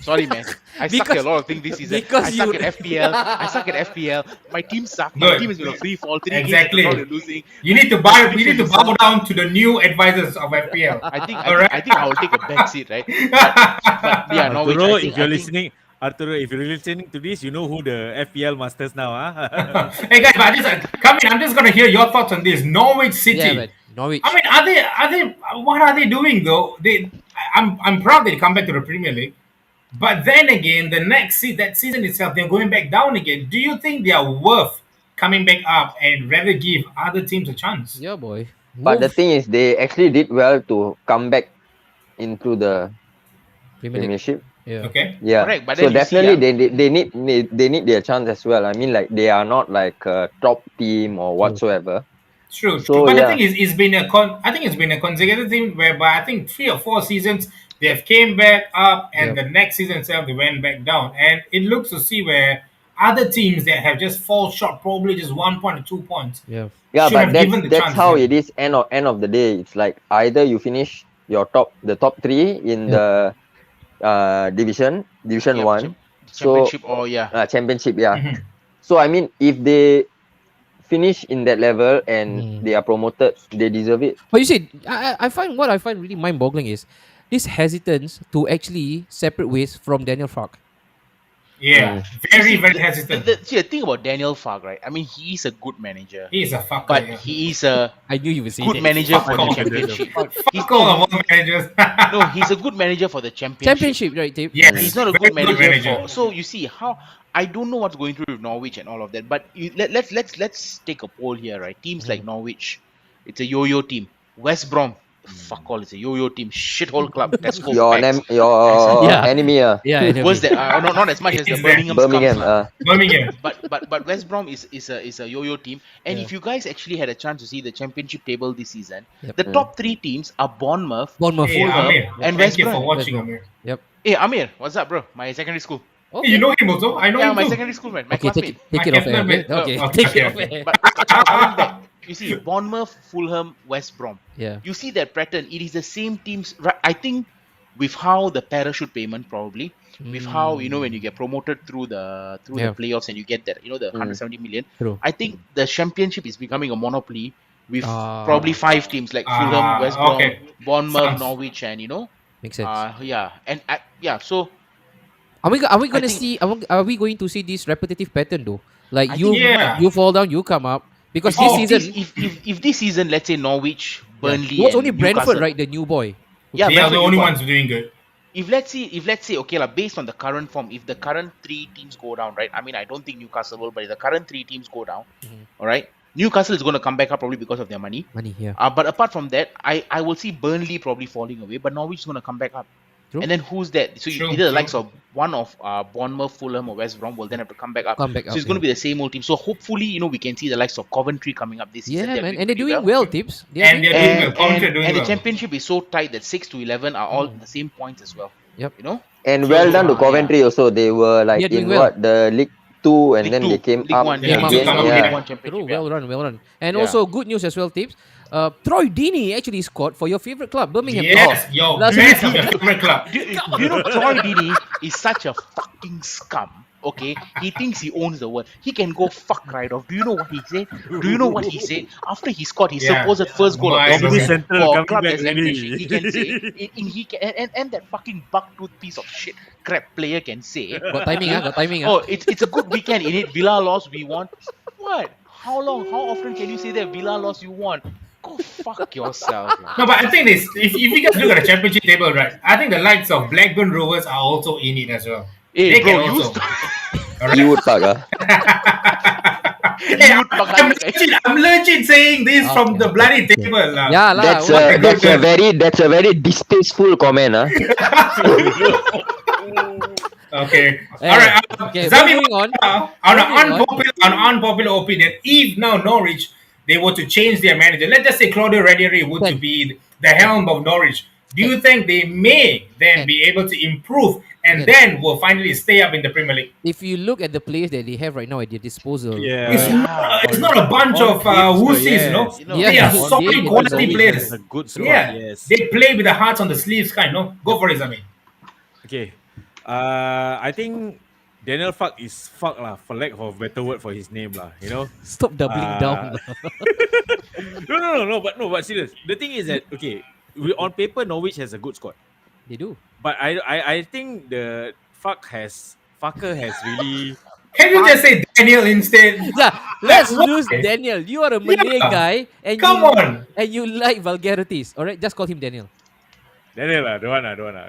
Sorry, man. I suck at a lot of things this season. because I suck you- at FPL. I suck at FPL. My team sucks. Good. My team is in a free fall. 3 Exactly. games in a row, they're losing. You need to bow down to the new advisors of FPL. I think Alright. I think I will take a back seat, right? But yeah, Norwich. Arturo, I think, if you're I think- listening, Arturo, if you're listening to this, you know who the FPL masters now, huh? Hey guys, but I'm just gonna hear your thoughts on this. Norwich City. Yeah, man. Norwich. I mean, are they? What are they doing though? I'm proud they come back to the Premier League, but then again, that season itself, they're going back down again. Do you think they are worth coming back up and rather give other teams a chance? Yeah, boy. But the Move. thing is, they actually did well to come back into the Premier League. Premiership. Yeah. Okay. Yeah. Correct, but So then you see, definitely they need their chance as well. I mean, like they are not like a top team or whatsoever. True. So, But yeah. the thing is, I think it's been a consecutive thing whereby I think 3 or 4 seasons they have came back up, and the next season itself they went back down, and it looks to see where other teams that have just fall short, probably just 1 point or 2 points. Yeah. Yeah, Should but have given the that's chance, how yeah. it is. End of the day, it's like either you finish the top 3 in the division yeah, one, championship or yeah. championship. Yeah. Mhm. So I mean, if they finish in that level and Mm. they are promoted, they deserve it. But you see, I find what I find really mind-boggling is this hesitance to actually separate ways from Daniel Fark. Yeah, very, very hesitant. See, the thing about Daniel Fark, right? I mean, he is a good manager, He is a fucker. but yeah. he is a I knew you would say good that. manager for Fuck the off. championship. Fuck all of all managers. No, he's a good manager for the championship. Championship, right, Dave? Yes. He's not a Very good good manager, manager. for. So you see how I don't know what's going through with Norwich and all of that. But let's take a poll here, right? Teams like Norwich, it's a yo-yo team. West Brom, fuck all. It's a yo-yo team, shithole club. Tesco Your bags. Yeah. enemy. Yeah, Worse than not as much as the It's there. Birmingham Birmingham. Scums lah. Birmingham. But West Brom is a yo-yo team. And if you guys actually had a chance to see the championship table this season, the top 3 teams are Bournemouth, Bournemouth. Hey, Fulham, Amir. and Thank West you for Brom. watching, West Brom. Amir. Yep. Hey Amir, what's up, bro? My secondary school. Hey, you know him also? I know Yeah, him my too. secondary school man, my Okay, classmate. take it My off air. captain, Okay, mate. take Okay, it off okay. air. But coming back, you see Bournemouth, Fulham, West Brom. Yeah. You see that pattern. It is the same teams. I think with how the parachute payment probably, with how when you get promoted through the Yeah. playoffs and you get that the 170 million. True. I think the championship is becoming a monopoly with Ah. probably 5 teams like Fulham, West Brom, okay. Bournemouth, Sounds- Norwich, and Makes sense. So Are we going to think- see? Are we going to see this repetitive pattern though? Like I you think- Yeah. you fall down, you come up because if this season if this season, let's say Norwich, Burnley, it was and only Brentford, Newcastle- right? The new boy. Yeah, They are Brentford, the only Newcastle. ones doing good. If let's say okay lah, based on the current form, if the current 3 teams go down, right? I mean, I don't think Newcastle will, but if the current 3 teams go down, all right, Newcastle is going to come back up probably because of their money. Money, yeah. But apart from that, I will see Burnley probably falling away, but Norwich is going to come back up. True. And then who's that? So True, either the true. likes of one of Bournemouth, Fulham, or West Brom will then have to come back up. Come back so up, it's going to yeah. be the same old team. So hopefully, we can see the likes of Coventry coming up this season. Yeah, man, and they're pretty doing well, tips. And they're doing well. Coventry are doing and the well. championship is so tight that 6 to 11 are all the same points as well. Yep. And well done to Yeah. Coventry also. They were like They're doing in well. what the League 2 and League then Two, they came League up One, yeah. again. Come up Yeah. again. One True, championship. well run, well run. And Yeah. also good news as well, tips. Troy Deeney actually scored for your favorite club, Birmingham. Yes, yo, Last best week- of your favorite club. Do you know Troy Deeney is such a fucking scum? Okay, he thinks he owns the world. He can go fuck right off. Do you know what he said? Do you know what he said after he scored his Yeah. supposed first goal of My the God. season Central for coming club back exemption? really. He can say, and that fucking bucktooth piece of shit crap player can say, Got timing, got timing. oh, it's a good weekend in it. Villa lost, we won. What? How long? How often can you say that Villa lost, you won? Go fuck yourself. Man. No, but I think this, if you guys look at the championship table, right, I think the likes of Blackburn Rovers are also in it as well. Hey, They bro, can you also. Ewood Park. Hey, I'm legit saying this from the bloody table. lah. Yeah, lah. That's a very distasteful comment. Okay. Eh, All right. okay, Zami, moving on. on an Moving unpopular opinion, if now Norwich they were to change their manager, let's just say Claudio Ranieri would to Can. be the helm of Norwich. Do you think they may then Can. be able to improve and Can. then will finally stay up in the Premier League? If you look at the players that they have right now at their disposal, Yeah. It's not a bunch On of paper, wussies, yes. no? Yeah, They are on solid paper, quality Norwich players. It's a good squad. Yeah, Yes. they play with the hearts on the sleeves, kind. No, go for it, Zami. Okay. I think Daniel Fuck is fuck lah, for lack of a better word for his name lah. You know. stop doubling down. But serious. The thing is that okay, on paper Norwich has a good squad, They do. but I think the fucker has really. Can you just say Daniel instead? Yeah, let's Why? lose Daniel. You are a Malay Yeah. guy, and Come you, on. and you like vulgarities. All right, just call him Daniel. Daniel lah, don't wanna.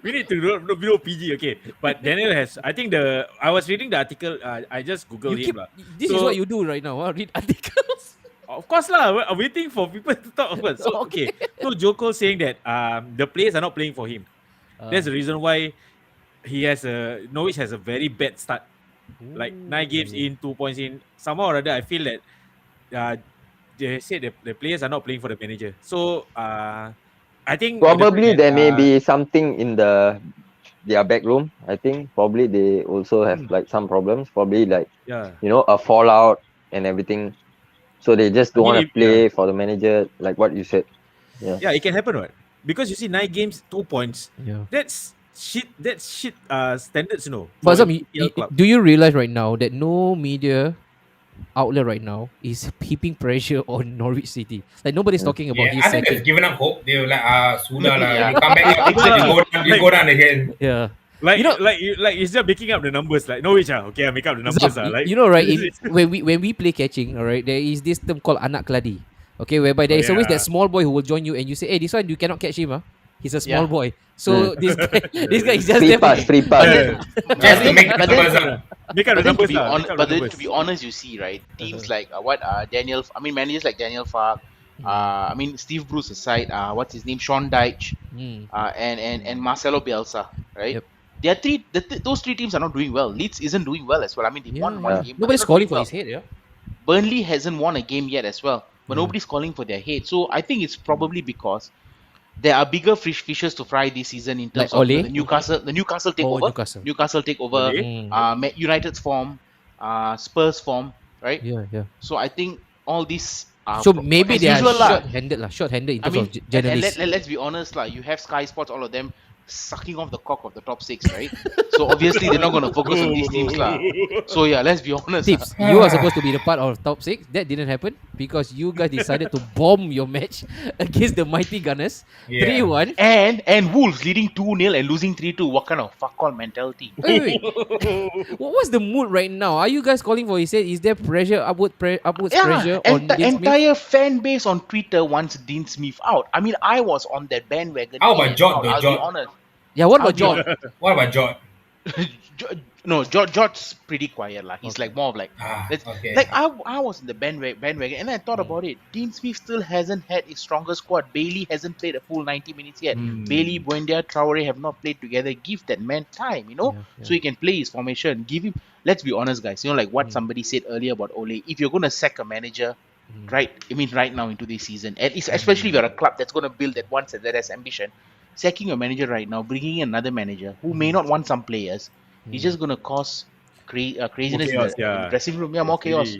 We need to do below PG, okay. But Daniel has, I think I was reading the article. I just googled You him keep, lah. this is So- what you do right now. Read articles. Of course lah, I'm waiting for people to talk first. So okay, so Joko saying that the players are not playing for him. That's the reason why Norwich has a very bad start. Like 9 games in, 2 points in. Somehow or other, I feel that they said the players are not playing for the manager. So I think Probably there may be something in their back room. I think probably they also have like some problems. Probably like yeah. a fallout and everything. So they just don't I want to mean, play for the manager, like what you said. Yeah, it can happen, right? Because you see 9 games, 2 points. Yeah. That's shit standards, you know. But for Azam, a EPL club. do you realize right now that no media outlet right now is heaping pressure on Norwich City? Like nobody's talking about Yeah, his I think sacking. they've given up hope. They were like, sudah lah. Yeah. You come back, you go down again. Yeah. Like, You know- like it's just making up the numbers. Like Norwich, okay, I make up the numbers. Zam, Like you know, right? When we play catching, all right, there is this term called anak keladi. Okay, whereby there is always yeah. that small boy who will join you, and you say, "Hey, this one you cannot catch him, He's a small Yeah. boy." So this guy is just Free there. pass, free pass. Just to make the But then- numbers up. make up the But then, to numbers. be, Make up the but then numbers. to be honest, you see, right, teams like Daniel, I mean, managers like Daniel Fark, I mean, Steve Bruce aside, what's his name, Sean Dyche, Mm. and Marcelo Bielsa, right? Yep. There are those three teams are not doing well. Leeds isn't doing well as well. I mean, they Yeah, won one yeah. game, but they're Nobody's not calling doing for well. his head, yeah. Burnley hasn't won a game yet as well, but Yeah. nobody's calling for their head. So I think it's probably because there are bigger fishes to fry this season in terms Like of Ole? the Newcastle takeover. Newcastle. Newcastle takeover, Ole? United's form, Spurs form, right? Yeah, yeah. So I think all these are So maybe as they are usual lah. short-handed in I terms mean, of journalists. let's be honest, like you have Sky Sports, all of them sucking off the cock of the top six, right? So obviously they're not going to focus on these teams, lah. So yeah, let's be honest. Tips, you are supposed to be the part of top 6. That didn't happen because you guys decided to bomb your match against the mighty Gunners. Yeah. 3-1. And Wolves leading 2-0 and losing 3-2. What kind of fuck all mentality? Wait. What's the mood right now? Are you guys calling for his head? Is there pressure, upwards pressure on Dean Smith? Entire fan base on Twitter wants Dean Smith out. I mean, I was on that bandwagon. How in about and Jot out, though, I'll Jot? be honest. Yeah, what I'll about be John? What about Jot? No, George's pretty quiet, lah. He's like more of like, Okay. like I was in the bandwagon, and I thought about it. Dean Smith still hasn't had his strongest squad. Bailey hasn't played a full 90 minutes yet. Bailey, Buendia, Traore have not played together. Give that man time, so he can play his formation. Give him. Let's be honest, guys. Like what somebody said earlier about Ole. If you're gonna sack a manager, right? I mean, right now into this season, at least, especially if you're a club that's gonna build that has ambition, sacking your manager right now, bringing in another manager who may not want some players. He's just gonna cause craziness Chaos, in the dressing room. Yeah, more chaos.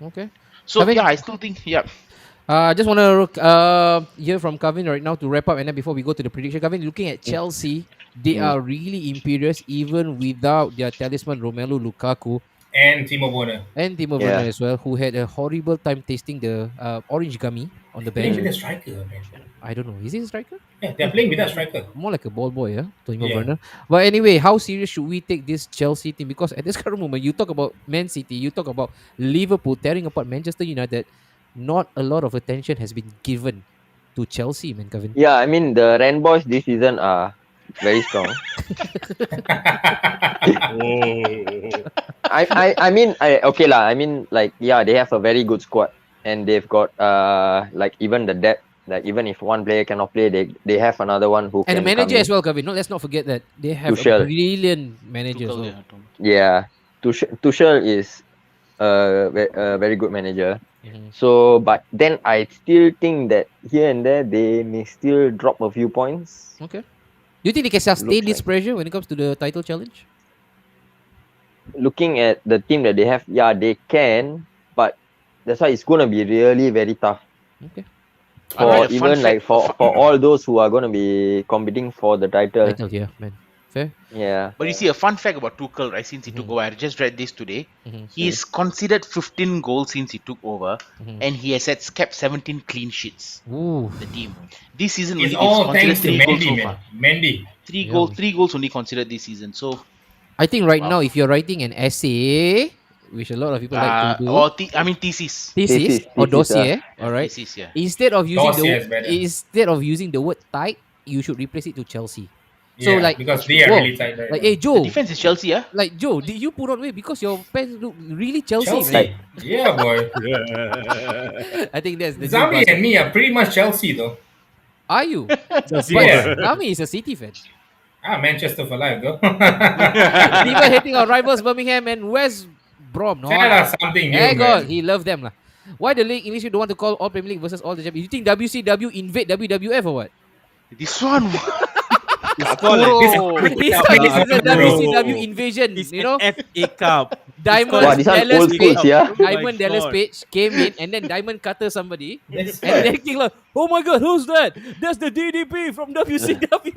Okay. So Kevin? yeah, I still think Just want to hear from Kevin right now to wrap up, and then before we go to the prediction, Kevin, looking at Chelsea, they are really imperious even without their talisman Romelu Lukaku And Timo Werner. and Timo Yeah. Werner as well, who had a horrible time tasting the orange gummy on the Playing with a bench. striker, man. I don't know. Is he a striker? Yeah, they're playing without striker. More like a ball boy, yeah, Timo Yeah. Werner. But anyway, how serious should we take this Chelsea team? Because at this current moment, you talk about Man City, you talk about Liverpool tearing apart Manchester United. Not a lot of attention has been given to Chelsea, man, Kevin. Yeah, I mean the Ren boys this season are very strong. I mean okay lah. I mean like yeah, they have a very good squad and they've got like even the depth. Like even if one player cannot play, they have another one who And can the manager come as well, Kevin. No, let's not forget that they have a Tuchel. brilliant manager as well. in. Yeah, Tuchel is a very good manager. So, but then I still think that here and there they may still drop a few points. Okay. Do you think they can sustain Looks this like- pressure when it comes to the title challenge? Looking at the team that they have, yeah, they can, but that's why it's gonna be really very tough. Okay. For Alright, a fun even like fact- for all those who are gonna be competing for the title. Title, yeah, man. Fair. Yeah. But you see, a fun fact about Tuchel, right? Since he took over, I just read this today. Mhm. He's considered 15 goals since he took over, and he has kept 17 clean sheets. Ooh. The team this season It's only all considered thanks to 3 goals Mendy, so man. far. Mendy. Three goals only considered this season. So I think right Wow. now, if you're writing an essay, which a lot of people like to do, or thesis. thesis or thesis, dossier, all right. Thesis, yeah. Instead of using Dossier is better. the word tight, you should replace it to Chelsea. So Yeah, like, because they are whoa, really tight right like, now. hey Joe, The defense is Chelsea, yeah. like Joe, did you put on weight because your pants look really Chelsea? Chelsea. Man? Yeah, boy. I think that's the new Zami buzz. and me are pretty much Chelsea though. Are you? Chelsea. But Yeah. Rami is a City fan. Manchester for life though. People hating our rivals Birmingham and West Brom. No, Tell us something new, hey God, man. he loved them lah. Why the league English don't want to call all Premier League versus all the champions? You think WCW invade WWF or what? This one. This is a Bro. WCW invasion. It's You know, an FA Cup. Diamond Wow, this one Dallas old school, Page, yeah. Diamond My Dallas God. Page came in and then Diamond cutter somebody. That's And then king like, oh my God, who's that? That's the DDP from WCW.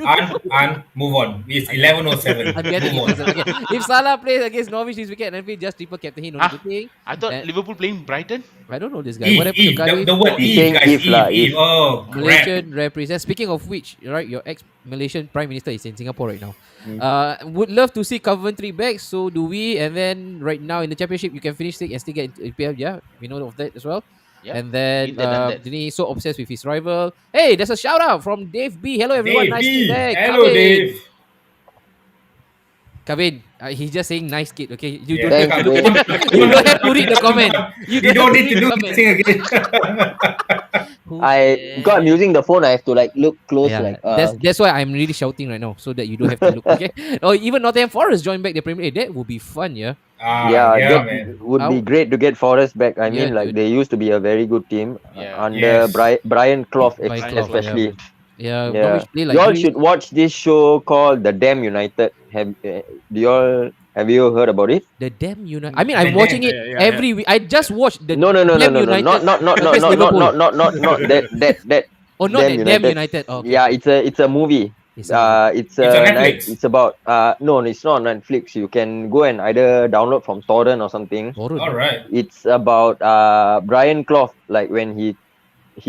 and move on. It's 11:07. I'm getting Move it. on. Okay. If Salah plays against Norwich this weekend and just triple captain, he knows the thing. I thought And- Liverpool playing Brighton. I don't know this guy. What happened to Eve, Cardiff? the word He's Eve, saying guys. Eve lah, Eve. Oh, crap. Malaysian represent. Speaking of which, right, your ex-Malaysian Prime Minister is in Singapore right now. Would love to see Coventry back. So do we. And then right now in the Championship, you can finish and still get into EPL. Yeah, we know of that as well. Yeah, And then been there, done that. Dini is so obsessed with his rival. Hey, there's a shout out from Dave B. Hello everyone, Dave nice B. kid there. Hello, Kavin. Dave. Kavin, he's just saying nice kid. Okay, you Yeah. don't have to, you don't have to read the comment. You don't need to do comment. this thing again. because I'm using the phone, I have to like look close, Yeah, like that's why I'm really shouting right now, so that you don't have to look. Okay. Or even Nottingham Forest join back the Premier League. That would be fun, yeah. Yeah, that man. would be I'll, great to get Forest back. I yeah, mean, like dude. they used to be a very good team Yeah. under Yes. Brian Clough, By Clough, yeah. especially. Yeah, Yeah, Norwich play you like all Greece. should watch this show called The Damn United. Have you heard about it? The Damn United. I mean, I'm The watching damn. it Yeah. every week. I just watched the No, no, no, no, Damn no, no, United against Liverpool. not that Oh, not Damn that Damn United. United. Oh, okay, Yeah, okay. it's a movie. It's a movie. It's on Netflix. It's about no, it's not on Netflix. You can go and either download from torrent or something. Horror. All right. It's about Brian Clough, like when he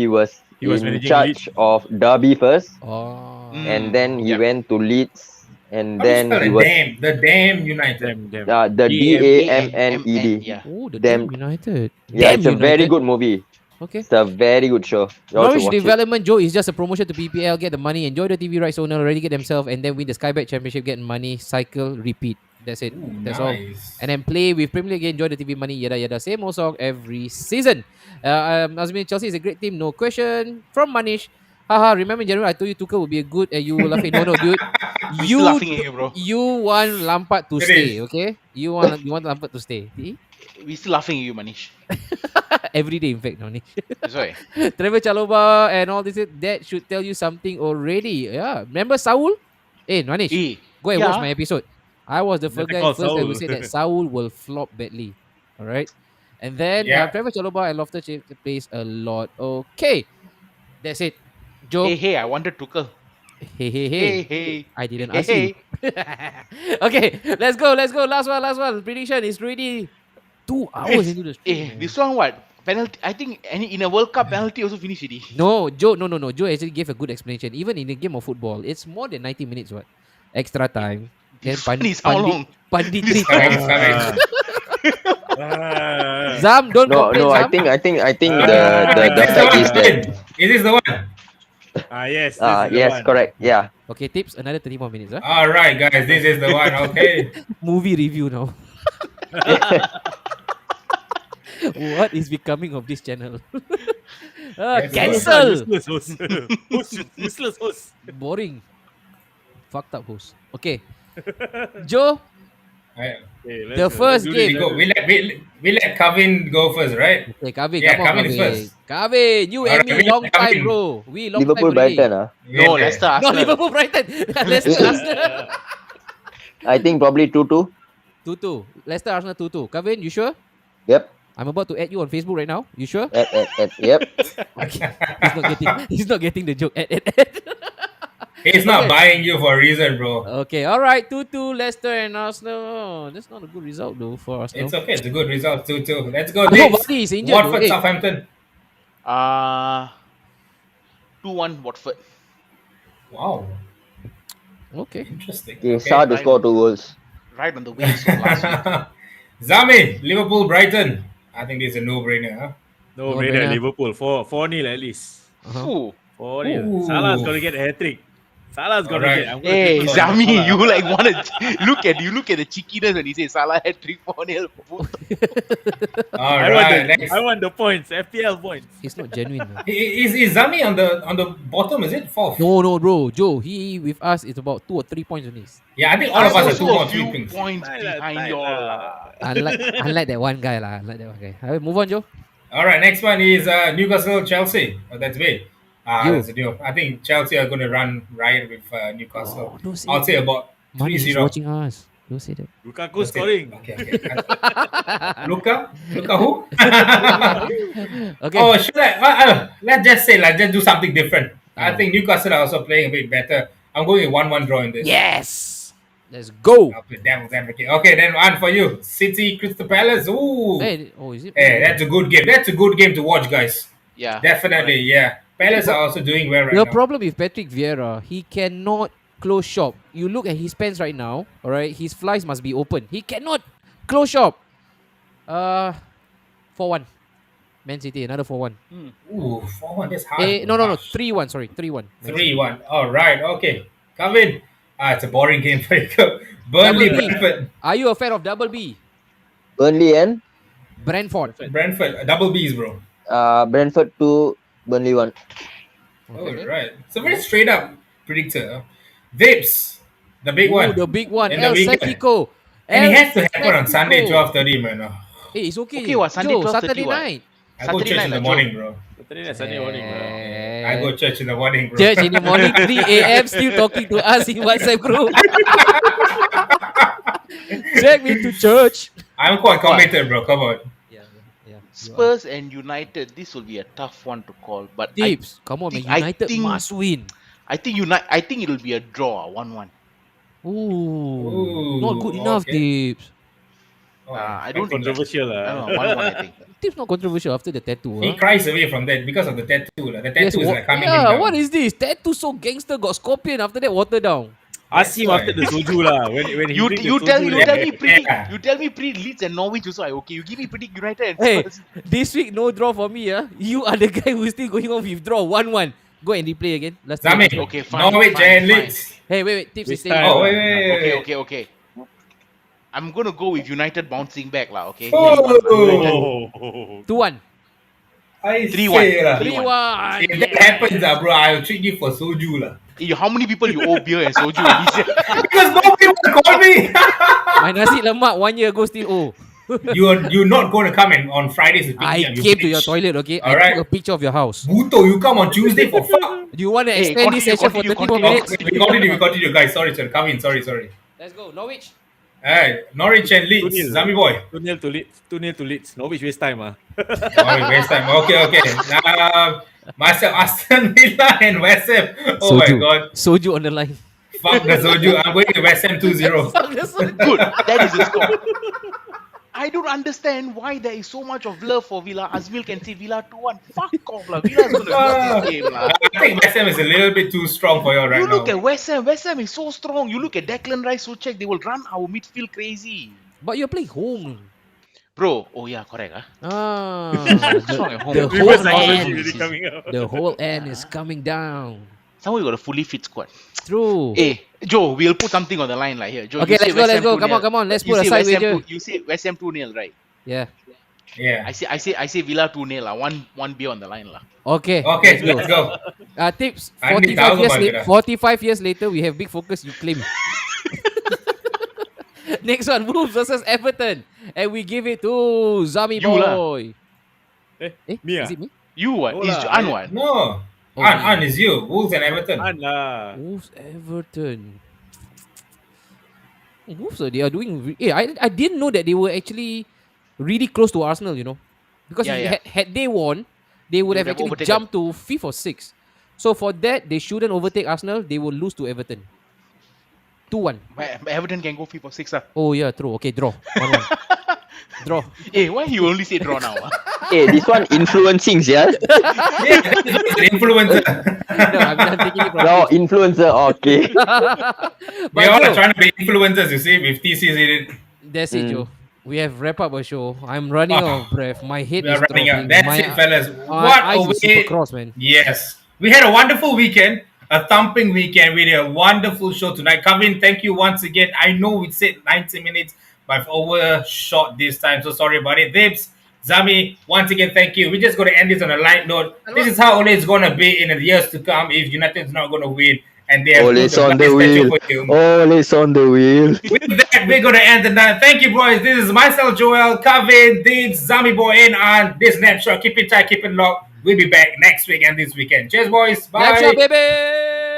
was He was in managing Leeds. charge of Derby first, Oh. and then he Yep. went to Leeds, and How do you then spell he it? was Damn. The damn United. Damn. the DAM. DAMMED. Yeah. Oh, the Damn. Damn United. Yeah, Damn it's a very United. good movie. Okay. It's a very good show. You all should Norwich watch it. Development, Joe, is just a promotion to PPL. Get the money, enjoy the TV rights owner, already get themselves, and then win the Skybet Championship, get money, cycle, repeat. That's it. Ooh, That's all. nice. And then play with Premier League, enjoy the TV money, yada yada. Same old song every season. Azmin, Chelsea is a great team, no question. From Manish, haha. Remember in January I told you Tuchel would be a good, and you were laughing. No, dude. We still laughing at you, bro. You want Lampard to It stay, is. okay? You want Lampard to stay. See? We still laughing at you, Manish. Every day, in fact, Manish. That's why. Trevor Chalobah and all this, that should tell you something already. Yeah. Remember Saul? Hey, Manish, Eh, go and yeah. watch my episode. I was the first Better guy call first that Saul. will say that Saul will flop badly. All right. And then Yeah. Trevor Chalobah and Loftus plays a lot. Okay. That's it. Joe. Hey, I wanted Tuchel. Hey, hey, Hey, hey. hey. I didn't Hey, ask you. Okay, let's go. Last one. Prediction is ready. 2 hours into the stream. man. This one what? Penalty. I think in a World Cup penalty also finish already. No, Joe, no. Joe actually gave a good explanation. Even in a game of football, it's more than 90 minutes, what? Extra time. Then This one is how long? Panditri Correct, time. correct. Zam, don't No, complain, no, Zam. I think Uh, the is this fact one, is that Kevin? Is this the one? Yes. This is the yes, one. correct. Yeah. Okay, tips, another 30 more minutes. Huh? All right, guys. This is the one. Okay. Movie review now. What is becoming of this channel? Yes, Cancel! Useless host. Useless host. Boring. Fucked up host. Okay. Joe, Okay, The first do game. this. We let Kevin go first, right? okay, Kavin, Yeah, come on, Kevin is Kavin. first. Kavin, you and Alright, me we long let time, Kevin. bro. We long Liverpool time already. Brighton. No, Leicester, No, Arsenal. Liverpool Brighton. Leicester Arsenal. I think probably 2-2. 2-2. Leicester Arsenal 2-2. Kavin, you sure? Yep. I'm about to add you on Facebook right now. You sure? Yep. Okay. He's not getting the joke. Add. He's not Okay. buying you for a reason, bro. Okay, all right. 2-2 Leicester and Arsenal. Oh, that's not a good result though for Arsenal. It's okay. It's a good result. 2-2. Let's go. No, Dips. Vardy is injured. Watford, though. Hey, Southampton. 2-1 Watford. Wow. okay. Interesting. Okay, Sa to score 2 goals. Right on the wings from last week. Zami, Liverpool, Brighton. I think this is a no-brainer, huh? No, No brainer. brainer. Liverpool 4-0 at least. Uh-huh. Ooh. 4-0. Ooh. Salah's gonna get a hat trick. Salah's gonna Alright. get. I'm gonna Hey, take Zami, Salah. you like wanna look at the cheekiness when he says Salah had 3-4-0. All I right. Next. want the points. FPL points. It's not genuine. though. Is Zami on the bottom? Is it fourth? No, bro. Joe, he with us it's about 2 or 3 points only. Yeah, I think all of us are Also 2 or a 3 few points. points behind you all. Unlike that one guy lah. Unlike that one guy. Alright, move on, Joe. All right, next one is Newcastle, Chelsea. Oh, that's big. You. That's a deal. I think Chelsea are going to run riot with Newcastle. Oh, don't say I'll say that. about Money is 3-0. watching us. Don't say that. Lukaku That's it. scoring. Okay. Luka who? Okay. Oh, should I? Let's just say, let's just do something different. I think Newcastle are also playing a bit better. I'm going with 1-1 draw in this. Yes. Let's go. I'll play devil's advocate. Okay, then one for you. City, Crystal Palace. Ooh. Hey, oh, is it? Hey, that's a good game. That's a good game to watch, guys. Yeah. Definitely, yeah. Palace are also doing well right The now. problem with Patrick Vieira, he cannot close shop. You look at his pants right now, all right? His flies must be open. He cannot close shop. 4-1. Man City, another 4-1. Ooh, 4-1. That's hard. No. 3-1, sorry. 3-1. Man City. 3-1. All right. Okay. Come in. It's a boring game for you. Burnley, Double B. Brentford. Are you a fan of Double B? Burnley and Brentford. Brentford. Double Bs, bro. Brentford 2, Burnley won. Oh, right. So very straight up predictor. Vapes, the big Ooh, one the big one, in the El weekend. Serpico. And it El has to happen on Sunday, Serpico. 12:30, man. Oh, Hey, it's Okay, okay. what Sunday Joe, 12:30 Saturday what? night. I go Saturday church night in the lah, Joe. morning, bro. Saturday night, Sunday morning, bro. I go church in the morning, bro. Church in the morning, 3 a.m. Still talking to us in WhatsApp group. Drag me to church. I'm quite committed, bro. Come on. Yeah. You are. Spurs and United, this will be a tough one to call. But Tips. Come on, man. United must win. I think it'll be a draw, 1-1. Ooh. Not Ooh, good enough, okay. Tips. Oh, I I don't think Controversial, I don't know, 1-1 I think. Tips not controversial after the tattoo. He Huh? cries away from that because of the tattoo. The tattoo is like coming him yeah, down. what is this? Tattoo so gangster, got scorpion, after that water down. Ask him That's after why. the soju lah. When he You drink the you soju, tell you then- tell me predict Yeah. you tell me predict Leeds and Norwich also I okay. You give me predict United and Hey, Spurs. this week no draw for me. You are the guy who's still going on with draw 1-1. Go and replay again. Let's do Zami, it. Okay, fine, Norwich fine, and fine. Leeds. Hey, wait. Tips is Waste staying. time. Oh, wait. Okay. I'm gonna go with United bouncing back lah. Okay. Oh, 2-1. I 3-1. say lah. 3-1. If that happens, bro, I'll treat you for soju lah. How many people you owe beer and soju at least? Because nobody will call me. My nasi lemak 1 year ago still owe. You're not going to come in on Fridays to pick me I up. You came to bitch. your toilet, okay? I Alright. took a picture of your house. Buto, you come on Tuesday for fuck. Do you want to Hey, extend this session for 30 more continue. minutes? We continue, guys. Sorry, come in. Sorry. Let's go. Norwich. Hey, Norwich and Leeds. 2-0. Zami boy. 2-0 to Leeds. 2-0 to Leeds. Norwich waste time ah. Oh, waste time. Okay. Myself, Aston Villa and West Ham. Oh my god. Soju on the line. Fuck the soju. I'm going to West Ham 2-0. Fuck the soju. Good. That is the score. I don't understand why there is so much of love for Villa. Azmil can say Villa 2-1. Fuck off lah. Villa's gonna lose this game lah. I think West Ham is a little bit too strong for you right You now. look at West Ham. West Ham is so strong. You look at Declan Rice, Soucek. They will run our midfield crazy. But you're playing home. Bro, oh yeah, correct. The, at home. the Reverse whole psychology end, really coming out. the whole end is coming down. Someone got a fully fit squad. True. Hey, Joe, we'll put something on the line like here. Joe, Okay, you say let's West go. Ham 2-0. Come on. Let's You put say aside West Ham wager. You say West Ham 2-0, right? Yeah. Yeah. I say Villa 2-0 lah. One beer on the line lah. Okay. Okay, let's go. Tips. I need 45 years, Algo 45 years later, we have big focus. You claim. Next one, Wolves versus Everton, and we give it to Zami You lah. boy. Me Is ah? it me? You what? No Is lah, Anwar? No. Oh, An is you. Wolves and Everton. An lah. Wolves, Everton. Wolves, they are doing. I didn't know that they were actually really close to Arsenal. You know, because Yeah. had they won, they would They have would have actually overtaken. jumped to 5th or 6th. So for that, they shouldn't overtake Arsenal. They will lose to Everton. 2-1. But Everton can go 5 or 6 lah. Oh yeah, true. Okay, draw. 1-1. Draw. Hey, why you only say draw now? Hey, this one influencing, yeah. Yeah, that's an influencer. No, I'm taking it from. No, influencer. Okay. We all are Joe, trying to be influencers, you see, with TCs in it. that's it, Joe. We have wrap up a show. I'm running out of breath. My head We are is running out. dropping. That's My it, fellas. my What eyes a are super way. cross, man. Yes. We had a wonderful weekend, a thumping weekend. We did a wonderful show tonight. Kavin, thank you once again. I know we said 90 minutes, but I've overshot this time. So sorry about it. Dibs, Zami, once again, thank you. We're just going to end this on a light note. This is how Ole is going to be in the years to come if United's not going to win. And they have Ole's put on the bloody statue wheel. for him. Ole's on the wheel. With that, we're going to end the night. Thank you, boys. This is myself, Joel, Kavin, Dibs, Zami Boy, and this Napshot. Keep it tight, keep it locked. We'll be back next week and this weekend. Cheers, boys. Bye. Snapshot, baby.